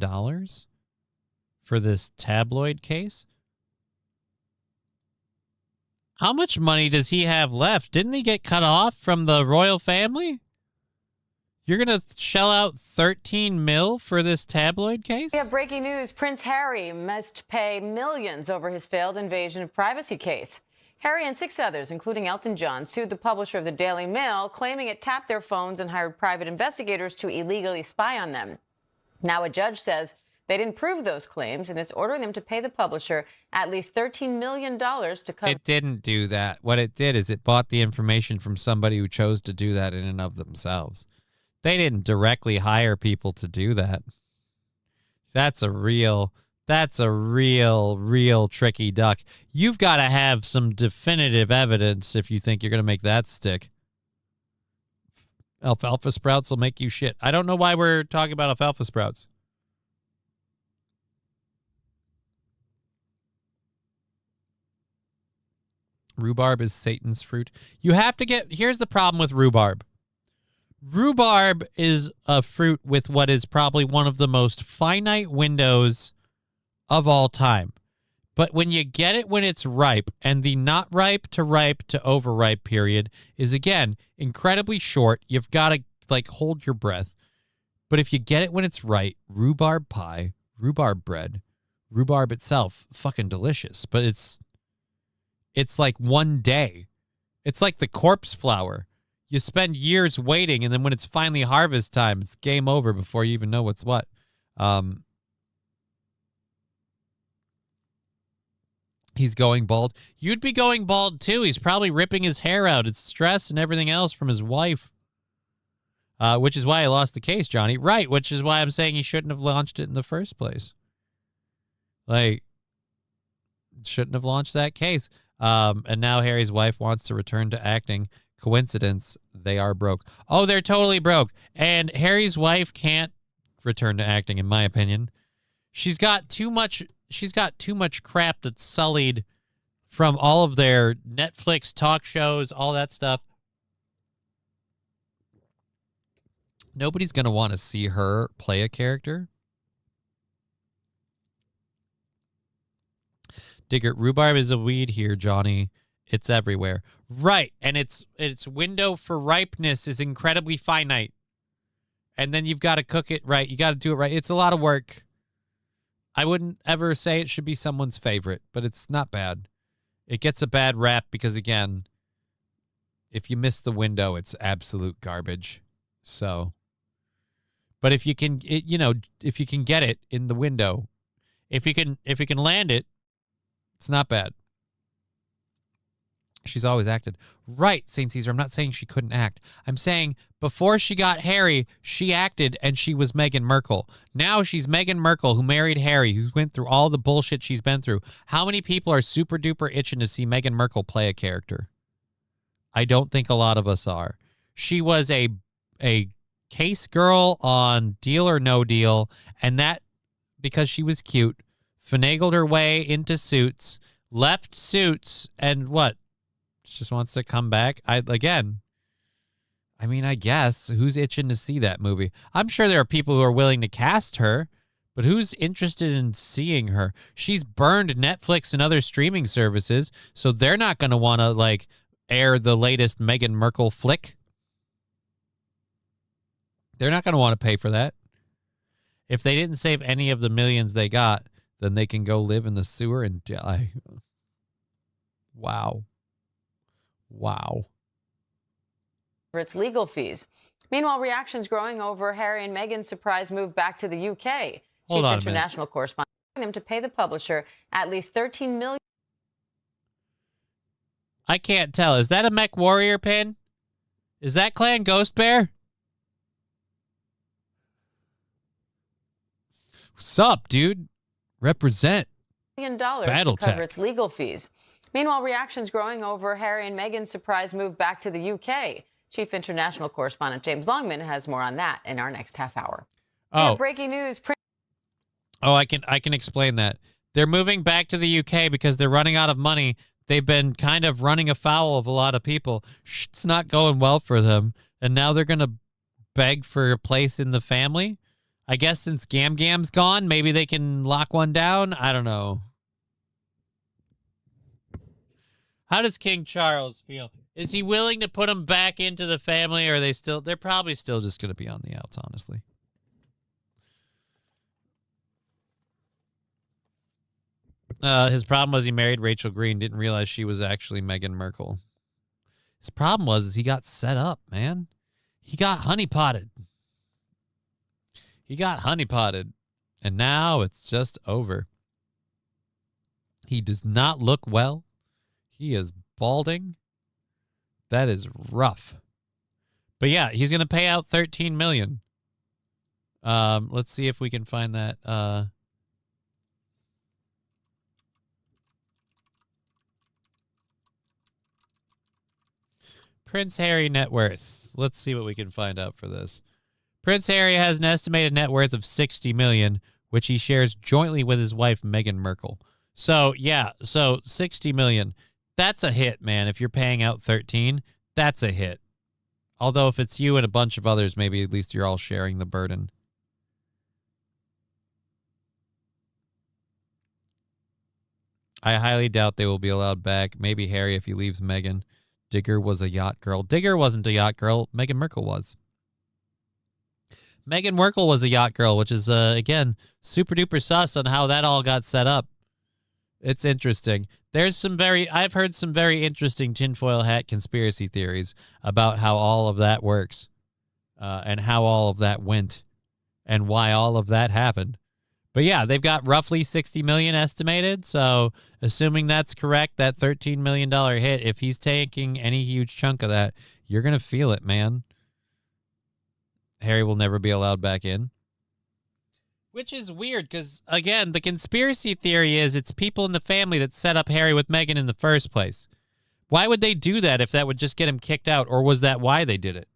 for this tabloid case. How much money does he have left? Didn't he get cut off from the royal family? You're going to shell out $13 million for this tabloid case? We have breaking news. Prince Harry must pay millions over his failed invasion of privacy case. Harry and 6 others, including Elton John, sued the publisher of the Daily Mail, claiming it tapped their phones and hired private investigators to illegally spy on them. Now a judge says they didn't prove those claims and is ordering them to pay the publisher at least $13 million to cover. It didn't do that. What it did is it bought the information from somebody who chose to do that in and of themselves. They didn't directly hire people to do that. That's a real tricky duck. You've got to have some definitive evidence if you think you're going to make that stick. Alfalfa sprouts will make you shit. I don't know why we're talking about alfalfa sprouts. Rhubarb is Satan's fruit. You have to get... Here's the problem with rhubarb. Rhubarb is a fruit with what is probably one of the most finite windows of all time. But when you get it when it's ripe, and the not ripe to overripe period is, again, incredibly short. You've got to, like, hold your breath. But if you get it when it's right, rhubarb pie, rhubarb bread, rhubarb itself, fucking delicious. But it's like one day. It's like the corpse flower. You spend years waiting, and then when it's finally harvest time, it's game over before you even know what's what. He's going bald. You'd be going bald, too. He's probably ripping his hair out. It's stress and everything else from his wife. Which is why I lost the case, Johnny. Right, which is why I'm saying he shouldn't have launched it in the first place. Like, shouldn't have launched that case. And now Harry's wife wants to return to acting. Coincidence, they are broke. Oh, they're totally broke. And Harry's wife can't return to acting, in my opinion. She's got too much crap that's sullied from all of their Netflix talk shows, all that stuff. Nobody's going to want to see her play a character. Diggert, rhubarb is a weed here, Johnny. It's everywhere. Right, and its window for ripeness is incredibly finite. And then you've got to cook it right. You got to do it right. It's a lot of work. I wouldn't ever say it should be someone's favorite, but it's not bad. It gets a bad rap because, again, if you miss the window, it's absolute garbage. So, but if you can, if you can get it in the window, if you can land it, it's not bad. She's always acted. Right, St. Caesar. I'm not saying she couldn't act. I'm saying before she got Harry, she acted and she was Meghan Markle. Now she's Meghan Markle, who married Harry, who went through all the bullshit she's been through. How many people are super duper itching to see Meghan Markle play a character? I don't think a lot of us are. She was a case girl on Deal or No Deal, and that, because she was cute, finagled her way into Suits, left Suits, and what? Just wants to come back. I guess who's itching to see that movie? I'm sure there are people who are willing to cast her, but who's interested in seeing her? She's burned Netflix and other streaming services, so they're not going to want to air the latest Meghan Markle flick. They're not going to want to pay for that. If they didn't save any of the millions they got, then they can go live in the sewer and die. Wow. For its legal fees. Meanwhile, reactions growing over Harry and Meghan's surprise move back to the UK. Chief international correspondent asking them to pay the publisher at least $13 million. I can't tell. Is that a Mech Warrior pin? Is that Clan Ghost Bear? What's up, dude? Represent. $1 to cover its legal fees. Meanwhile, reactions growing over Harry and Meghan's surprise move back to the UK. Chief international correspondent James Longman has more on that in our next half hour. Oh, breaking news. I can explain that. They're moving back to the UK because they're running out of money. They've been kind of running afoul of a lot of people. It's not going well for them, and now they're going to beg for a place in the family. I guess since Gam Gam's gone, maybe they can lock one down. I don't know. How does King Charles feel? Is he willing to put them back into the family, or are they're probably still just going to be on the outs, honestly. His problem was he married Rachel Green, didn't realize she was actually Meghan Markle. His problem was he got set up, man. He got honeypotted. And now it's just over. He does not look well. He is balding. That is rough. But yeah, he's going to pay out $13 million. Let's see if we can find that. Prince Harry net worth. Let's see what we can find out for this. Prince Harry has an estimated net worth of $60 million, which he shares jointly with his wife, Meghan Markle. So, yeah, $60 million. That's a hit, man. If you're paying out 13, that's a hit. Although if it's you and a bunch of others, maybe at least you're all sharing the burden. I highly doubt they will be allowed back. Maybe Harry if he leaves Meghan. Digger was a yacht girl. Digger wasn't a yacht girl. Meghan Markle was. Meghan Markle was a yacht girl, which is, again, super duper sus on how that all got set up. It's interesting. I've heard some very interesting tinfoil hat conspiracy theories about how all of that works, and how all of that went, and why all of that happened. But yeah, they've got roughly $60 million estimated. So assuming that's correct, that $13 million hit, if he's taking any huge chunk of that, you're going to feel it, man. Harry will never be allowed back in. Which is weird because, again, the conspiracy theory is it's people in the family that set up Harry with Meghan in the first place. Why would they do that if that would just get him kicked out, or was that why they did it?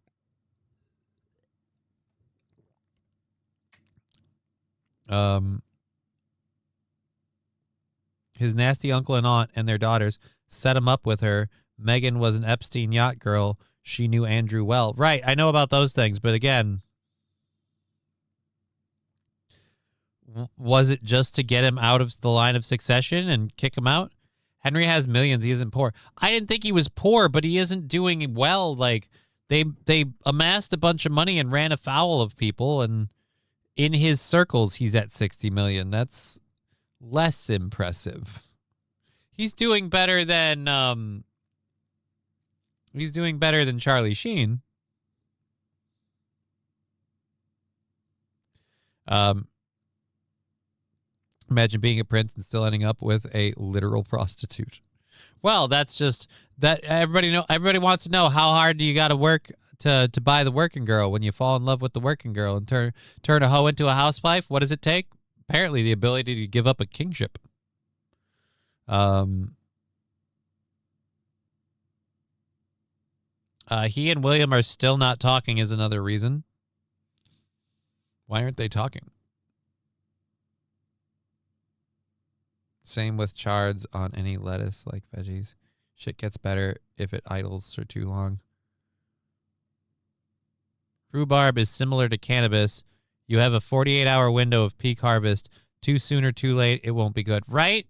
His nasty uncle and aunt and their daughters set him up with her. Meghan was an Epstein yacht girl. She knew Andrew well. Right, I know about those things, but again, was it just to get him out of the line of succession and kick him out? Henry has millions. He isn't poor. I didn't think he was poor, but he isn't doing well. Like they amassed a bunch of money and ran afoul of people, and in his circles, he's at 60 million. That's less impressive. He's doing better than Charlie Sheen. Imagine being a prince and still ending up with a literal prostitute. Well, that's just that everybody wants to know how hard do you got to work to buy the working girl when you fall in love with the working girl and turn a hoe into a housewife. What does it take? Apparently the ability to give up a kingship. He and William are still not talking is another reason. Why aren't they talking? Same with chards on any lettuce like veggies. Shit gets better if it idles for too long. Rhubarb is similar to cannabis. You have a 48-hour window of peak harvest. Too soon or too late, it won't be good. Right?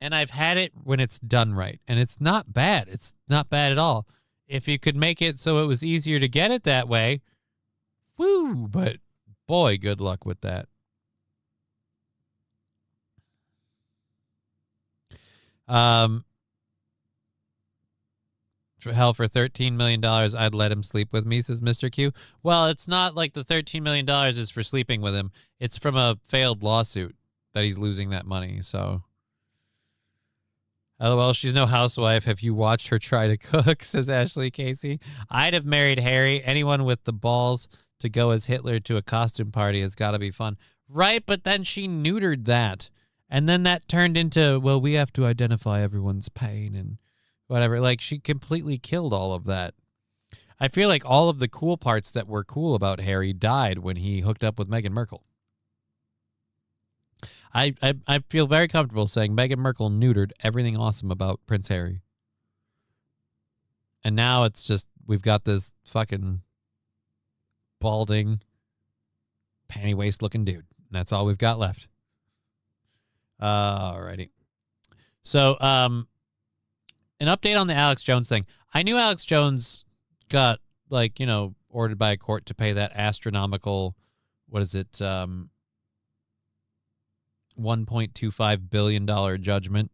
And I've had it when it's done right. And it's not bad. It's not bad at all. If you could make it so it was easier to get it that way, woo, but boy, good luck with that. Hell, for $13 million, I'd let him sleep with me, says Mr. Q. Well, it's not like the $13 million is for sleeping with him. It's from a failed lawsuit that he's losing that money, so. LOL, she's no housewife. Have you watched her try to cook, says Ashley Casey. I'd have married Harry. Anyone with the balls to go as Hitler to a costume party has got to be fun. Right, but then she neutered that. And then that turned into, well, we have to identify everyone's pain and whatever. Like, she completely killed all of that. I feel like all of the cool parts that were cool about Harry died when he hooked up with Meghan Markle. I feel very comfortable saying Meghan Markle neutered everything awesome about Prince Harry. And now it's just, we've got this fucking balding, panty waist looking dude. And that's all we've got left. Alrighty. So, an update on the Alex Jones thing. I knew Alex Jones got, like, you know, ordered by a court to pay that astronomical, what is it, $1.25 billion judgment.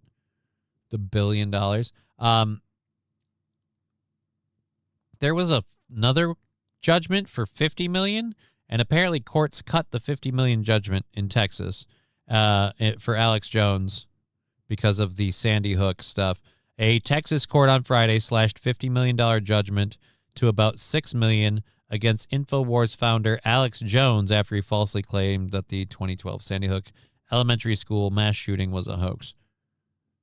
The $1 billion. There was another judgment for $50 million, and apparently courts cut the $50 million judgment in Texas for Alex Jones because of the Sandy Hook stuff. A Texas court on Friday slashed $50 million judgment to about $6 million against InfoWars founder Alex Jones after he falsely claimed that the 2012 Sandy Hook elementary school mass shooting was a hoax.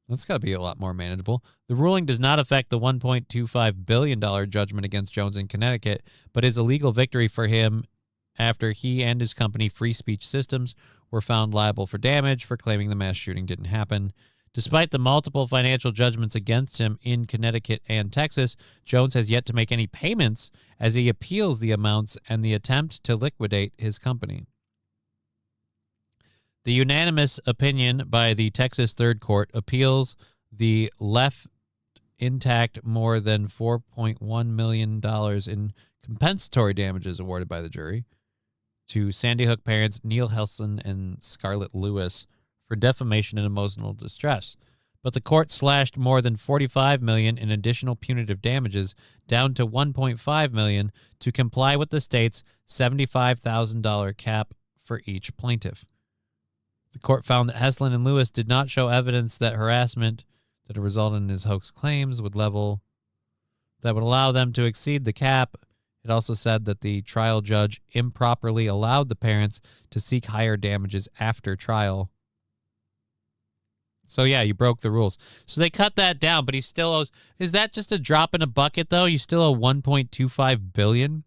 That's got to be a lot more manageable. The ruling does not affect the $1.25 billion judgment against Jones in Connecticut, but is a legal victory for him after he and his company, Free Speech Systems, were found liable for damage for claiming the mass shooting didn't happen. Despite the multiple financial judgments against him in Connecticut and Texas, Jones has yet to make any payments as he appeals the amounts and the attempt to liquidate his company. The unanimous opinion by the Texas Third Court appeals the left intact more than $4.1 million in compensatory damages awarded by the jury to Sandy Hook parents Neil Helson and Scarlett Lewis for defamation and emotional distress. But the court slashed more than $45 million in additional punitive damages down to $1.5 million to comply with the state's $75,000 cap for each plaintiff. The court found that Heslin and Lewis did not show evidence that harassment that had resulted in his hoax claims would allow them to exceed the cap. It also said that the trial judge improperly allowed the parents to seek higher damages after trial. So yeah, you broke the rules. So they cut that down, but he still owes. Is that just a drop in a bucket though? You still owe $1.25 billion?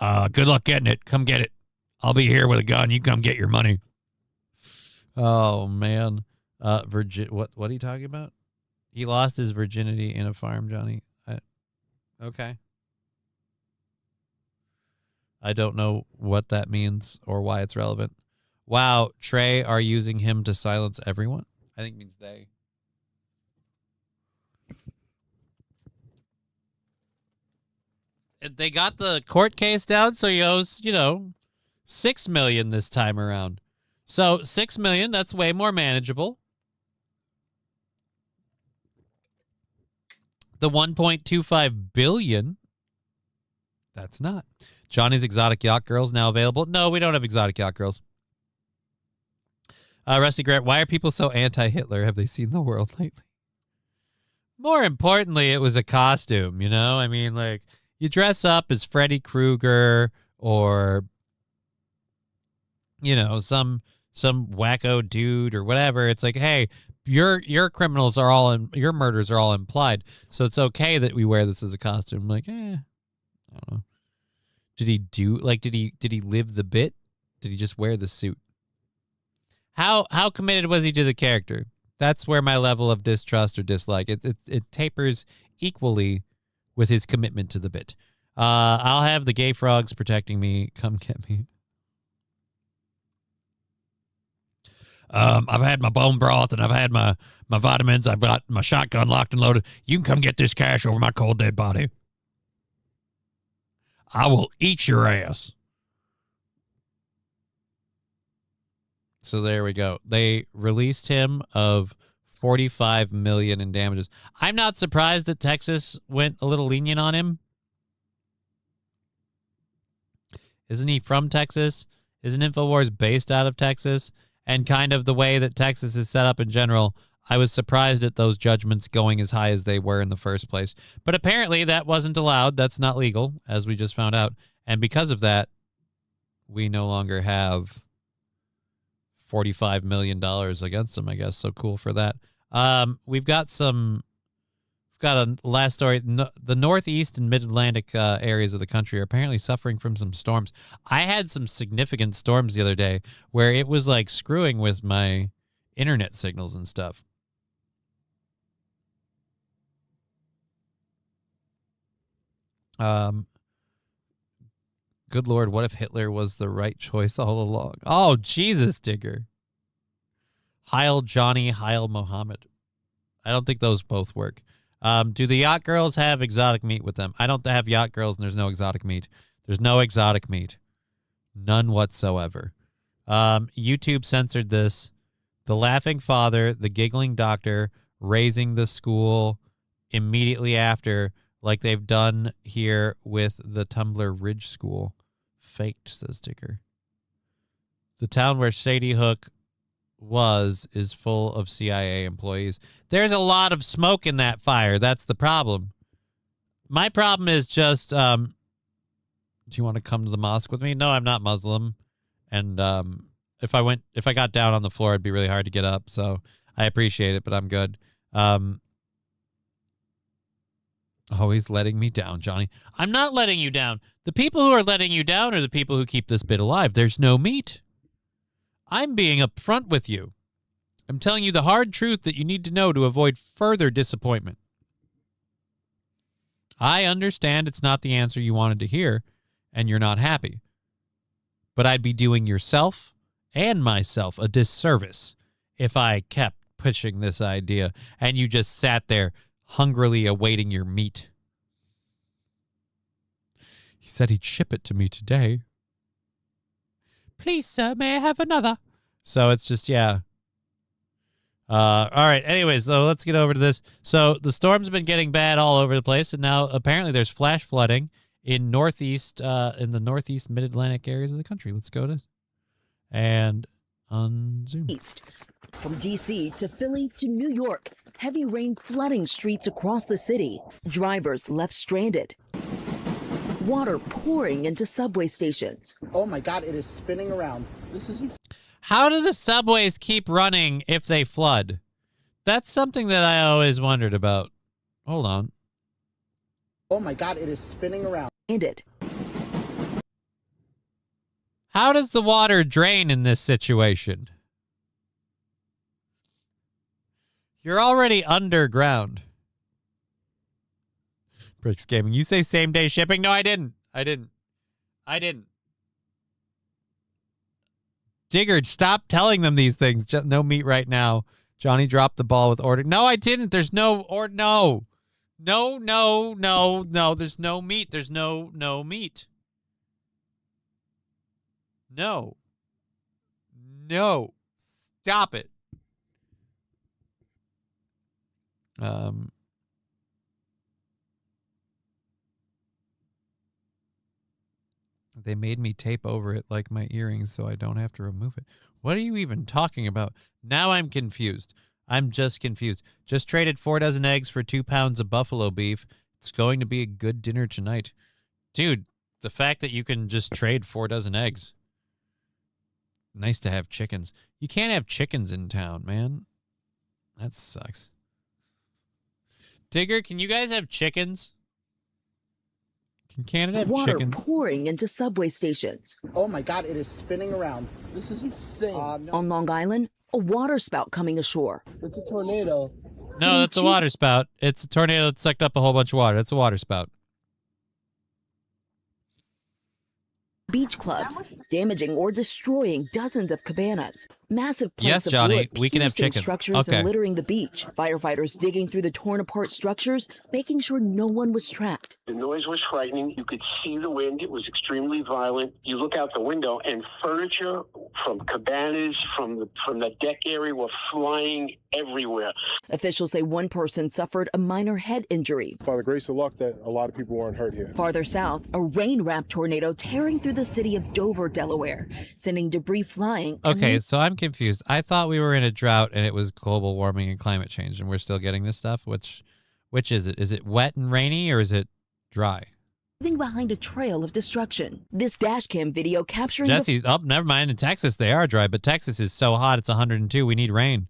Good luck getting it. Come get it. I'll be here with a gun. You come get your money. Oh man. What are you talking about? He lost his virginity in a farm, Johnny. Okay. I don't know what that means or why it's relevant. Wow, Trey are using him to silence everyone? I think it means they. They got the court case down, so he owes, $6 million this time around. So $6 million, that's way more manageable. The $1.25 billion, that's not. Johnny's Exotic Yacht Girls now available. No, we don't have Exotic Yacht Girls. Rusty Grant, why are people so anti-Hitler? Have they seen the world lately? More importantly, it was a costume, I mean, like, you dress up as Freddy Krueger or, some wacko dude or whatever. It's like, hey, your criminals are all your murders are all implied, so it's okay that we wear this as a costume. Like, I don't know. Did he live the bit? Did he just wear the suit? How committed was he to the character? That's where my level of distrust or dislike it tapers equally with his commitment to the bit. I'll have the gay frogs protecting me. Come get me. I've had my bone broth and I've had my vitamins. I've got my shotgun locked and loaded. You can come get this cash over my cold dead body. I will eat your ass. So there we go. They released him of $45 million in damages. I'm not surprised that Texas went a little lenient on him. Isn't he from Texas? Isn't InfoWars based out of Texas? And kind of the way that Texas is set up in general, I was surprised at those judgments going as high as they were in the first place. But apparently that wasn't allowed. That's not legal, as we just found out. And because of that, we no longer have $45 million against him, I guess. So cool for that. We've got a last story. The Northeast and Mid-Atlantic areas of the country are apparently suffering from some storms. I had some significant storms the other day where it was like screwing with my internet signals and stuff. Good Lord, what if Hitler was the right choice all along? Oh, Jesus, Digger. Heil Johnny, Heil Mohammed. I don't think those both work. Do the yacht girls have exotic meat with them? I don't have yacht girls and there's no exotic meat. There's no exotic meat. None whatsoever. YouTube censored this. The laughing father, the giggling doctor, raising the school immediately after, like they've done here with the Tumblr Ridge School. Faked, says Digger. The town where Shady Hook is full of CIA employees. There's a lot of smoke in that fire. That's the problem. My problem is just, do you want to come to the mosque with me? No, I'm not Muslim. And if I got down on the floor, it'd be really hard to get up. So I appreciate it, but I'm good. Always letting me down, Johnny. I'm not letting you down. The people who are letting you down are the people who keep this bit alive. There's no meat. I'm being upfront with you. I'm telling you the hard truth that you need to know to avoid further disappointment. I understand it's not the answer you wanted to hear, and you're not happy. But I'd be doing yourself and myself a disservice if I kept pushing this idea and you just sat there hungrily awaiting your meat. He said he'd ship it to me today. Please, sir, may I have another? So it's just, yeah. All right. Anyways, so let's get over to this. So the storm's been getting bad all over the place, and now apparently there's flash flooding in the northeast mid-Atlantic areas of the country. Let's go to and on Zoom. East. From D.C. to Philly to New York, heavy rain flooding streets across the city. Drivers left stranded. Water pouring into subway stations. Oh my God, it is spinning around. This is... How do the subways keep running if they flood? That's something that I always wondered about. Hold on. Oh my God, it is spinning around. Ended. How does the water drain in this situation? You're already underground. Bricks Gaming. You say same day shipping? No, I didn't. Digger, stop telling them these things. No meat right now. Johnny dropped the ball with order. No, I didn't. There's no no. No. There's no meat. There's no meat. No. Stop it. They made me tape over it like my earrings so I don't have to remove it. What are you even talking about? Now I'm confused. I'm just confused. Just traded 4 dozen eggs for 2 pounds of buffalo beef. It's going to be a good dinner tonight. Dude, the fact that you can just trade 4 dozen eggs. Nice to have chickens. You can't have chickens in town, man. That sucks. Digger, can you guys have chickens? Can Canada have Water chickens? pouring into subway stations. Oh my God, it is spinning around. This is insane. On Long Island, a water spout coming ashore. It's a tornado. No, that's a water spout. It's a tornado that sucked up a whole bunch of water. That's a water spout. Beach clubs, damaging or destroying dozens of cabanas. Massive Yes, planks of Johnny, wood we can have piercing chickens. structures Okay. and littering the beach. Firefighters digging through the torn apart structures, making sure no one was trapped. The noise was frightening. You could see the wind. It was extremely violent. You look out the window and furniture from cabanas, from the deck area were flying everywhere. Officials say one person suffered a minor head injury. By the grace of luck that a lot of people weren't hurt here. Farther south, a rain-wrapped tornado tearing through the city of Dover, Delaware, sending debris flying. and Okay, so I'm confused. I thought we were in a drought and it was global warming and climate change, and we're still getting this stuff. Which is it? Is it wet and rainy or is it dry? leaving behind a trail of destruction. This dashcam video capturing Jesse's up. Never mind. In Texas, they are dry, but Texas is so hot. It's 102. We need rain.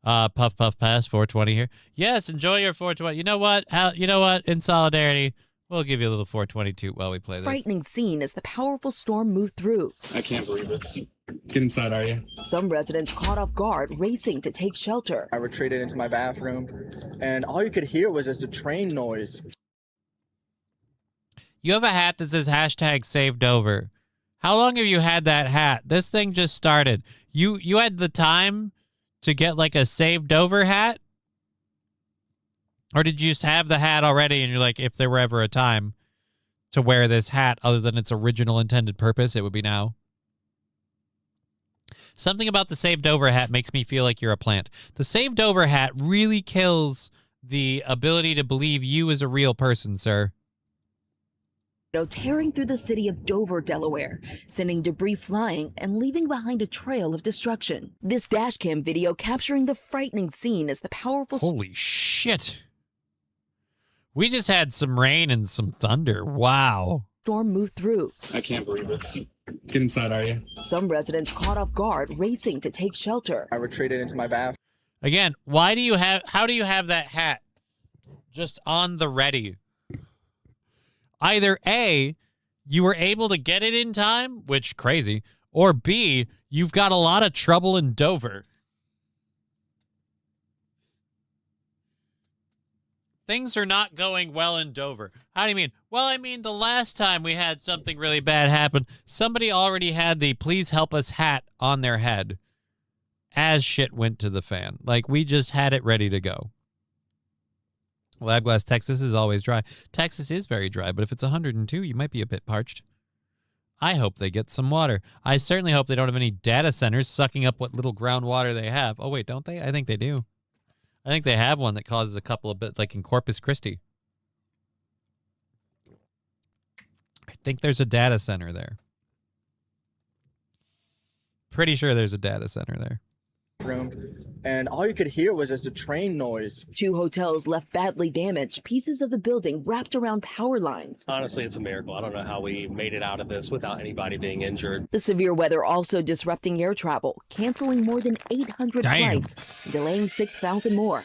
Puff pass 420 here. Yes, enjoy your 420. You know what? In solidarity, we'll give you a little 422 while we play this. frightening scene as the powerful storm moved through. I can't believe this. Get inside, are you? Some residents caught off guard, racing to take shelter. I retreated into my bathroom, and all you could hear was just a train noise. You have a hat that says hashtag saved over. How long have you had that hat? This thing just started. You had the time to get like a saved over hat? Or did you just have the hat already and you're like, if there were ever a time to wear this hat other than its original intended purpose, it would be now? Something about the saved over hat makes me feel like you're a plant. The saved over hat really kills the ability to believe you as a real person, sir. Tearing through the city of Dover, Delaware, sending debris flying and leaving behind a trail of destruction. This dashcam video capturing the frightening scene as the powerful... Holy shit. We just had some rain and some thunder. Wow. Storm moved through. I can't believe this. Get inside, are you? Some residents caught off guard, racing to take shelter. I retreated into my bathroom. Again, how do you have that hat just on the ready? Either A, you were able to get it in time, which crazy, or B, you've got a lot of trouble in Dover. Things are not going well in Dover. How do you mean? Well, I mean, the last time we had something really bad happen, somebody already had the please help us hat on their head as shit went to the fan. Like, we just had it ready to go. Lab Glass, Texas is always dry. Texas is very dry, but if it's 102, you might be a bit parched. I hope they get some water. I certainly hope they don't have any data centers sucking up what little groundwater they have. Oh, wait, don't they? I think they do. I think they have one that causes a couple of bit, like in Corpus Christi. I think there's a data center there. Pretty sure there's a data center there. And all you could hear was just a train noise. 2 hotels left badly damaged, pieces of the building wrapped around power lines. Honestly, it's a miracle. I don't know how we made it out of this without anybody being injured. The severe weather also disrupting air travel, canceling more than 800 flights, delaying 6,000 more.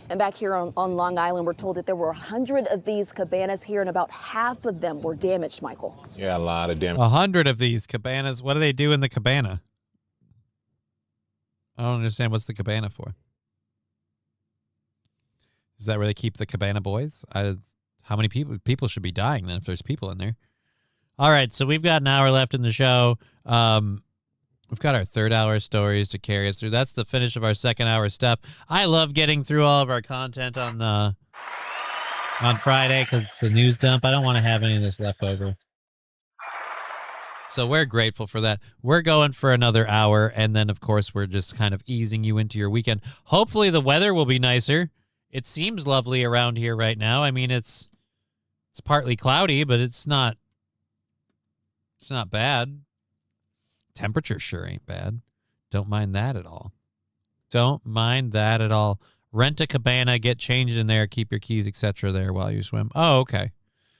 And back here on Long Island, we're told that there were 100 of these cabanas here, and about half of them were damaged, Michael. Yeah, a lot of damage. 100 of these cabanas. What do they do in the cabana? I don't understand. What's the cabana for? Is that where they keep the cabana boys? How many people should be dying then if there's people in there? All right, so we've got an hour left in the show. We've got our third hour stories to carry us through. That's the finish of our second hour stuff. I love getting through all of our content on Friday because it's a news dump. I don't want to have any of this left over. So we're grateful for that. We're going for another hour, and then, of course, we're just kind of easing you into your weekend. Hopefully the weather will be nicer. It seems lovely around here right now. I mean, it's partly cloudy, but it's not bad. Temperature sure ain't bad. Don't mind that at all. Don't mind that at all. Rent a cabana, get changed in there, keep your keys, etc. there while you swim. Oh, okay.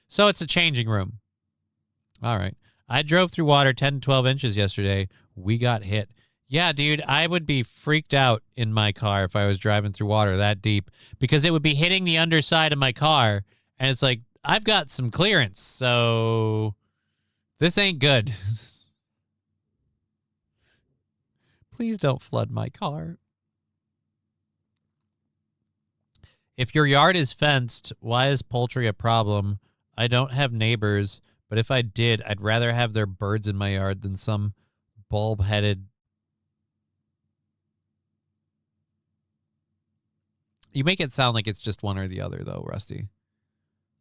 So it's a changing room. All right. I drove through water 10 to 12 inches yesterday. We got hit. Yeah, dude, I would be freaked out in my car if I was driving through water that deep because it would be hitting the underside of my car. And it's like, I've got some clearance, so this ain't good. Please don't flood my car. If your yard is fenced, why is poultry a problem? I don't have neighbors, but if I did, I'd rather have their birds in my yard than some bulb-headed... You make it sound like it's just one or the other, though, Rusty.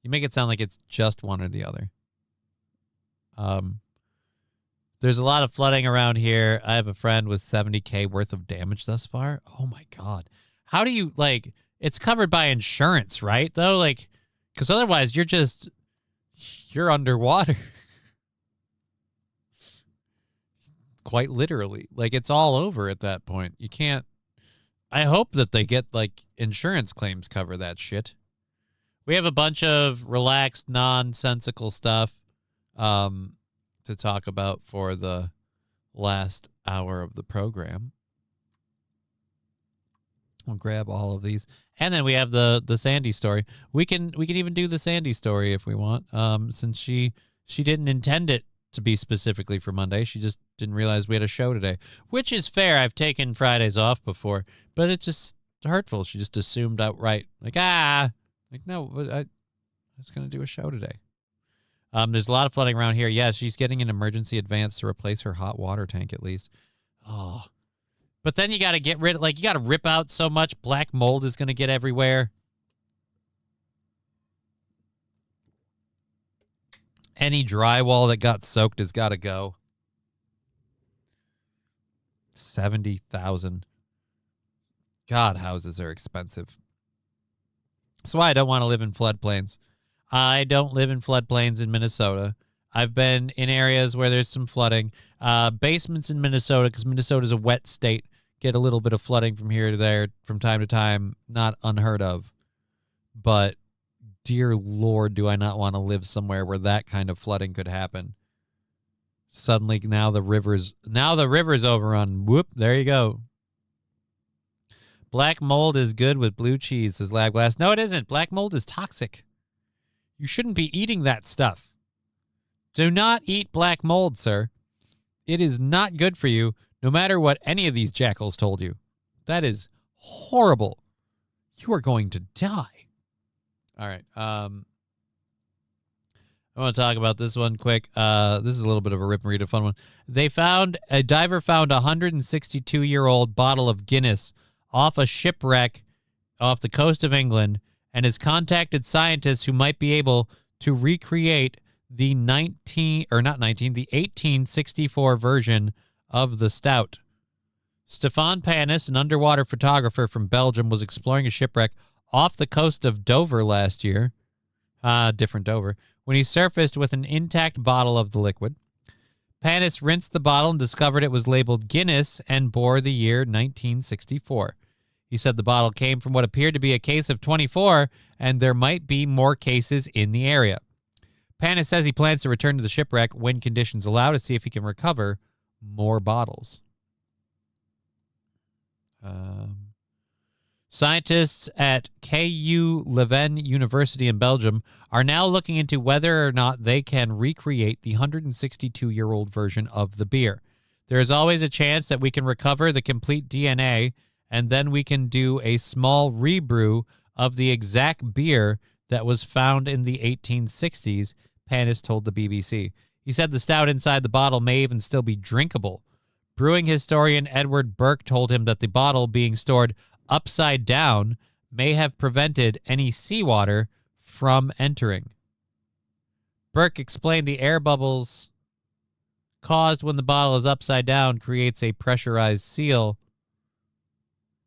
You make it sound like it's just one or the other. There's a lot of flooding around here. I have a friend with $70K worth of damage thus far. Oh, my God. How do you, like, it's covered by insurance, right, though? Like, because otherwise you're underwater. Quite literally. Like, it's all over at that point. You can't, I hope that they get, like, insurance claims cover that shit. We have a bunch of relaxed, nonsensical stuff to talk about for the last hour of the program. We'll grab all of these. And then we have the Sandy story. We can even do the Sandy story if we want. Since she didn't intend it to be specifically for Monday. She just didn't realize we had a show today. Which is fair. I've taken Fridays off before. But it's just hurtful. She just assumed outright. Like, no, I was going to do a show today. There's a lot of flooding around here. Yeah, she's getting an emergency advance to replace her hot water tank at least. Oh. But then you got to get rid of, like, you got to rip out so much. Black mold is going to get everywhere. Any drywall that got soaked has got to go. 70,000. God, houses are expensive. That's why I don't want to live in floodplains. I don't live in floodplains in Minnesota. I've been in areas where there's some flooding. Basements in Minnesota, because Minnesota's a wet state, get a little bit of flooding from here to there from time to time. Not unheard of. But, dear Lord, do I not want to live somewhere where that kind of flooding could happen. Suddenly, now the river's overrun. Whoop, there you go. Black mold is good with blue cheese, says Lab Glass. No, it isn't. Black mold is toxic. You shouldn't be eating that stuff. Do not eat black mold, sir. It is not good for you, no matter what any of these jackals told you. That is horrible. You are going to die. All right. I want to talk about this one quick. This is a little bit of a rip and read, a fun one. A diver found a 162-year-old bottle of Guinness off a shipwreck off the coast of England and has contacted scientists who might be able to recreate the 1864 version of the stout. Stefan Panis, an underwater photographer from Belgium, was exploring a shipwreck off the coast of Dover last year. Different Dover. When he surfaced with an intact bottle of the liquid. Panis rinsed the bottle and discovered it was labeled Guinness and bore the year 1964. He said the bottle came from what appeared to be a case of 24, and there might be more cases in the area. Panis says he plans to return to the shipwreck when conditions allow to see if he can recover more bottles. Scientists at KU Leuven University in Belgium are now looking into whether or not they can recreate the 162-year-old version of the beer. There is always a chance that we can recover the complete DNA, and then we can do a small rebrew of the exact beer that was found in the 1860s, Panis told the BBC. He He said the stout inside the bottle may even still be drinkable. Brewing historian Edward Burke told him that the bottle being stored upside down may have prevented any seawater from entering. Burke explained the air bubbles caused when the bottle is upside down creates a pressurized seal.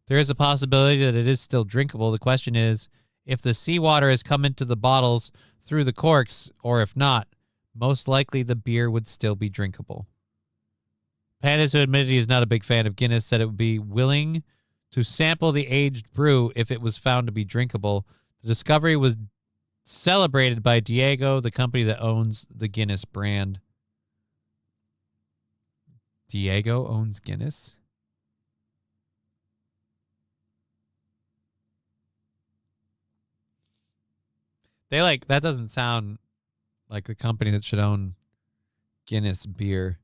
There is a possibility that it is still drinkable. The question is if the seawater has come into the bottles through the corks, or if not, most likely the beer would still be drinkable. Pandas, who admitted he is not a big fan of Guinness, said it would be willing to sample the aged brew if it was found to be drinkable. The discovery was celebrated by Diageo, the company that owns the Guinness brand. Diageo owns Guinness? That doesn't sound like the company that should own Guinness beer.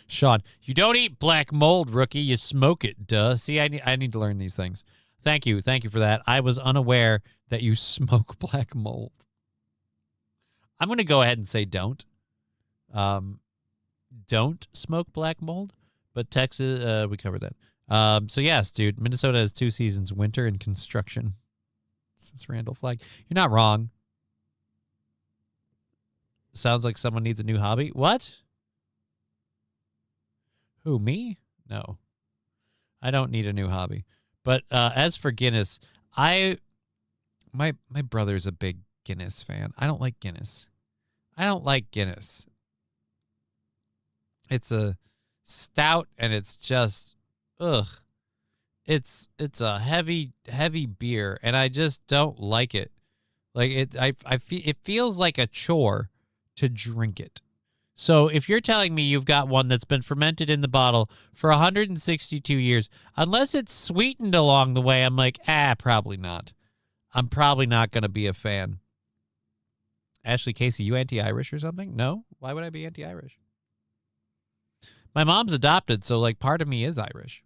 Sean, you don't eat black mold, rookie. You smoke it, duh. See, I need to learn these things. Thank you for that. I was unaware that you smoke black mold. I'm going to go ahead and say don't. Don't smoke black mold, but Texas, we covered that. So yes, dude, Minnesota has 2 seasons, winter and construction. Since Randall Flagg. You're not wrong. Sounds like someone needs a new hobby. What? Who, me? No. I don't need a new hobby. But as for Guinness, my brother's a big Guinness fan. I don't like Guinness. It's a stout, and it's just, ugh. It's a heavy beer, and I just don't like it. Like it feels like a chore to drink it. So if you're telling me you've got one that's been fermented in the bottle for 162 years, unless it's sweetened along the way, I'm like, probably not. I'm probably not going to be a fan. Ashley Casey, you anti-Irish or something? No? Why would I be anti-Irish? My mom's adopted, so like part of me is Irish.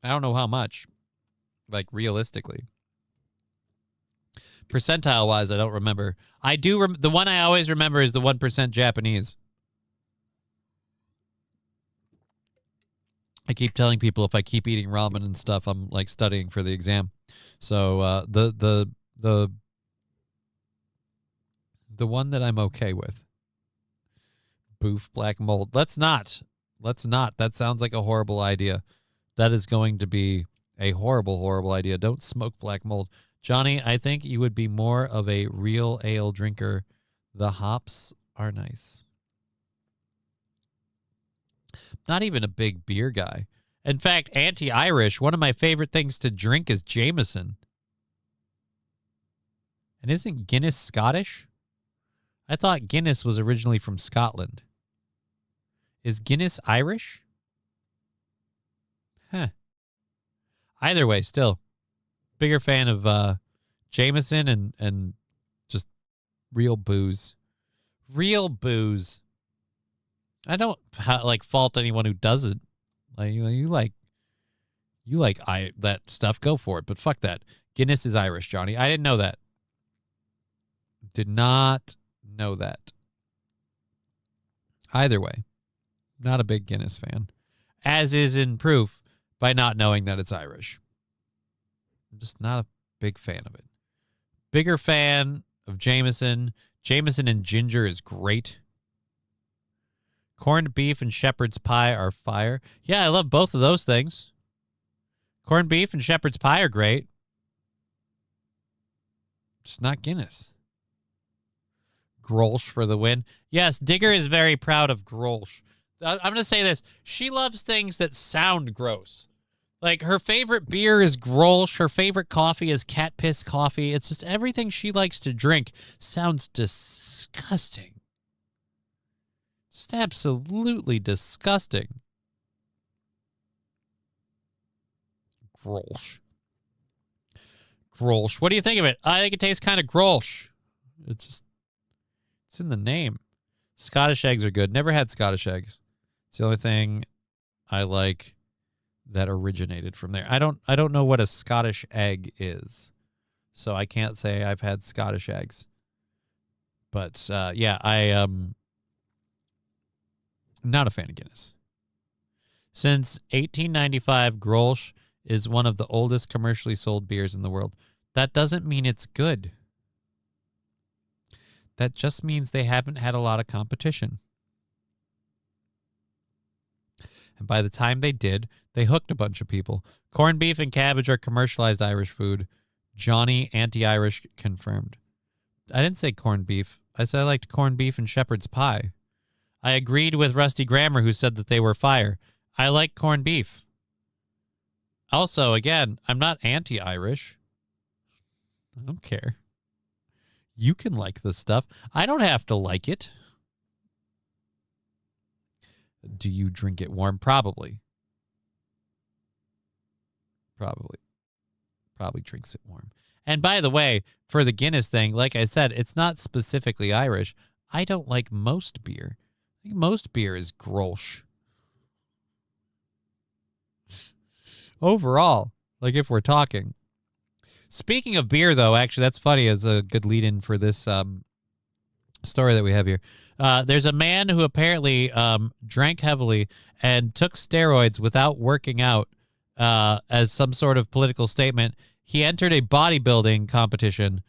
I don't know how much, like realistically. Percentile-wise, I don't remember. I do. The one I always remember is the 1% Japanese. I keep telling people if I keep eating ramen and stuff, I'm like studying for the exam. So the one that I'm okay with. Boof black mold. Let's not. That sounds like a horrible idea. That is going to be a horrible, horrible idea. Don't smoke black mold. Johnny, I think you would be more of a real ale drinker. The hops are nice. Not even a big beer guy. In fact, anti-Irish, one of my favorite things to drink is Jameson. And isn't Guinness Scottish? I thought Guinness was originally from Scotland. Is Guinness Irish? Huh. Either way, still. Bigger fan of Jameson and just real booze. Real booze. I don't fault anyone who doesn't. Like you like that stuff, go for it. But fuck that. Guinness is Irish, Johnny. I didn't know that. Did not know that. Either way, not a big Guinness fan. As is in proof by not knowing that it's Irish. I'm just not a big fan of it. Bigger fan of Jameson. Jameson and ginger is great. Corned beef and shepherd's pie are fire. Yeah, I love both of those things. Corned beef and shepherd's pie are great. Just not Guinness. Grolsch for the win. Yes, Digger is very proud of Grolsch. I'm going to say this. She loves things that sound gross. Like, her favorite beer is Grolsch. Her favorite coffee is cat piss coffee. It's just everything she likes to drink sounds disgusting. Just absolutely disgusting. Grolsch. Grolsch. What do you think of it? I think it tastes kind of Grolsch. It's in the name. Scottish eggs are good. Never had Scottish eggs. It's the only thing I like that originated from there. I don't know what a Scottish egg is, so I can't say I've had Scottish eggs. But yeah, I not a fan of Guinness. Since 1895, Grolsch is one of the oldest commercially sold beers in the world. That doesn't mean it's good. That just means they haven't had a lot of competition. And by the time they did, they hooked a bunch of people. Corned beef and cabbage are commercialized Irish food. Johnny, anti-Irish, confirmed. I didn't say corned beef. I said I liked corned beef and shepherd's pie. I agreed with Rusty Grammer, who said that they were fire. I like corned beef. Also, again, I'm not anti-Irish. I don't care. You can like this stuff. I don't have to like it. Do you drink it warm? Probably. Probably drinks it warm. And by the way, for the Guinness thing, like I said, it's not specifically Irish. I don't like most beer. I think most beer is Grolsch. Overall, like if we're talking. Speaking of beer, though, actually, that's funny as a good lead-in for this story that we have here. There's a man who apparently drank heavily and took steroids without working out as some sort of political statement. He entered a bodybuilding competition.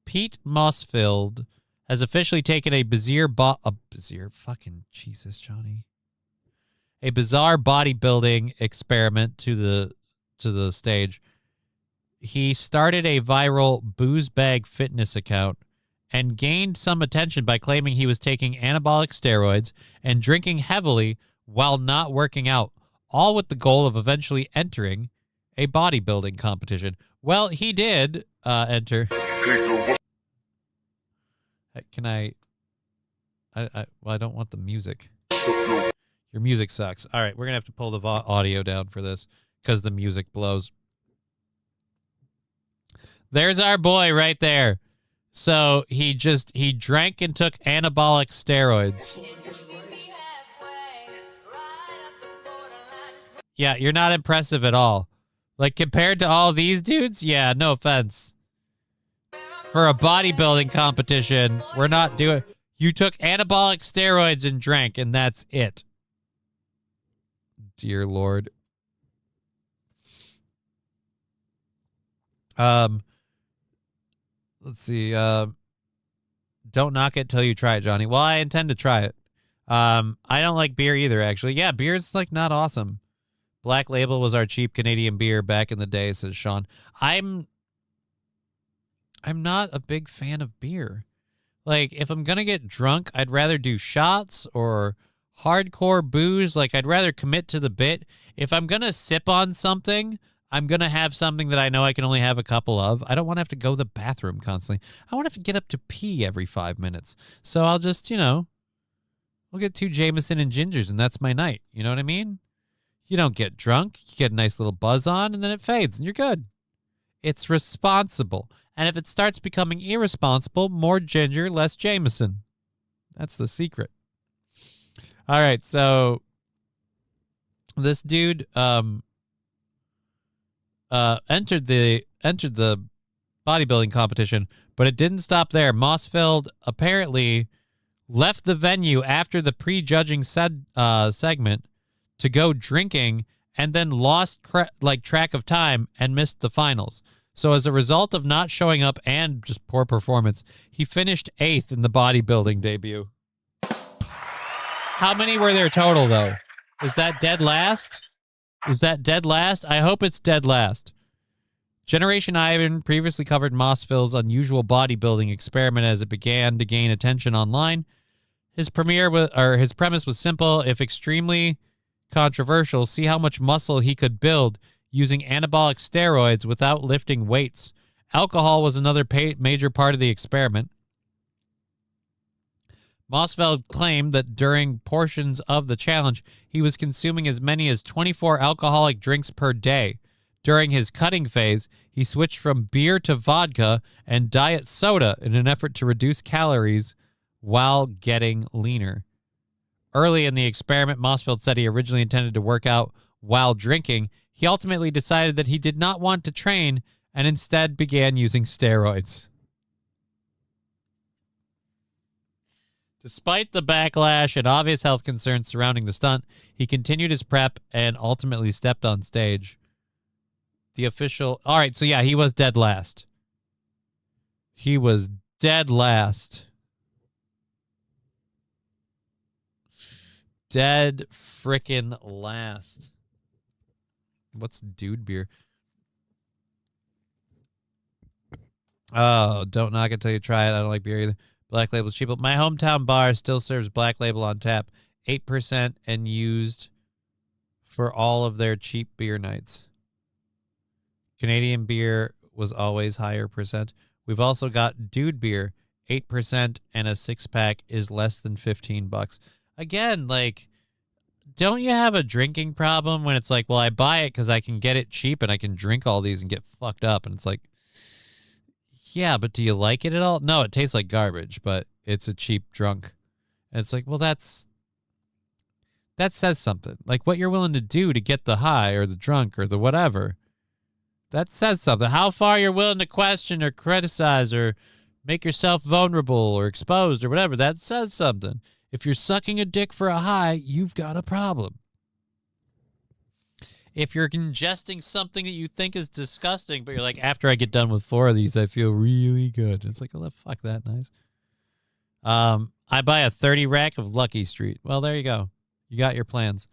Pete Mossfield has officially taken a bizarre bodybuilding experiment to the stage. He started a viral booze bag fitness account and gained some attention by claiming he was taking anabolic steroids and drinking heavily while not working out, all with the goal of eventually entering a bodybuilding competition. Well, he did enter. Can I don't want the music. Your music sucks. All right, we're going to have to pull the audio down for this because the music blows. There's our boy right there. So he drank and took anabolic steroids. Yeah, you're not impressive at all. Like compared to all these dudes, yeah, no offense. For a bodybuilding competition, we're not doing... You took anabolic steroids and drank, and that's it. Dear Lord. Let's see. Don't knock it till you try it, Johnny. Well, I intend to try it. I don't like beer either, actually. Yeah, beer's like not awesome. Black Label was our cheap Canadian beer back in the day, says Sean. I'm not a big fan of beer. Like, if I'm going to get drunk, I'd rather do shots or hardcore booze. Like, I'd rather commit to the bit. If I'm going to sip on something, I'm going to have something that I know I can only have a couple of. I don't want to have to go to the bathroom constantly. I want to have to get up to pee every 5 minutes. So I'll just, we'll get 2 Jameson and gingers, and that's my night. You know what I mean? You don't get drunk. You get a nice little buzz on, and then it fades, and you're good. It's responsible. And if it starts becoming irresponsible, more ginger, less Jameson. That's the secret. All right, so this dude entered the bodybuilding competition, but it didn't stop there. Mossfield apparently left the venue after the pre-judging segment to go drinking and then lost track of time and missed the finals. So as a result of not showing up and just poor performance, he finished 8th in the bodybuilding debut. How many were there total, though? Is that dead last? I hope it's dead last. Generation Ivan previously covered Mossfield's unusual bodybuilding experiment as it began to gain attention online. His premise was simple, if extremely controversial. See how much muscle he could build using anabolic steroids without lifting weights. Alcohol was another major part of the experiment. Mossfeld claimed that during portions of the challenge, he was consuming as many as 24 alcoholic drinks per day. During his cutting phase, he switched from beer to vodka and diet soda in an effort to reduce calories while getting leaner. Early in the experiment, Mossfeld said he originally intended to work out while drinking. He ultimately decided that he did not want to train and instead began using steroids. Despite the backlash and obvious health concerns surrounding the stunt, he continued his prep and ultimately stepped on stage. The official... All right, so yeah, he was dead last. He was dead last. Dead frickin' last. What's dude beer? Oh, don't knock it till you try it. I don't like beer either. Black Label's cheap. My hometown bar still serves Black Label on tap. 8% and used for all of their cheap beer nights. Canadian beer was always higher percent. We've also got dude beer. 8% and a 6-pack is less than $15. Again, like, don't you have a drinking problem when it's like, well, I buy it because I can get it cheap and I can drink all these and get fucked up. And it's like, yeah, but do you like it at all? No, it tastes like garbage, but it's a cheap drunk. And it's like, well, that says something. Like what you're willing to do to get the high or the drunk or the whatever. That says something. How far you're willing to question or criticize or make yourself vulnerable or exposed or whatever, that says something. If you're sucking a dick for a high, you've got a problem. If you're ingesting something that you think is disgusting, but you're like, after I get done with 4 of these, I feel really good. It's like, oh, fuck that, nice. I buy a 30 rack of Lucky Street. Well, there you go. You got your plans.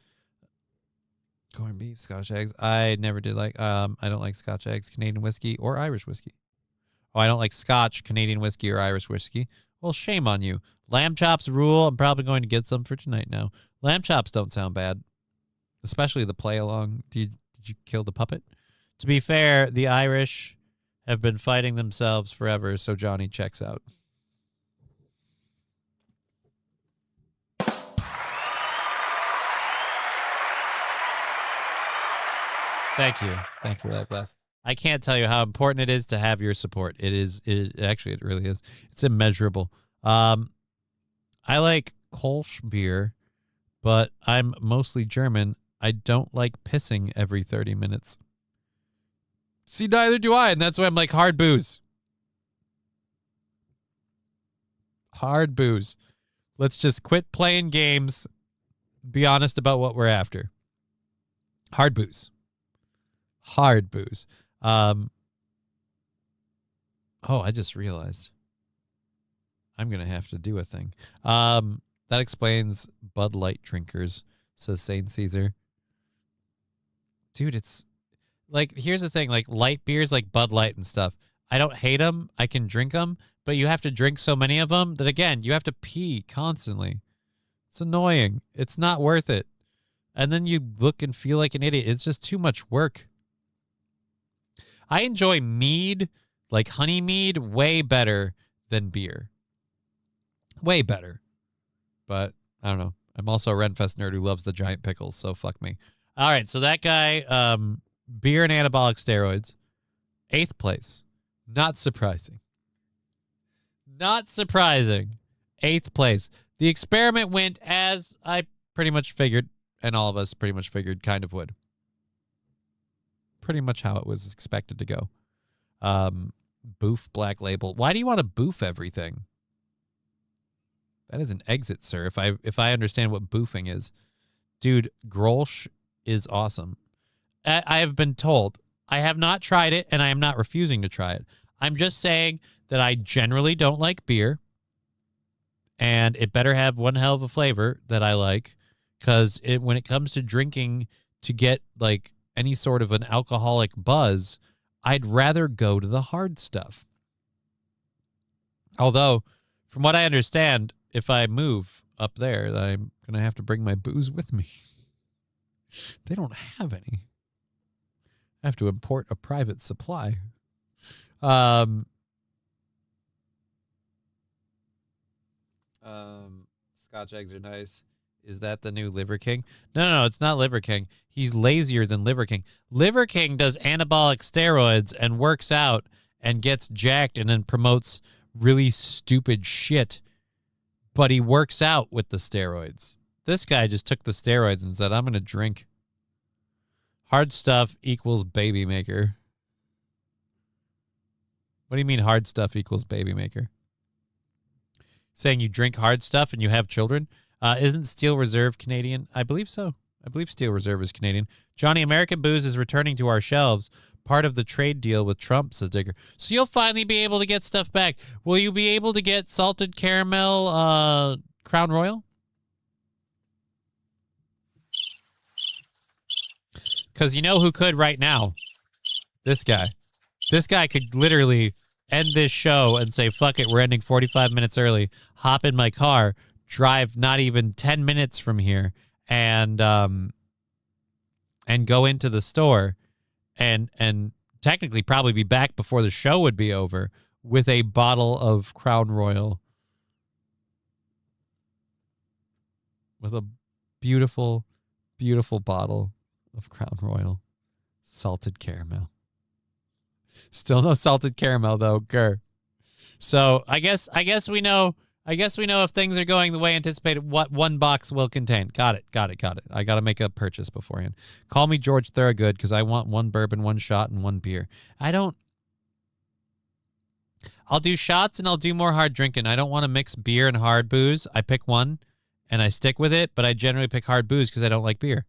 Corned beef, Scotch eggs. I never did like, I don't like Scotch eggs, Canadian whiskey, or Irish whiskey. Oh, I don't like Scotch, Canadian whiskey, or Irish whiskey. Well, shame on you. Lamb chops rule. I'm probably going to get some for tonight now. Lamb chops don't sound bad. Especially the play along. Did you kill the puppet? To be fair, the Irish have been fighting themselves forever, so Johnny checks out. Thank you. Thank you, Light Blast. I can't tell you how important it is to have your support. It really is. It's immeasurable. I like Kolsch beer, but I'm mostly German. I don't like pissing every 30 minutes. See, neither do I, and that's why I'm like hard booze. Hard booze. Let's just quit playing games. Be honest about what we're after. Hard booze. Hard booze. Oh, I just realized. I'm going to have to do a thing. That explains Bud Light drinkers, says Saint Caesar. Dude, it's like, here's the thing, like light beers like Bud Light and stuff. I don't hate them. I can drink them, but you have to drink so many of them that, again, you have to pee constantly. It's annoying. It's not worth it. And then you look and feel like an idiot. It's just too much work. I enjoy mead, like honey mead, way better than beer. Way better. But I don't know. I'm also a Renfest nerd who loves the giant pickles, so fuck me. All right, so that guy, beer and anabolic steroids, 8th place. Not surprising. Not surprising. 8th place. The experiment went as I pretty much figured, and all of us pretty much figured kind of would. Pretty much how it was expected to go. Boof Black Label. Why do you want to boof everything? That is an exit, sir. If I understand what boofing is. Dude, Grolsch is awesome. I have been told. I have not tried it, and I am not refusing to try it. I'm just saying that I generally don't like beer, and it better have one hell of a flavor that I like, because when it comes to drinking to get like any sort of an alcoholic buzz, I'd rather go to the hard stuff. Although, from what I understand, if I move up there, I'm going to have to bring my booze with me. They don't have any. I have to import a private supply. Scotch eggs are nice. Is that the new Liver King? No, it's not Liver King. He's lazier than Liver King. Liver King does anabolic steroids and works out and gets jacked and then promotes really stupid shit. But he works out with the steroids. This guy just took the steroids and said, I'm going to drink. Hard stuff equals baby maker. What do you mean hard stuff equals baby maker? saying you drink hard stuff and you have children. Isn't Steel Reserve Canadian? I believe so. I believe Steel Reserve is Canadian. Johnny, American booze is returning to our shelves. Part of the trade deal with Trump, says Digger. So you'll finally be able to get stuff back. Will you be able to get salted caramel Crown Royal? Because you know who could right now? This guy. This guy could literally end this show and say, fuck it, we're ending 45 minutes early, hop in my car, drive not even 10 minutes from here, and go into the store and technically probably be back before the show would be over with a bottle of Crown Royal. With a beautiful, beautiful bottle of Crown Royal salted caramel. Still no salted caramel though, grr. So I guess we know if things are going the way anticipated, what one box will contain. Got it. I got to make a purchase beforehand. Call me George Thorogood because I want one bourbon, one shot, and one beer. I'll do shots and I'll do more hard drinking. I don't want to mix beer and hard booze. I pick one and I stick with it, but I generally pick hard booze because I don't like beer.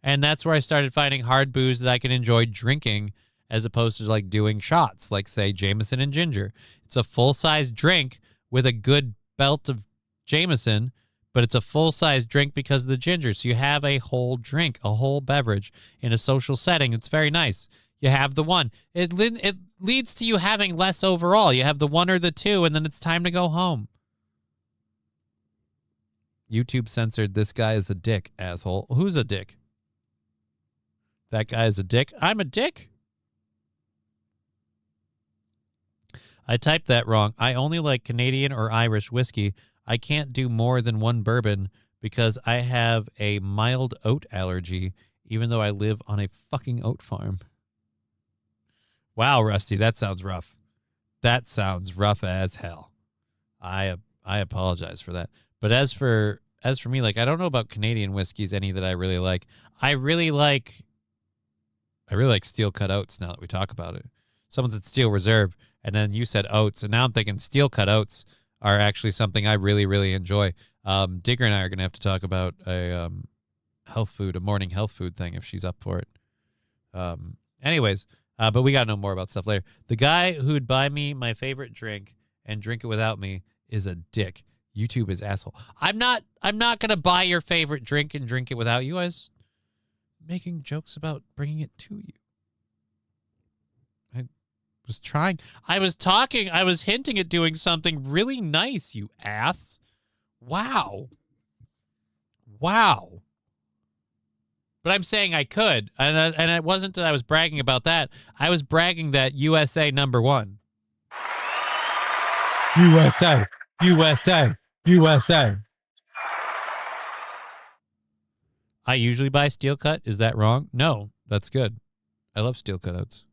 And that's where I started finding hard booze that I can enjoy drinking as opposed to like doing shots, like say Jameson and ginger. It's a full-size drink with a good belt of Jameson, but it's a full-size drink because of the ginger. So you have a whole drink, a whole beverage in a social setting. It's very nice. You have the one. It leads to you having less overall. You have the one or the two, and then it's time to go home. YouTube censored, this guy is a dick, asshole. Who's a dick? That guy is a dick. I'm a dick? I typed that wrong. I only like Canadian or Irish whiskey. I can't do more than one bourbon because I have a mild oat allergy, even though I live on a fucking oat farm. Wow, Rusty, that sounds rough. That sounds rough as hell. I apologize for that. But as for me, like, I don't know about Canadian whiskeys, any that I really like. I really like steel cut oats now that we talk about it. Someone said Steel Reserve, and then you said oats, and now I'm thinking steel cut oats are actually something I really, really enjoy. Digger and I are going to have to talk about a morning health food thing if she's up for it. Anyways, but we got to know more about stuff later. The guy who'd buy me my favorite drink and drink it without me is a dick. YouTube is asshole. I'm not going to buy your favorite drink and drink it without you. I was making jokes about bringing it to you. I was hinting at doing something really nice, you ass. Wow. But I'm saying I could, and it wasn't that I was bragging about that. I was bragging that USA #1. USA. I usually buy steel cut. Is that wrong? No, that's good. I love steel cut oats.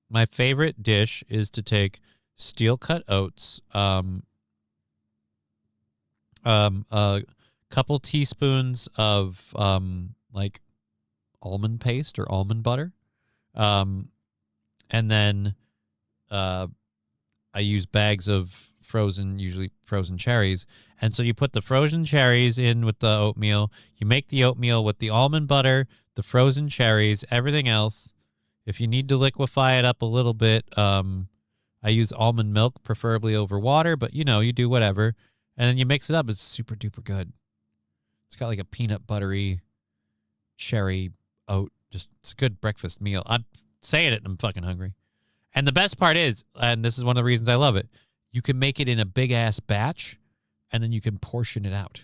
My favorite dish is to take steel cut oats, a couple teaspoons of like almond paste or almond butter, and then I use bags of usually frozen cherries. And so you put the frozen cherries in with the oatmeal. You make the oatmeal with the almond butter, the frozen cherries, everything else. If you need to liquefy it up a little bit, I use almond milk, preferably over water, but, you do whatever. And then you mix it up. It's super duper good. It's got like a peanut buttery cherry oat. It's a good breakfast meal. I'm saying it and I'm fucking hungry. And the best part is, and this is one of the reasons I love it, you can make it in a big-ass batch, and then you can portion it out,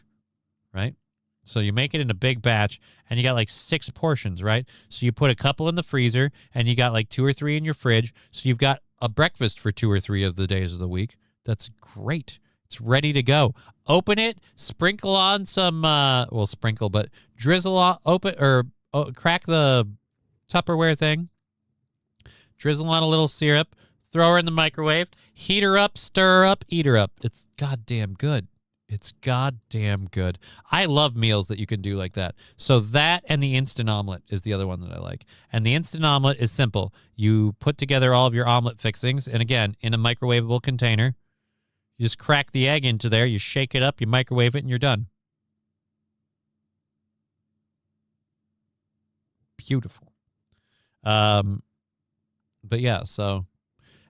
right? So you make it in a big batch, and you got like 6 portions, right? So you put a couple in the freezer, and you got like 2 or 3 in your fridge. So you've got a breakfast for 2 or 3 of the days of the week. That's great. It's ready to go. Open it, sprinkle on some, but drizzle on, crack the Tupperware thing, drizzle on a little syrup, throw her in the microwave, heat her up, stir her up, eat her up. It's goddamn good. It's goddamn good. I love meals that you can do like that. So that and the instant omelet is the other one that I like. And the instant omelet is simple. You put together all of your omelet fixings, and again, in a microwavable container. You just crack the egg into there, you shake it up, you microwave it, and you're done. Beautiful. But yeah, so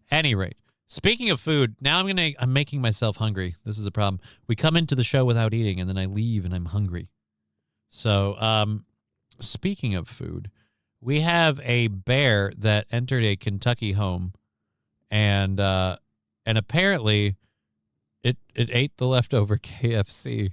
any rate. Speaking of food, now I'm making myself hungry. This is a problem. We come into the show without eating, and then I leave and I'm hungry. So, speaking of food, we have a bear that entered a Kentucky home, and apparently it ate the leftover KFC.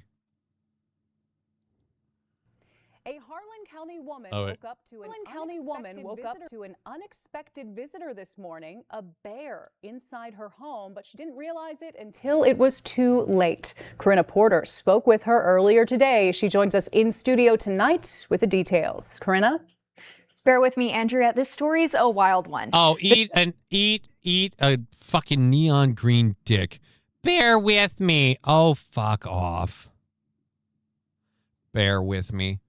A Harlan County woman Oh, wait. woke up to an unexpected visitor this morning, a bear inside her home, but she didn't realize it until it was too late. Corinna Porter spoke with her earlier today. She joins us in studio tonight with the details. Corinna? Bear with me, Andrea. This story's a wild one. Oh, eat a fucking neon green dick. Bear with me. Oh, fuck off. Bear with me.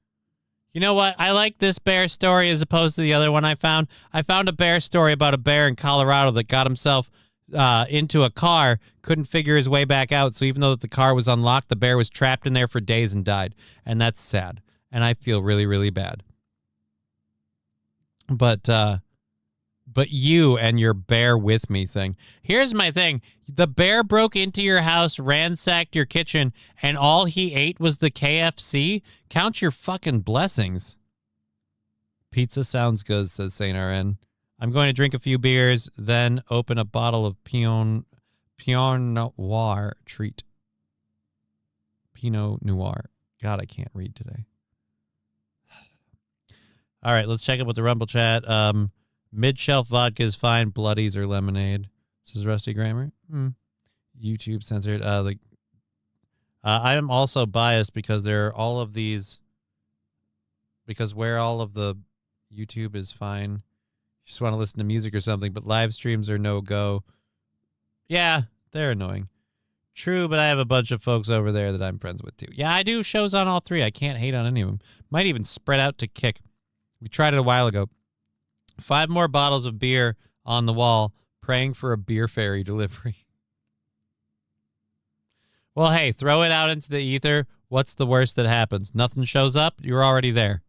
You know what? I like this bear story as opposed to the other one I found. I found a bear story about a bear in Colorado that got himself into a car, couldn't figure his way back out. So even though the car was unlocked, the bear was trapped in there for days and died. And that's sad. And I feel really, really bad. But you and your bear with me thing. Here's my thing. The bear broke into your house, ransacked your kitchen, and all he ate was the KFC? Count your fucking blessings. Pizza sounds good, says Saint RN. I'm going to drink a few beers, then open a bottle of Pinot Noir treat. Pinot Noir. God, I can't read today. All right, let's check it with the Rumble chat. Mid-shelf vodka is fine. Bloodies or lemonade. This is Rusty Grammar. YouTube censored. I am also biased because there are all of these. Because where all of the YouTube is fine, you just want to listen to music or something, but live streams are no go. Yeah, they're annoying. True, but I have a bunch of folks over there that I'm friends with too. Yeah, I do shows on all three. I can't hate on any of them. Might even spread out to Kick. We tried it a while ago. 5 more bottles of beer on the wall, praying for a beer fairy delivery. Well, hey, throw it out into the ether. What's the worst that happens? Nothing shows up. You're already there.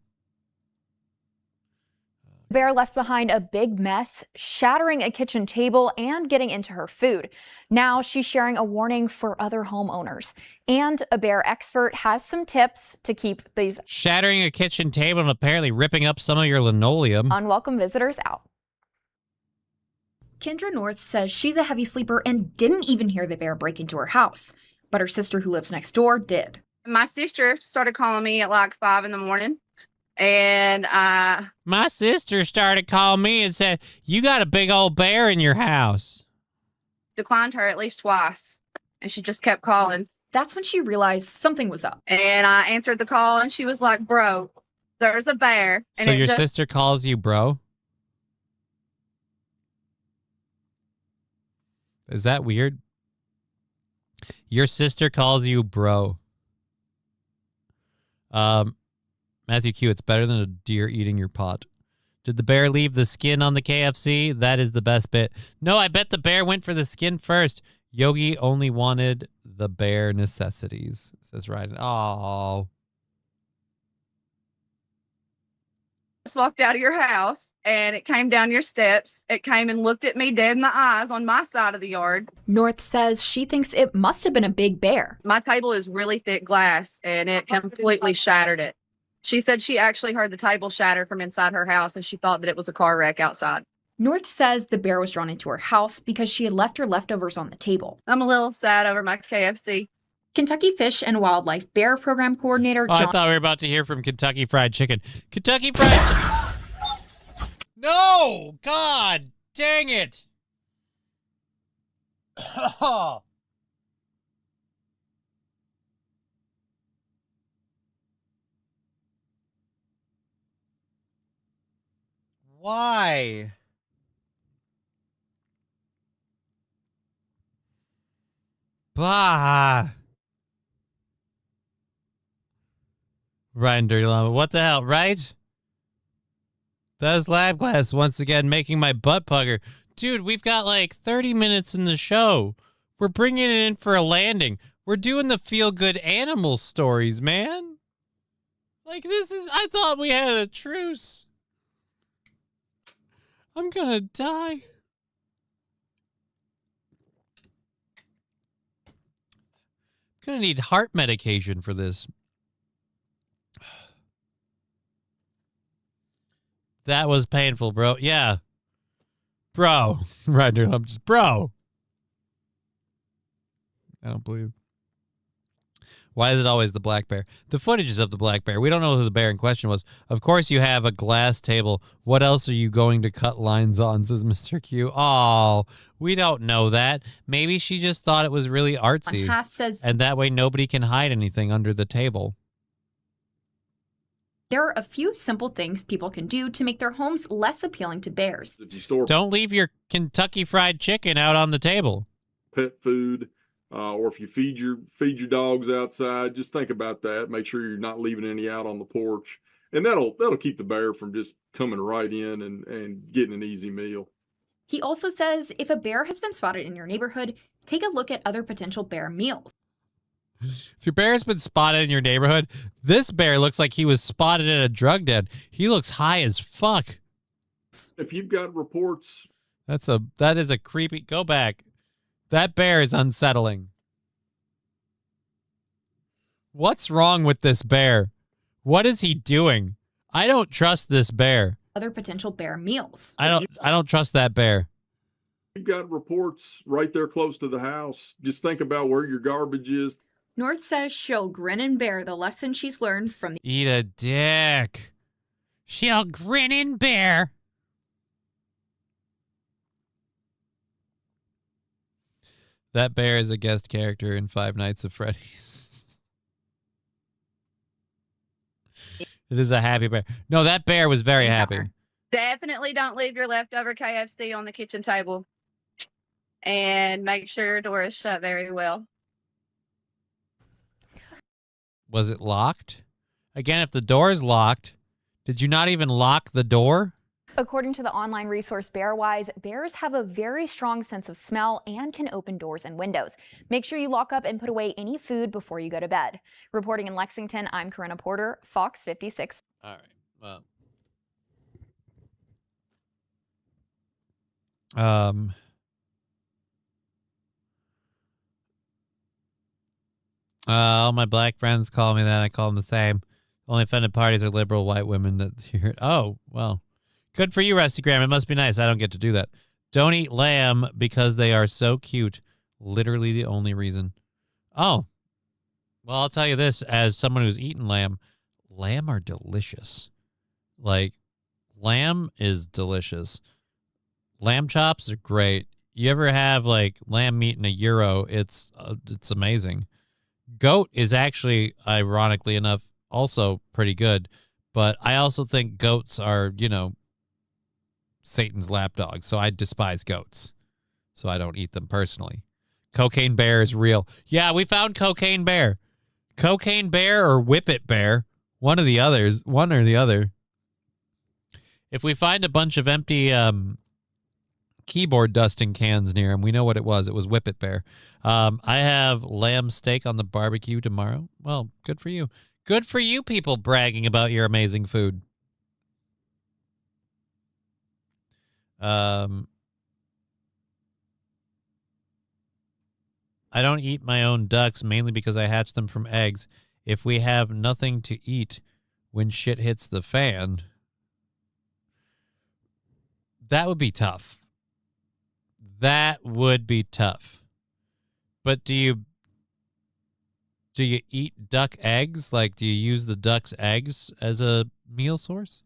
Bear left behind a big mess, shattering a kitchen table and getting into her food. Now she's sharing a warning for other homeowners. And a bear expert has some tips to keep these shattering a kitchen table and apparently ripping up some of your linoleum. Unwelcome visitors out. Kendra North says she's a heavy sleeper and didn't even hear the bear break into her house. But her sister who lives next door did. My sister started calling me at like 5 in the morning. And my sister started calling me and said, you got a big old bear in your house. Declined her at least twice. And she just kept calling. That's when she realized something was up. And I answered the call and she was like, bro, there's a bear. And so your sister calls you bro? Is that weird? Your sister calls you bro. Matthew Q, it's better than a deer eating your pot. Did the bear leave the skin on the KFC? That is the best bit. No, I bet the bear went for the skin first. Yogi only wanted the bare necessities, says Ryden. Oh. Just walked out of your house and it came down your steps. It came and looked at me dead in the eyes on my side of the yard. North says she thinks it must have been a big bear. My table is really thick glass and it completely shattered it. She said she actually heard the table shatter from inside her house and she thought that it was a car wreck outside. North says the bear was drawn into her house because she had left her leftovers on the table. I'm a little sad over my KFC. Kentucky Fish and Wildlife Bear Program Coordinator John... I thought we were about to hear from Kentucky Fried Chicken. Kentucky Fried Chicken! No! God dang it! Why? Bah. Ryan Dirty Llama. What the hell, right? That was Lab Class once again making my butt pugger. Dude, we've got like 30 minutes in the show. We're bringing it in for a landing. We're doing the feel-good animal stories, man. Like, I thought we had a truce. I'm gonna die. I'm gonna need heart medication for this. That was painful, bro. Yeah. Bro. Right there. I'm just, bro. I don't believe. Why is it always the black bear? The footage is of the black bear. We don't know who the bear in question was. Of course you have a glass table. What else are you going to cut lines on, says Mr. Q. Oh, we don't know that. Maybe she just thought it was really artsy. Haas says, and that way nobody can hide anything under the table. there are a few simple things people can do to make their homes less appealing to bears. If you store Don't leave your Kentucky Fried Chicken out on the table. pet food, or if you feed your dogs outside, just think about that. Make sure you're not leaving any out on the porch, and that'll keep the bear from just coming right in and getting an easy meal. He also says if a bear has been spotted in your neighborhood, take a look at other potential bear meals. If your bear's been spotted in your neighborhood, this bear looks like he was spotted at a drug den. He looks high as fuck. If you've got reports, that is a creepy. Go back. That bear is unsettling. What's wrong with this bear? What is he doing? I don't trust this bear. Other potential bear meals. I don't trust that bear. you've got reports right there close to the house. Just think about where your garbage is. North says she'll grin and bear the lesson she's learned from the Eat a dick. She'll grin and bear. That bear is a guest character in Five Nights at Freddy's. It is a happy bear. No, that bear was very happy. Definitely don't leave your leftover KFC on the kitchen table. And make sure your door is shut very well. Was it locked? Again, if the door is locked, did you not even lock the door? According to the online resource Bearwise, bears have a very strong sense of smell and can open doors and windows. Make sure you lock up and put away any food before you go to bed. Reporting in Lexington, I'm Corinna Porter, Fox 56. All right. Well. All my black friends call me that. I call them the same. Only offended parties are liberal white women that hear. Oh, well. Good for you, Rusty Graham. It must be nice. I don't get to do that. Don't eat lamb because they are so cute. Literally the only reason. Oh. Well, I'll tell you this. As someone who's eaten lamb are delicious. Like, lamb is delicious. Lamb chops are great. You ever have, like, lamb meat in a gyro? It's amazing. Goat is actually, ironically enough, also pretty good. But I also think goats are, Satan's lapdogs. So I despise goats. So I don't eat them personally. Cocaine bear is real. Yeah, we found cocaine bear. Cocaine bear or whippet bear. One or the other. If we find a bunch of empty keyboard dusting cans near him, we know what it was. It was whippet bear. I have lamb steak on the barbecue tomorrow. Well, good for you. Good for you people bragging about your amazing food. I don't eat my own ducks mainly because I hatch them from eggs. If we have nothing to eat when shit hits the fan, that would be tough. That would be tough. But do you eat duck eggs? Like, do you use the duck's eggs as a meal source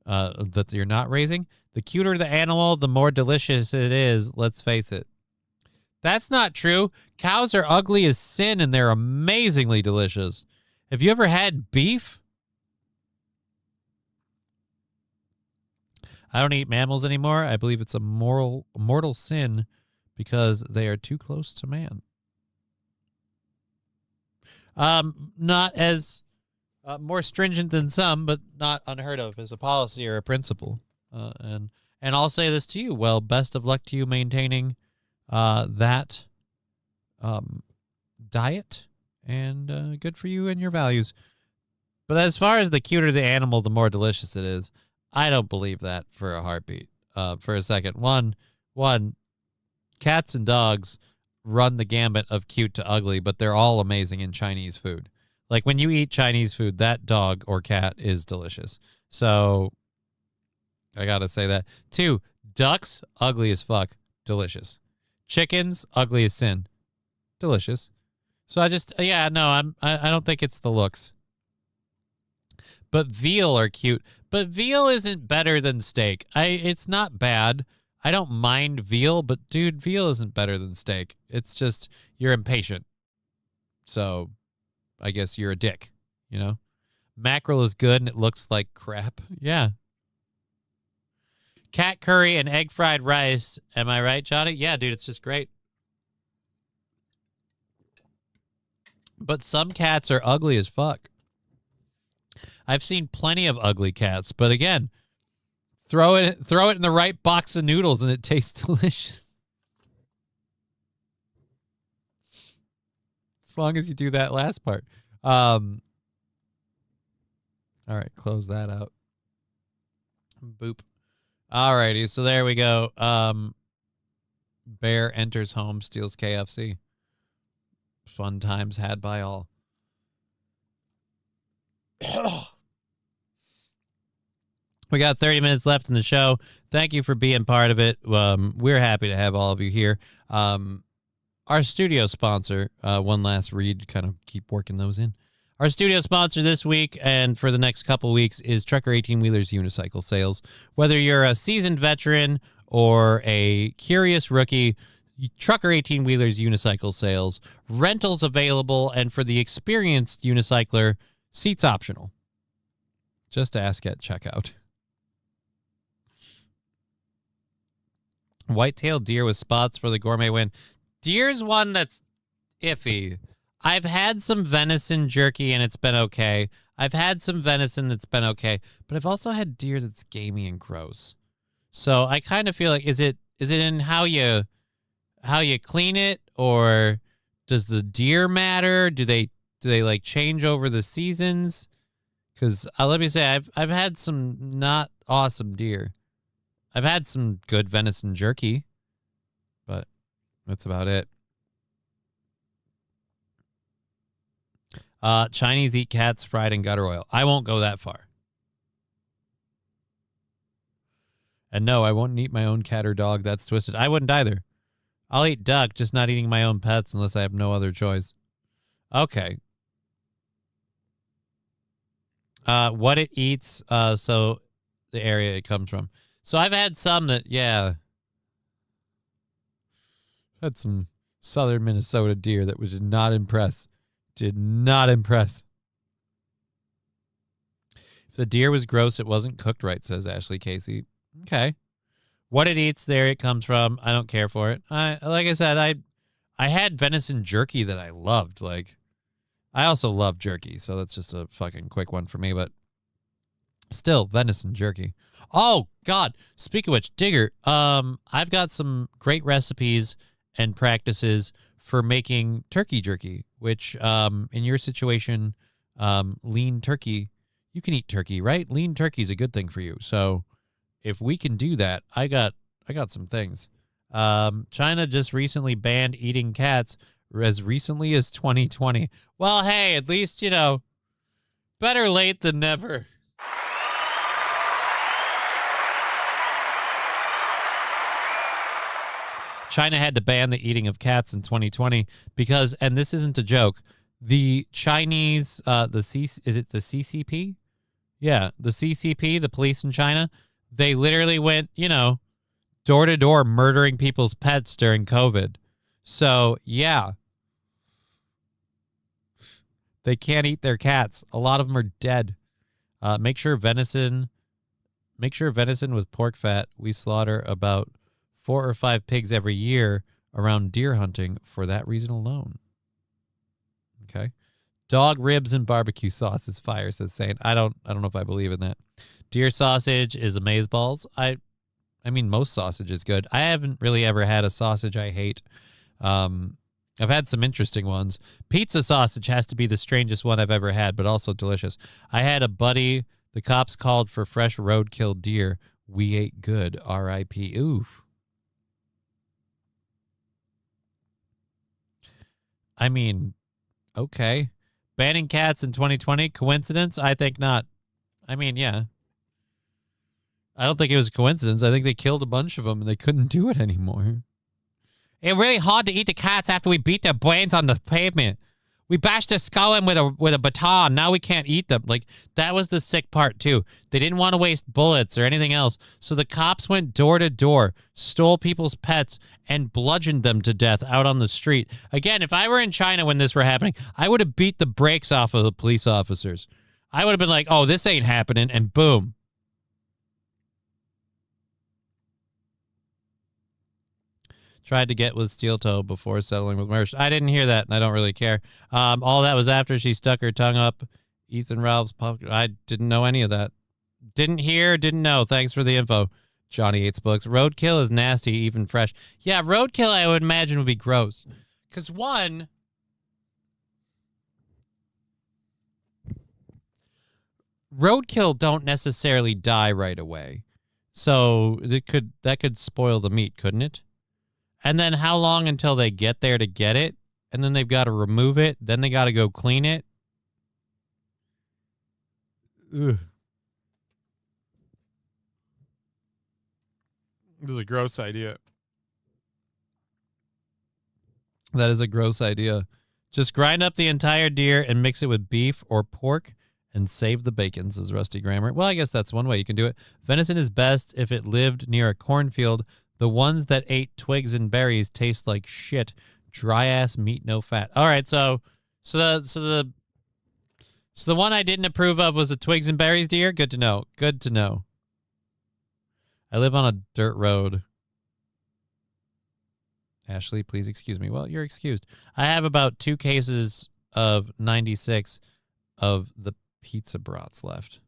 that you're not raising? The cuter the animal, the more delicious it is. Let's face it. That's not true. Cows are ugly as sin, and they're amazingly delicious. Have you ever had beef? I don't eat mammals anymore. I believe it's a mortal sin because they are too close to man. Not as more stringent than some, but not unheard of as a policy or a principle. And I'll say this to you. Well, best of luck to you maintaining that diet and good for you and your values. But as far as the cuter the animal, the more delicious it is, I don't believe that for a heartbeat. For a second. One, cats and dogs run the gambit of cute to ugly, but they're all amazing in Chinese food. Like when you eat Chinese food, that dog or cat is delicious. So I gotta say that. 2, ducks, ugly as fuck, delicious. Chickens, ugly as sin, delicious. So I don't think it's the looks. But veal are cute. But veal isn't better than steak. It's not bad. I don't mind veal, but dude, veal isn't better than steak. It's just you're impatient. So I guess you're a dick, you know? Mackerel is good and it looks like crap. Yeah. Cat curry and egg fried rice. Am I right, Johnny? Yeah, dude, it's just great. But some cats are ugly as fuck. I've seen plenty of ugly cats, but again, throw it in the right box of noodles and it tastes delicious. As long as you do that last part. All right, close that out. Boop. All righty, so there we go. Bear enters home, steals KFC. Fun times had by all. We got 30 minutes left in the show. Thank you for being part of it. We're happy to have all of you here. Our studio sponsor, one last read, kind of keep working those in. Our studio sponsor this week and for the next couple weeks is Trucker 18-Wheelers Unicycle Sales. Whether you're a seasoned veteran or a curious rookie, Trucker 18-Wheelers Unicycle Sales. Rentals available, and for the experienced unicycler, seats optional. Just ask at checkout. White-tailed deer with spots for the gourmet win. Deer's one that's iffy. I've had some venison jerky and it's been okay. I've had some venison that's been okay, but I've also had deer that's gamey and gross. So I kind of feel like, is it in how you clean it, or does the deer matter? Do they like change over the seasons? Because let me say, I've had some not awesome deer. I've had some good venison jerky, but that's about it. Chinese eat cats fried in gutter oil. I won't go that far. And no, I won't eat my own cat or dog. That's twisted. I wouldn't either. I'll eat duck, just not eating my own pets unless I have no other choice. Okay. What it eats, so the area it comes from. So I've had some that, yeah. Had some southern Minnesota deer that did not impress. Did not impress. If the deer was gross, it wasn't cooked right, says Ashley Casey. Okay. What it eats, there it comes from. I don't care for it. Like I said, I had venison jerky that I loved. Like, I also love jerky, so that's just a fucking quick one for me, but still, venison jerky. Oh, God. Speaking of which, Digger, I've got some great recipes and practices for making turkey jerky, which in your situation, lean turkey, you can eat turkey, right? Lean turkey is a good thing for you. So if we can do that, I got some things. China just recently banned eating cats as recently as 2020. Well, hey, at least, better late than never. China had to ban the eating of cats in 2020 because, and this isn't a joke, the Chinese, is it the CCP? Yeah, the CCP, the police in China, they literally went, door to door murdering people's pets during COVID. So, yeah. They can't eat their cats. A lot of them are dead. Make sure venison with pork fat. We slaughter about 4 or 5 pigs every year around deer hunting for that reason alone. Okay. Dog ribs and barbecue sauce is fire, says Saint. I don't know if I believe in that. Deer sausage is amazeballs. I mean, most sausage is good. I haven't really ever had a sausage I hate. I've had some interesting ones. Pizza sausage has to be the strangest one I've ever had, but also delicious. I had a buddy, the cops called for fresh roadkill deer. We ate good. R.I.P. Oof. I mean, okay. Banning cats in 2020, coincidence? I think not. I mean, yeah. I don't think it was a coincidence. I think they killed a bunch of them and they couldn't do it anymore. It's really hard to eat the cats after we beat their brains on the pavement. We bashed their skull in with a baton. Now we can't eat them. Like, that was the sick part, too. They didn't want to waste bullets or anything else. So the cops went door to door, stole people's pets, and bludgeoned them to death out on the street. Again, if I were in China when this were happening, I would have beat the brakes off of the police officers. I would have been like, oh, this ain't happening, and boom. Tried to get with Steel Toe before settling with Mersh. I didn't hear that, and I don't really care. All that was after she stuck her tongue up Ethan Ralph's pop. I didn't know any of that. Didn't hear, didn't know. Thanks for the info. Johnny Hates Books. Roadkill is nasty, even fresh. Yeah, roadkill I would imagine would be gross. Because one, roadkill don't necessarily die right away. So that could spoil the meat, couldn't it? And then how long until they get there to get it? And then they've got to remove it. Then they got to go clean it. Ugh. This is a gross idea. That is a gross idea. Just grind up the entire deer and mix it with beef or pork and save the bacon, says Rusty Grammar. Well, I guess that's one way you can do it. Venison is best if it lived near a cornfield. The ones that ate twigs and berries taste like shit. Dry ass meat, no fat. All right, so the one I didn't approve of was the twigs and berries deer. Good to know. Good to know. I live on a dirt road. Ashley, please excuse me. Well, you're excused. I have about 2 cases of 96 of the pizza brats left.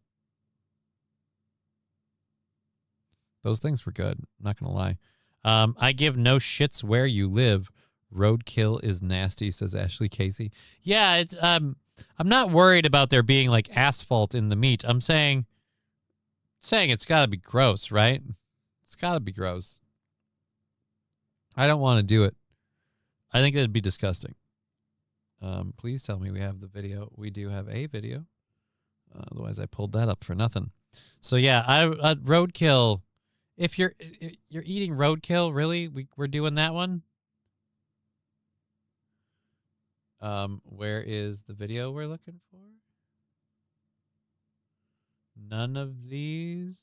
Those things were good. I'm not going to lie. I give no shits where you live. Roadkill is nasty, says Ashley Casey. Yeah, it's, I'm not worried about there being like asphalt in the meat. I'm saying it's got to be gross, right? It's got to be gross. I don't want to do it. I think it'd be disgusting. Please tell me we have the video. We do have a video. Otherwise, I pulled that up for nothing. So yeah, roadkill. If you're eating roadkill, really, we're doing that one. Where is the video we're looking for? None of these.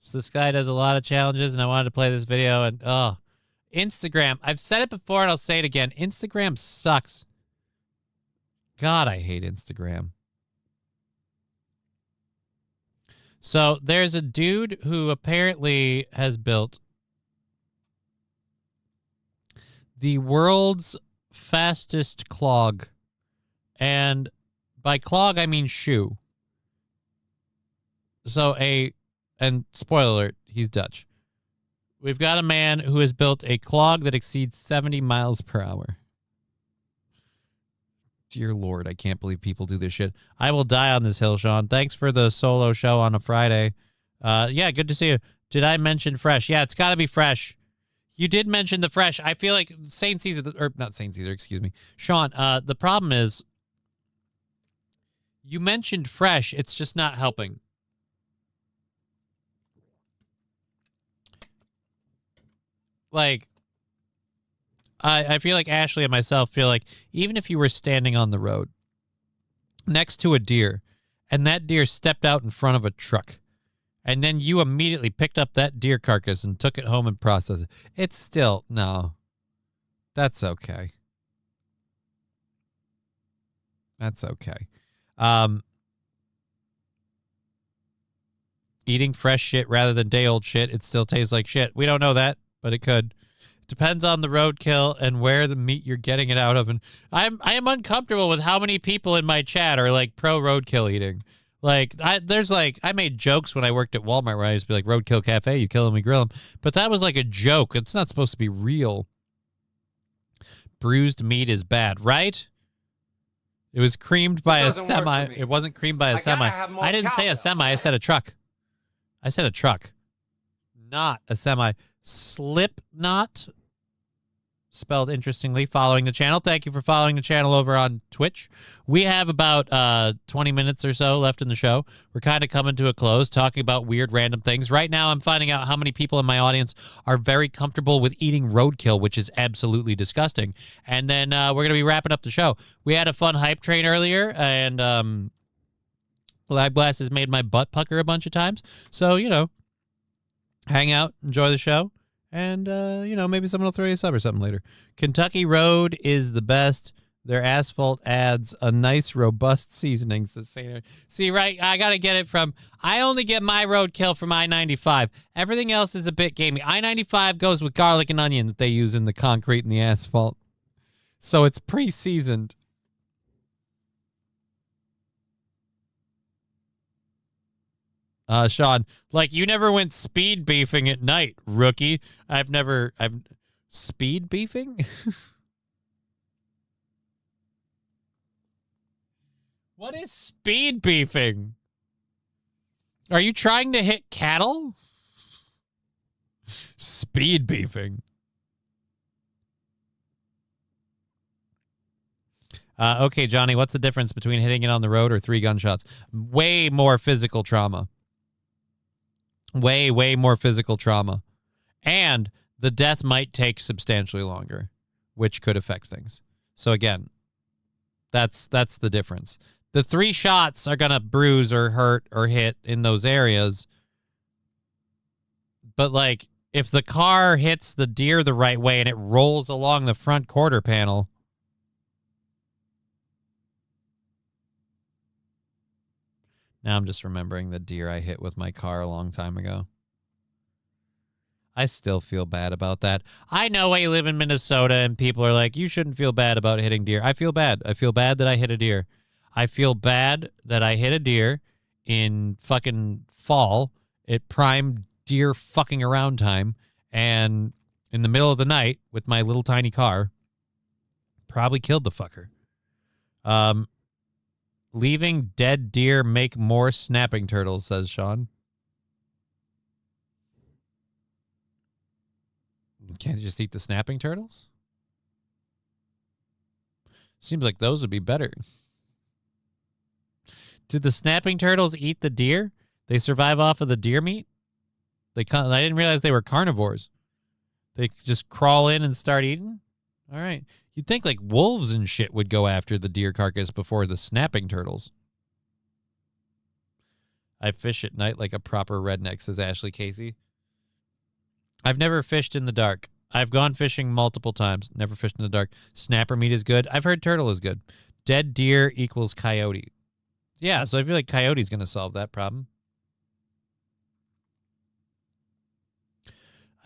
So this guy does a lot of challenges, and I wanted to play this video. And Instagram. I've said it before, and I'll say it again. Instagram sucks. God, I hate Instagram. So there's a dude who apparently has built the world's fastest clog. And by clog, I mean shoe. So and spoiler alert, he's Dutch. We've got a man who has built a clog that exceeds 70 miles per hour. Dear Lord, I can't believe people do this shit. I will die on this hill, Sean. Thanks for the solo show on a Friday. Yeah, good to see you. Did I mention fresh? Yeah, it's got to be fresh. You did mention the fresh. I feel like St. Caesar, or not St. Caesar, excuse me. Sean, the problem is you mentioned fresh. It's just not helping. Like, I feel like Ashley and myself feel like even if you were standing on the road next to a deer and that deer stepped out in front of a truck and then you immediately picked up that deer carcass and took it home and processed it, it's still, no, that's okay. That's okay. Eating fresh shit rather than day-old shit, it still tastes like shit. We don't know that, but it could. Depends on the roadkill and where the meat you're getting it out of. And I am uncomfortable with how many people in my chat are like pro roadkill eating. Like, I made jokes when I worked at Walmart where I used to be like, Roadkill Cafe, you kill them, we grill them. But that was like a joke. It's not supposed to be real. Bruised meat is bad, right? It was creamed by a semi. It wasn't creamed by a semi. I didn't say a semi. I said a truck. I said a truck, not a semi. Slipknot, spelled interestingly, following the channel. Thank you for following the channel over on Twitch. We have about 20 minutes or so left in the show. We're kind of coming to a close, talking about weird random things. Right now, I'm finding out how many people in my audience are very comfortable with eating roadkill, which is absolutely disgusting. And then we're going to be wrapping up the show. We had a fun hype train earlier, and Lab Glass has made my butt pucker a bunch of times. So, you know, hang out, enjoy the show, and, you know, maybe someone will throw you a sub or something later. Kentucky Road is the best. Their asphalt adds a nice, robust seasoning. See, right, I got to get it from, I only get my roadkill from I-95. Everything else is a bit gamey. I-95 goes with garlic and onion that they use in the concrete and the asphalt. So it's pre-seasoned. Sean, like, you never went speed beefing at night, rookie. I've speed beefing? What is speed beefing? Are you trying to hit cattle? Speed beefing. Okay, Johnny, what's the difference between hitting it on the road or 3 gunshots? Way more physical trauma. Way, way more physical trauma. And the death might take substantially longer, which could affect things. So again, that's the difference. The 3 shots are going to bruise or hurt or hit in those areas. But, like, if the car hits the deer the right way and it rolls along the front quarter panel, now I'm just remembering the deer I hit with my car a long time ago. I still feel bad about that. I know I live in Minnesota and people are like, you shouldn't feel bad about hitting deer. I feel bad. I feel bad that I hit a deer. I feel bad that I hit a deer in fucking fall at prime deer fucking around time and in the middle of the night with my little tiny car. Probably killed the fucker. Leaving dead deer make more snapping turtles, says Sean. Can't you just eat the snapping turtles? Seems like those would be better. Did the snapping turtles eat the deer? They survive off of the deer meat? I didn't realize they were carnivores. They just crawl in and start eating? All right. You'd think like wolves and shit would go after the deer carcass before the snapping turtles. I fish at night like a proper redneck, says Ashley Casey. I've never fished in the dark. I've gone fishing multiple times. Never fished in the dark. Snapper meat is good. I've heard turtle is good. Dead deer equals coyote. Yeah, so I feel like coyote's going to solve that problem.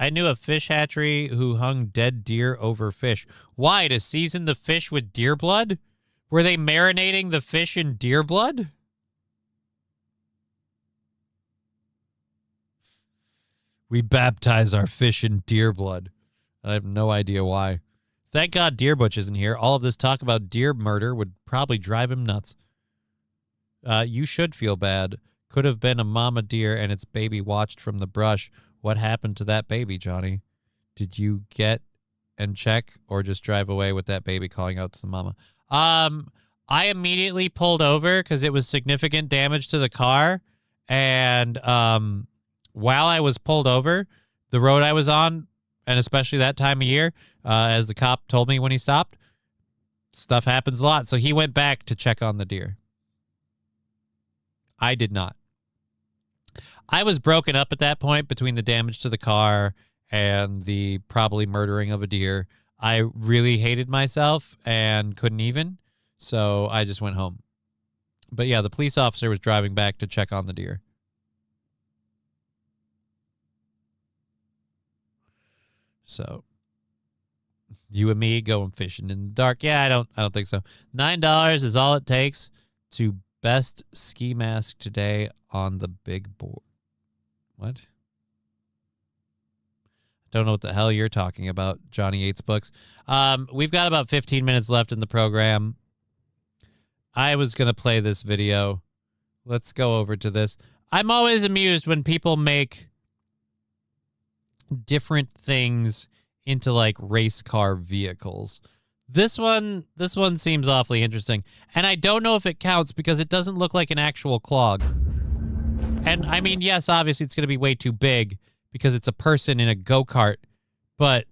I knew a fish hatchery who hung dead deer over fish. Why? To season the fish with deer blood? Were they marinating the fish in deer blood? We baptize our fish in deer blood. I have no idea why. Thank God Deer Butch isn't here. All of this talk about deer murder would probably drive him nuts. You should feel bad. Could have been a mama deer and its baby watched from the brush. What happened to that baby, Johnny? Did you get and check or just drive away with that baby calling out to the mama? I immediately pulled over because it was significant damage to the car. And while I was pulled over, the road I was on, and especially that time of year, as the cop told me when he stopped, stuff happens a lot. So he went back to check on the deer. I did not. I was broken up at that point between the damage to the car and the probably murdering of a deer. I really hated myself and couldn't even, so I just went home. But yeah, the police officer was driving back to check on the deer. So you and me going fishing in the dark. Yeah, I don't think so. $9 is all it takes to Best ski mask today on the big board. What? Don't know what the hell you're talking about, Johnny Yates Books. We've got about 15 minutes left in the program. I was going to play this video. Let's go over to this. I'm always amused when people make different things into like race car vehicles. This one seems awfully interesting. And I don't know if it counts because it doesn't look like an actual clog. And I mean, yes, obviously it's going to be way too big because it's a person in a go-kart, but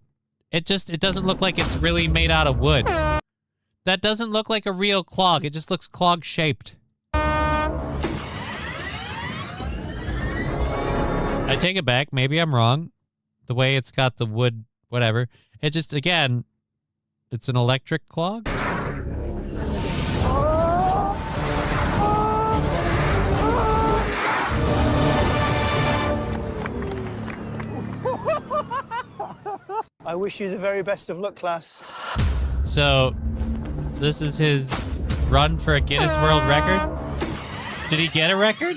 it doesn't look like it's really made out of wood. That doesn't look like a real clog. It just looks clog-shaped. I take it back. Maybe I'm wrong. The way it's got the wood, whatever. It just, again, it's an electric clog. I wish you the very best of luck, class. So, this is his run for a Guinness World Record? Did he get a record?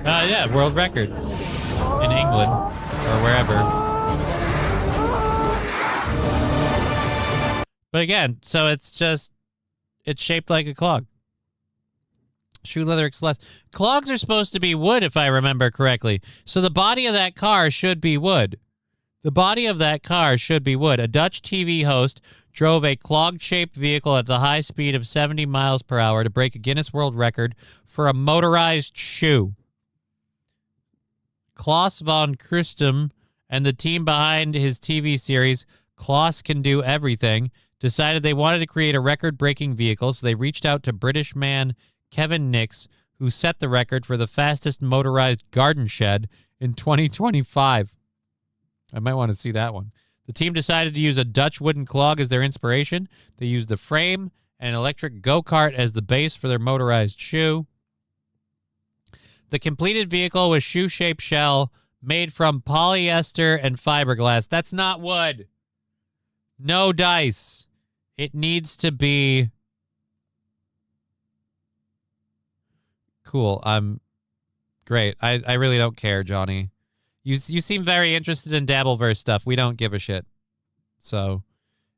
Yeah, world record. In England, or wherever. But again, so it's shaped like a clog. Shoe leather Express. Clogs are supposed to be wood, if I remember correctly. So the body of that car should be wood. The body of that car should be wood. A Dutch TV host drove a clog-shaped vehicle at the high speed of 70 miles per hour to break a Guinness World Record for a motorized shoe. Klaas van Kruistum and the team behind his TV series, Klaas Can Do Everything, decided they wanted to create a record-breaking vehicle, so they reached out to British man Kevin Nix, who set the record for the fastest motorized garden shed in 2025. I might want to see that one. The team decided to use a Dutch wooden clog as their inspiration. They used the frame and an electric go-kart as the base for their motorized shoe. The completed vehicle was shoe-shaped shell made from polyester and fiberglass. That's not wood. No dice. It needs to be... Cool. I'm great. I really don't care, Johnny. You seem very interested in Dabbleverse stuff. We don't give a shit. So,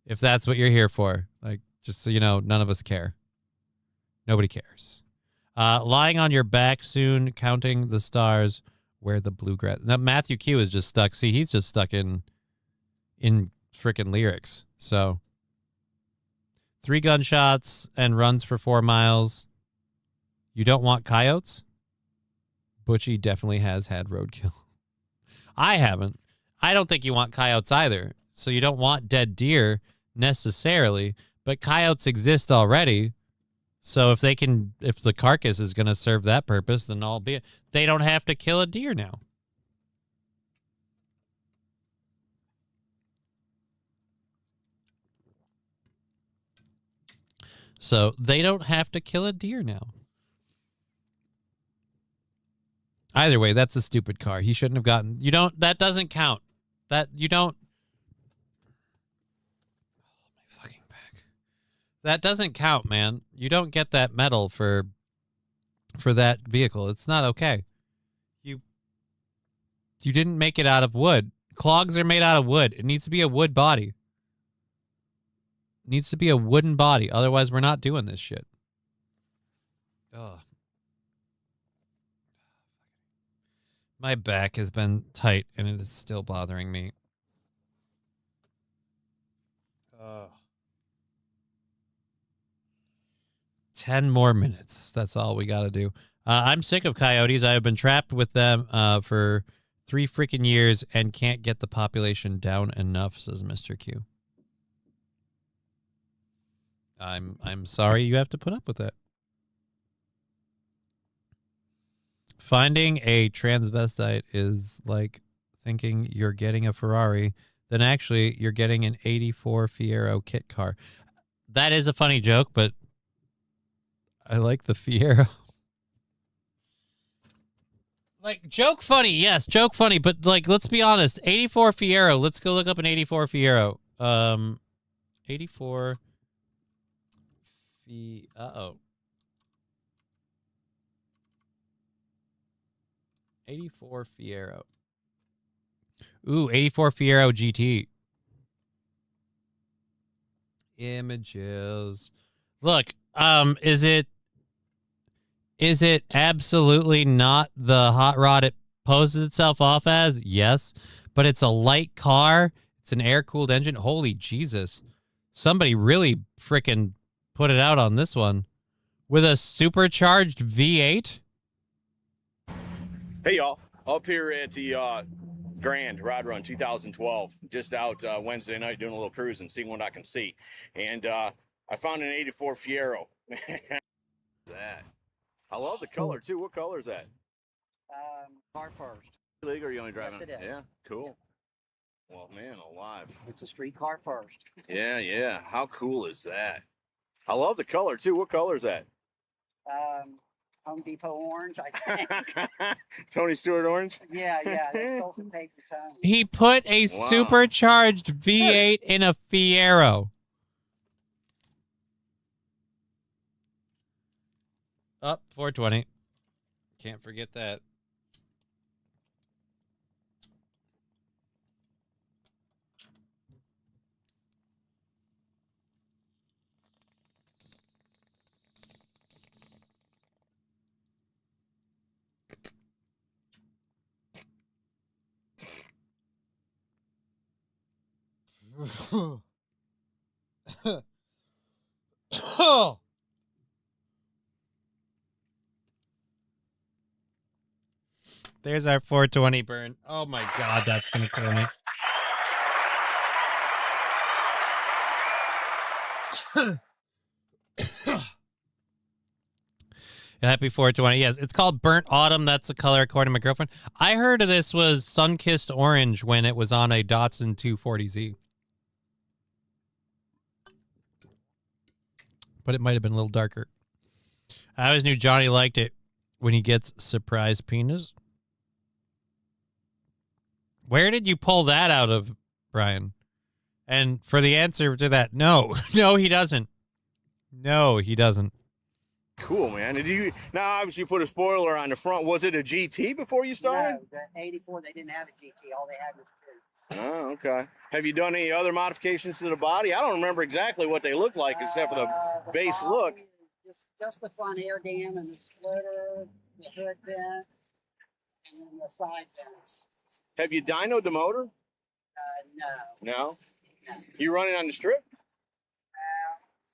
if that's what you're here for, like, just so you know, none of us care. Nobody cares. Lying on your back soon, counting the stars where the bluegrass... Now, Matthew Q is just stuck. See, he's just stuck in frickin' lyrics. So, 3 gunshots and runs for 4 miles. You don't want coyotes? Butchie definitely has had roadkill. I haven't. I don't think you want coyotes either. So you don't want dead deer necessarily, but coyotes exist already. So if the carcass is going to serve that purpose, then albeit they don't have to kill a deer now. So they don't have to kill a deer now. Either way, that's a stupid car. He shouldn't have gotten... That doesn't count. That doesn't count, man. You don't get that medal for that vehicle. It's not okay. You didn't make it out of wood. Clogs are made out of wood. It needs to be a wood body. It needs to be a wooden body. Otherwise, we're not doing this shit. Ugh. My back has been tight, and it is still bothering me. 10 more minutes. That's all we got to do. I'm sick of coyotes. I have been trapped with them for 3 freaking years and can't get the population down enough, says Mr. Q. I'm sorry you have to put up with that. Finding a transvestite is like thinking you're getting a Ferrari, then actually you're getting an 84 Fiero kit car. That is a funny joke, but I like the Fiero. Like, joke funny, yes, joke funny, but like, let's be honest, 84 Fiero, let's go look up an 84 Fiero. 84 uh-oh. 84 Fiero. Ooh, 84 Fiero GT. Images. Look, is it absolutely not the hot rod it poses itself off as? Yes, but it's a light car. It's an air-cooled engine. Holy Jesus. Somebody really freaking put it out on this one. With a supercharged V8? Hey, y'all. Up here at the Grand Rod Run 2012. Just out Wednesday night doing a little cruising, seeing what I can see. And I found an 84 Fiero. That. I love the color, too. What color is that? Car first. League, or are you only driving? Yes, it is. Yeah, cool. Well, man, alive. It's a street car first. Yeah, yeah. How cool is that? I love the color, too. What color is that? Home Depot orange, I think. Tony Stewart orange? Yeah, they stole some paper Tony. He put a supercharged V8 in a Fiero. Up 420. Can't forget that. There's our 420 burn. Oh my God, that's gonna kill me. Happy 420. Yes, it's called Burnt Autumn. That's the color according to my girlfriend. I heard of this was sun-kissed orange when it was on a Datsun 240Z. But it might have been a little darker. I always knew Johnny liked it when he gets surprise penis. Where did you pull that out of, Brian? And for the answer to that, no. No, he doesn't. No, he doesn't. Cool, man. Did you now obviously you put a spoiler on the front? Was it a GT before you started? No, the 84, they didn't have a GT. All they had was two. Oh, okay. Have you done any other modifications to the body? I don't remember exactly what they look like except for the base look. Just the front air dam and the splitter, the hood vent, and then the side vents. Have you dynoed the motor? No. No? You running on the strip?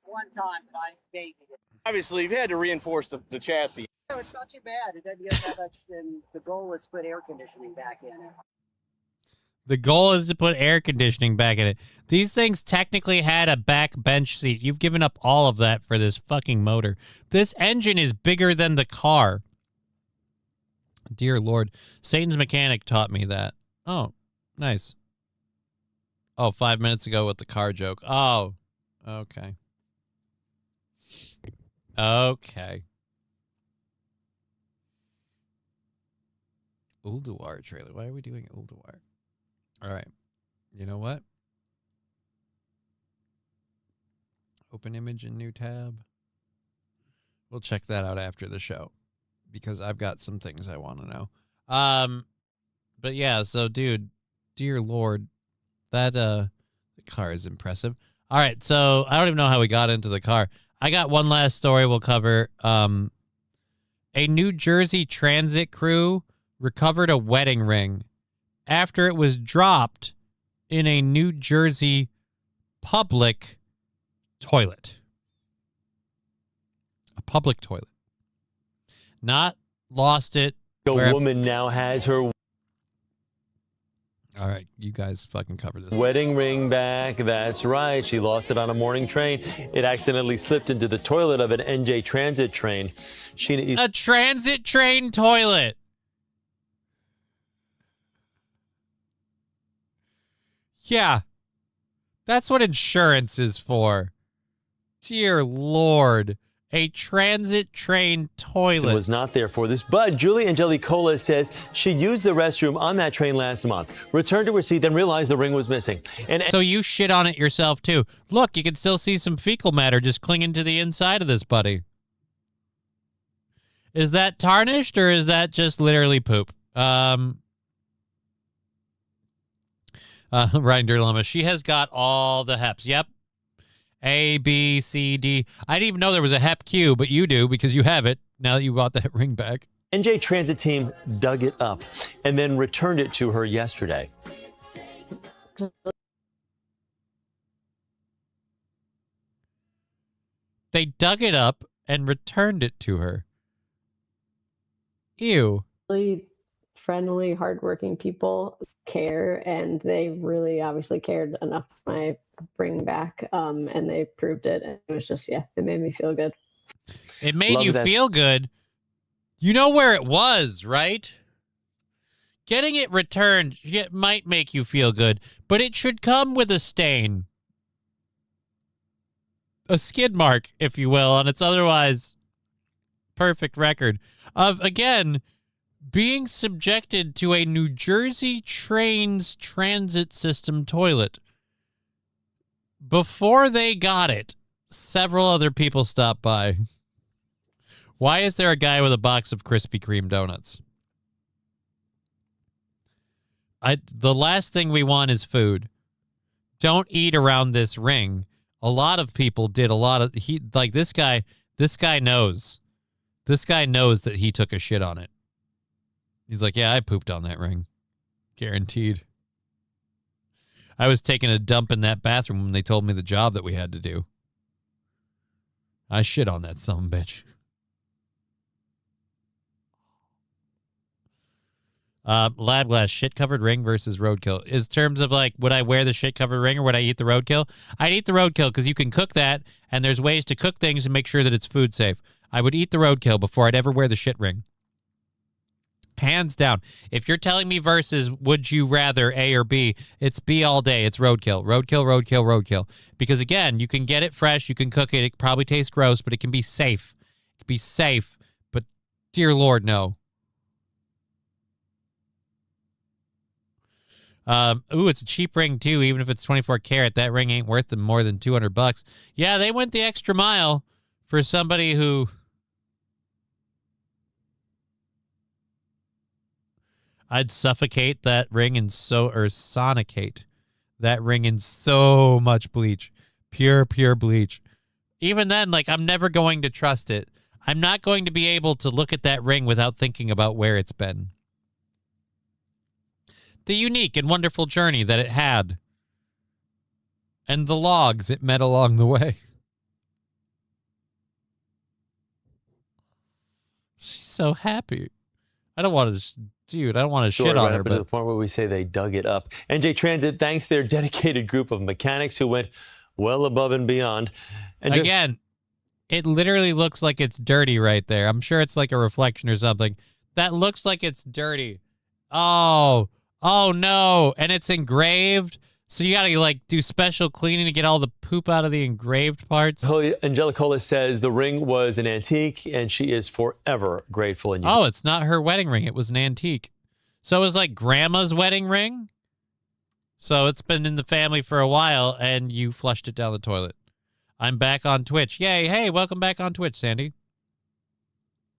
One time, but I babied it. Obviously, you've had to reinforce the chassis. No, it's not too bad. It doesn't get that much. Then the goal is to put air conditioning back in it. The goal is to put air conditioning back in it. These things technically had a back bench seat. You've given up all of that for this fucking motor. This engine is bigger than the car. Dear Lord. Satan's Mechanic taught me that. Oh, nice. Oh, 5 minutes ago with the car joke. Oh, okay. Okay. Ulduar trailer. Why are we doing Ulduar? All right. You know what? Open image in new tab. We'll check that out after the show because I've got some things I want to know. But yeah, so dude, dear Lord, that the car is impressive. All right, so I don't even know how we got into the car. I got one last story we'll cover. A New Jersey transit crew recovered a wedding ring after it was dropped in a New Jersey public toilet. A public toilet. Not lost it. A woman now has her All right, you guys fucking cover this. wedding ring back. That's right. She lost it on a morning train. It accidentally slipped into the toilet of an NJ Transit train. A transit train toilet. Yeah. That's what insurance is for. Dear Lord. A transit train toilet. Was not there for this, but Julie Angelicola says she used the restroom on that train last month, returned to her seat, then realized the ring was missing. And so you shit on it yourself too. Look, you can still see some fecal matter just clinging to the inside of this buddy. Is that tarnished or is that just literally poop? Ryan Derlama, she has got all the HEPs. Yep. A, B, C, D. I didn't even know there was a HEP Q, but you do because you have it now that you bought that ring back. NJ Transit team dug it up and then returned it to her yesterday. They dug it up and returned it to her. Ew. Really friendly, hardworking people care, and they really obviously cared enough for my bring back, and they proved it. And it was just, it made me feel good. It made you feel good. You know where it was, right? Getting it returned might make you feel good, but it should come with a stain. A skid mark, if you will, on its otherwise perfect record of, again, being subjected to a New Jersey train's transit system toilet. Before they got it, several other people stopped by. Why is there a guy with a box of Krispy Kreme donuts? The last thing we want is food. Don't eat around this ring. A lot of people did a lot of this guy knows. This guy knows that he took a shit on it. He's like, yeah, I pooped on that ring. Guaranteed. I was taking a dump in that bathroom when they told me the job that we had to do. I shit on that sumbitch. Lab Glass, shit-covered ring versus roadkill. Is terms of like, would I wear the shit-covered ring or would I eat the roadkill? I'd eat the roadkill because you can cook that, and there's ways to cook things and make sure that it's food safe. I would eat the roadkill before I'd ever wear the shit ring. Hands down. If you're telling me versus would you rather A or B, it's B all day. It's roadkill. Roadkill, roadkill, roadkill. Because, again, you can get it fresh. You can cook it. It probably tastes gross, but it can be safe. It can be safe. But, dear Lord, no. Ooh, it's a cheap ring, too, even if it's 24 karat. That ring ain't worth them more than $200. Yeah, they went the extra mile for somebody who... I'd suffocate that ring in sonicate that ring in so much bleach. Pure bleach. Even then, like, I'm never going to trust it. I'm not going to be able to look at that ring without thinking about where it's been. The unique and wonderful journey that it had. And the logs it met along the way. She's so happy. I don't want to... Dude, I don't want to shit on her, but to the point where we say they dug it up. NJ Transit thanks their dedicated group of mechanics who went well above and beyond. And again, it literally looks like it's dirty right there. I'm sure it's like a reflection or something. That looks like it's dirty. Oh no. And it's engraved. So you got to like do special cleaning to get all the poop out of the engraved parts. Angelicola says the ring was an antique and she is forever grateful. And oh, it's not her wedding ring. It was an antique. So it was like grandma's wedding ring. So it's been in the family for a while and you flushed it down the toilet. I'm back on Twitch. Yay. Hey, welcome back on Twitch, Sandy. You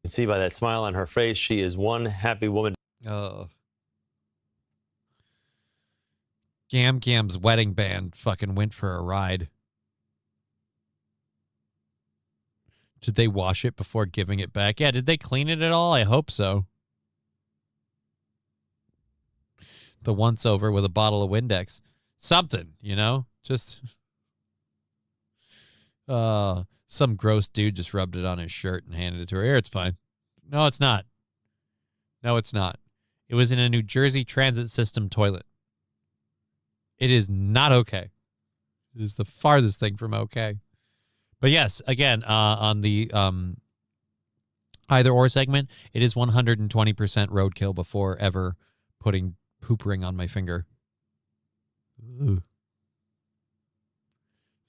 can see by that smile on her face, she is one happy woman. Oh. Gam Gam's wedding band fucking went for a ride. Did they wash it before giving it back? Yeah, did they clean it at all? I hope so. The once over with a bottle of Windex. Something, you know? Just... some gross dude just rubbed it on his shirt and handed it to her. Here, it's fine. No, it's not. No, it's not. It was in a New Jersey transit system toilet. It is not okay. It is the farthest thing from okay. But yes, again, on the either or segment, it is 120% roadkill before ever putting poop ring on my finger. Ugh.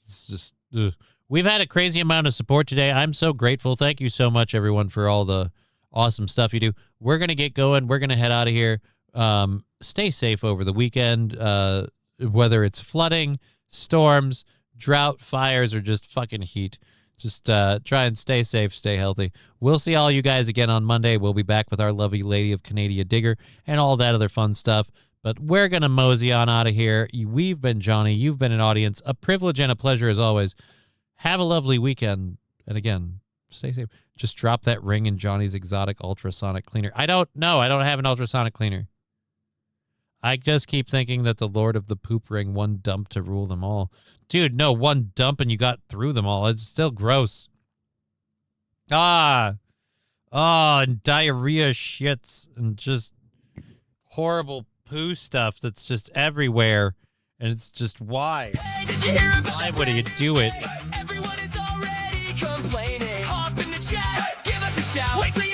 It's just, ugh. We've had a crazy amount of support today. I'm so grateful. Thank you so much, everyone, for all the awesome stuff you do. We're going to get going. We're going to head out of here. Stay safe over the weekend. Whether it's flooding, storms, drought, fires, or just fucking heat. Just try and stay safe, stay healthy. We'll see all you guys again on Monday. We'll be back with our lovely Lady of Canada Digger and all that other fun stuff. But we're going to mosey on out of here. We've been Johnny. You've been an audience. A privilege and a pleasure as always. Have a lovely weekend. And again, stay safe. Just drop that ring in Johnny's exotic ultrasonic cleaner. I don't know. I don't have an ultrasonic cleaner. I just keep thinking that the Lord of the Poop Ring, one dump to rule them all. Dude, no, one dump and you got through them all. It's still gross. And diarrhea shits and just horrible poo stuff that's just everywhere. And it's just, why? Why would you do it? Everyone is already complaining. Hop in the chat, give us a shout. Wait till